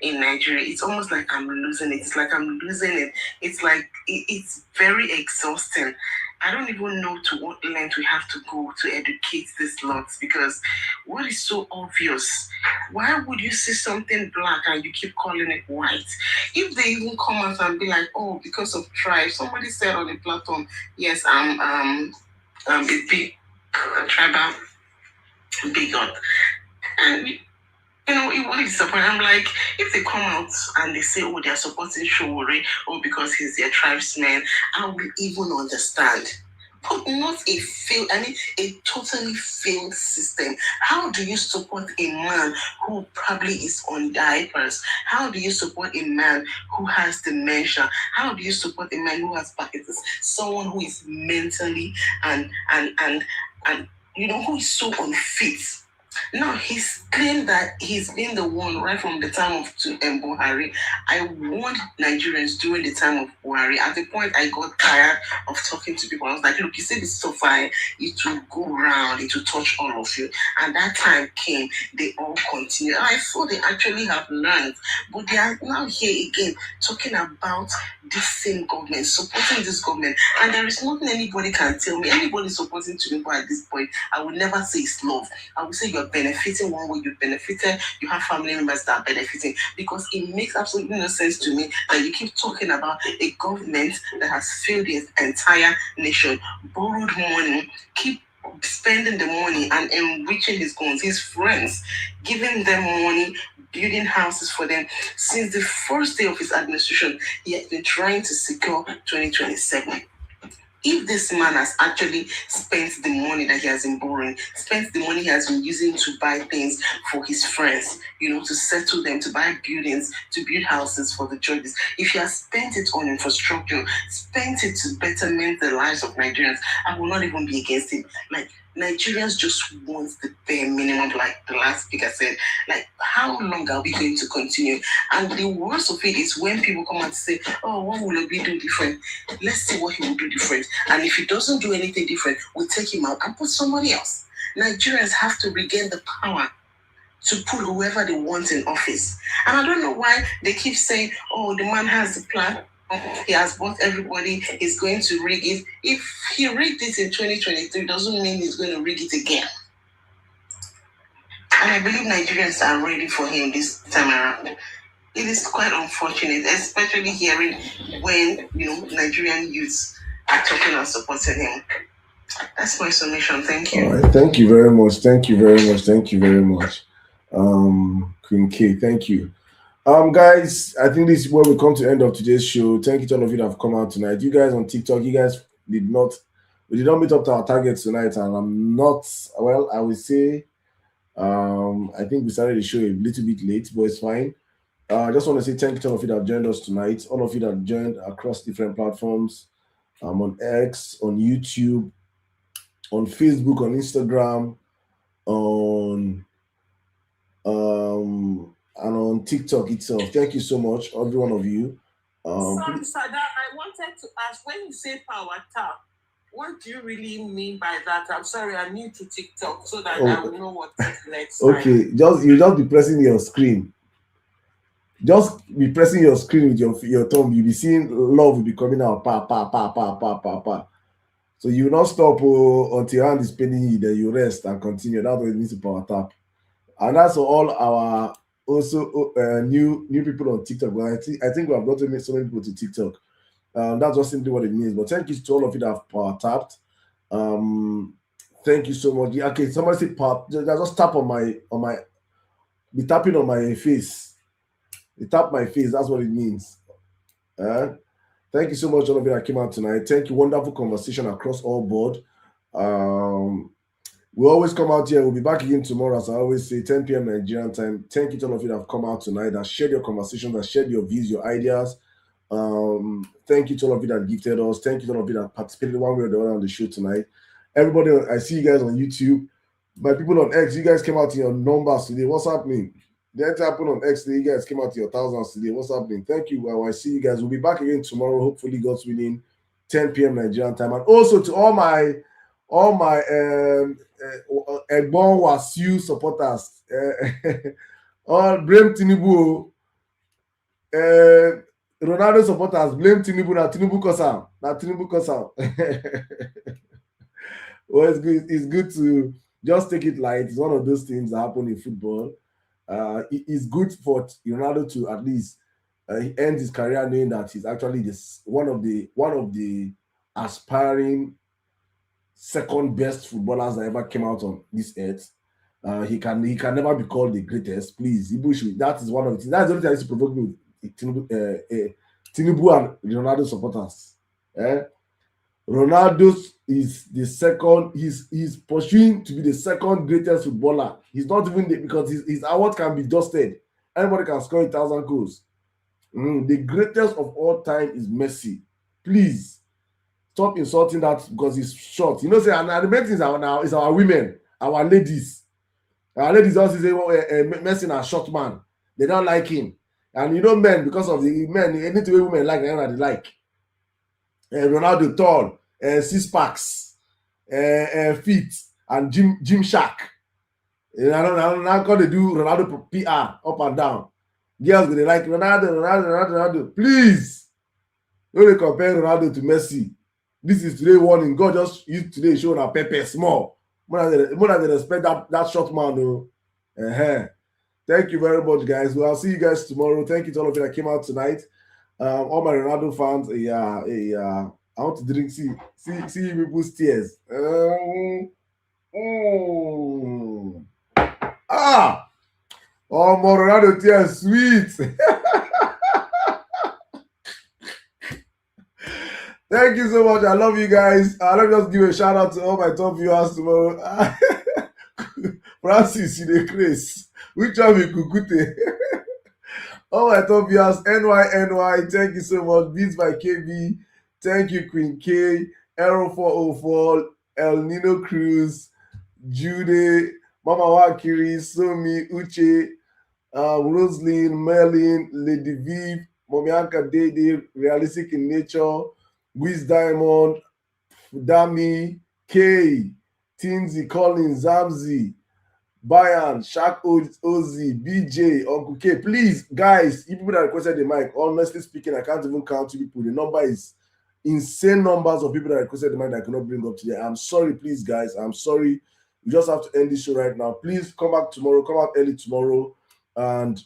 [SPEAKER 12] in Nigeria, it's almost like I'm losing it. It's like I'm losing it. It's like, it's very exhausting. I don't even know to what length we have to go to educate these lots, because what is so obvious? Why would you see something black and you keep calling it white? If they even come out and be like, oh, because of tribe, somebody said on the platform, yes, I'm a big tribal bigot. And it was disappointing. I'm like, if they come out and they say, oh, they're supporting Showore, or because he's their tribesman, I will even understand. But not a totally failed system. How do you support a man who probably is on diapers? How do you support a man who has dementia? How do you support a man who has Parkinson's? Someone who is mentally and who is so unfit. Now, he's claimed that he's been the one right from the time of Buhari. I warned Nigerians during the time of Buhari. At the point, I got tired of talking to people. I was like, look, you say this so far, it will go round, it will touch all of you. And that time came, they all continued. I thought they actually have learned, but they are now here again talking about this same government, supporting this government. And there is nothing anybody can tell me. Anybody supporting Tinubu at this point, I would never say it's love. I would say you're benefiting one way, you've benefited, you have family members that are benefiting, because it makes absolutely no sense to me that you keep talking about a government that has failed the entire nation, borrowed money, keep spending the money and enriching his friends, giving them money, building houses for them. Since the first day of his administration, he has been trying to secure 2027. If this man has actually spent the money that he has been borrowing, spent the money he has been using to buy things for his friends, to settle them, to buy buildings, to build houses for the judges, if he has spent it on infrastructure, spent it to betterment the lives of Nigerians, I will not even be against it. Like, Nigerians just want the bare minimum, like the last speaker said. Like, how long are we going to continue? And the worst of it is when people come and say, oh, what will Obi do different? Let's see what he will do different. And if he doesn't do anything different, we'll take him out and put somebody else. Nigerians have to regain the power to put whoever they want in office. And I don't know why they keep saying, oh, the man has the plan. He has bought everybody. He's going to rig it. If he rigged it in 2023, doesn't mean he's going to rig it again. And I believe Nigerians are ready for him this time around. It is quite unfortunate, especially hearing when Nigerian youths are talking and supporting him. That's my summation. Thank you.
[SPEAKER 1] All right. Thank you very much. Thank you very much. Thank you very much. Queen K, thank you. Guys, I think this is where we come to the end of today's show. Thank you to all of you that have come out tonight. You guys on TikTok, we did not meet up to our targets tonight, and I'm not, well, I would say, I think we started the show a little bit late, but it's fine. I just want to say thank you to all of you that have joined us tonight, all of you that joined across different platforms, on X, on YouTube, on Facebook, on Instagram, on and on TikTok itself. Thank you so much, every one of you.
[SPEAKER 12] Sorry, Sada, I wanted to ask, when you say power tap, what do you really mean by that? I'm sorry, I'm new to TikTok, so that I will know what next time.
[SPEAKER 1] Okay, you just be pressing your screen. Just be pressing your screen with your thumb. You'll be seeing love will be coming out. Pa, pa, pa, pa, pa, pa, pa. So you will not stop until your hand is paining you, then you rest and continue. That's what it means to power tap. And that's for all our also new people on TikTok. But I think we have got to make so many people to TikTok. That's just simply what it means. But thank you to all of you that have power tapped. Thank you so much. Okay, somebody say power. Just tap on my be tapping on my face. They tap my face. That's what it means. Thank you so much, all of you that came out tonight. Thank you. Wonderful conversation across all board. We always come out here. We'll be back again tomorrow, as I always say, 10 p.m. Nigerian time. Thank you to all of you that have come out tonight, that shared your conversations, that shared your views, your ideas. Thank you to all of you that gifted us. Thank you to all of you that participated one way or the other on the show tonight. Everybody, I see you guys on YouTube. My people on X, you guys came out in your numbers today. What's happening? The entire people on X today, you guys came out in your thousands today. What's happening? Thank you. Well, I see you guys. We'll be back again tomorrow, hopefully, God's willing, 10 p.m. Nigerian time. And also to all my Egbon Wasiu supporters, all blame Tinubu, Ronaldo supporters, blame Tinubu. Now Tinubu Kosam. Well, it's good to just take it light. It's one of those things that happen in football. It's good for Ronaldo to at least end his career knowing that he's actually one of the aspiring second best footballers that ever came out on this earth. He can never be called the greatest. Please, that is one of the things. That's the only thing that used to provoke me with Tinubu and Ronaldo supporters. Ronaldo is the second. He's pursuing to be the second greatest footballer. He's not even because his award can be dusted. Anybody can score 1,000 goals. The greatest of all time is Messi. Please stop insulting that because he's short. You know, say and the main things are now is our women, our ladies. Our ladies also say, Messi is a short man. They don't like him. And you know, men, because of the men, any two women like they like. Ronaldo tall, 6 packs, feet, and gym shack. I'm not going to do Ronaldo PR up and down. Girls they like Ronaldo. Please, don't compare Ronaldo to Messi. This is today warning. God just used today showing our Pepe small. More than they respect that short man. Thank you very much, guys. Well, I'll see you guys tomorrow. Thank you to all of you that came out tonight. All my Ronaldo fans, I want to drink, see people's tears. Oh, my Ronaldo tears, sweet. Thank you so much. I love you guys. Let me just give a shout out to all my top viewers tomorrow. Francis, in the Chris. Which one we Kukute? All my top viewers, NY, thank you so much. Beats by KB, thank you, Queen K, Arrow 404, El Nino Cruz, Jude, Mama Wakiri, Somi, Uche, Roslyn, Merlin, Lady Viv, Momianka Dede, Realistic in Nature, Wiz Diamond, Dami, K, Tinzi, Collins, Zamzi, Bayan, Shaq Ozi, BJ, Uncle K. Please, guys, you people that requested the mic, honestly speaking, I can't even count you people. The number is insane numbers of people that requested the mic that I cannot bring up today. I'm sorry, please, guys. I'm sorry. We just have to end this show right now. Please come back tomorrow. Come out early tomorrow. And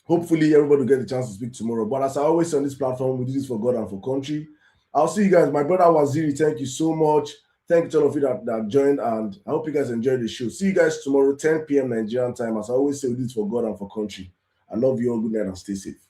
[SPEAKER 1] hopefully everybody will get the chance to speak tomorrow. But as I always say on this platform, we do this for God and for country. I'll see you guys. My brother Waziri, thank you so much. Thank you to all of you that joined, and I hope you guys enjoyed the show. See you guys tomorrow, 10 p.m. Nigerian time. As I always say, we do this for God and for country. I love you all. Good night and stay safe.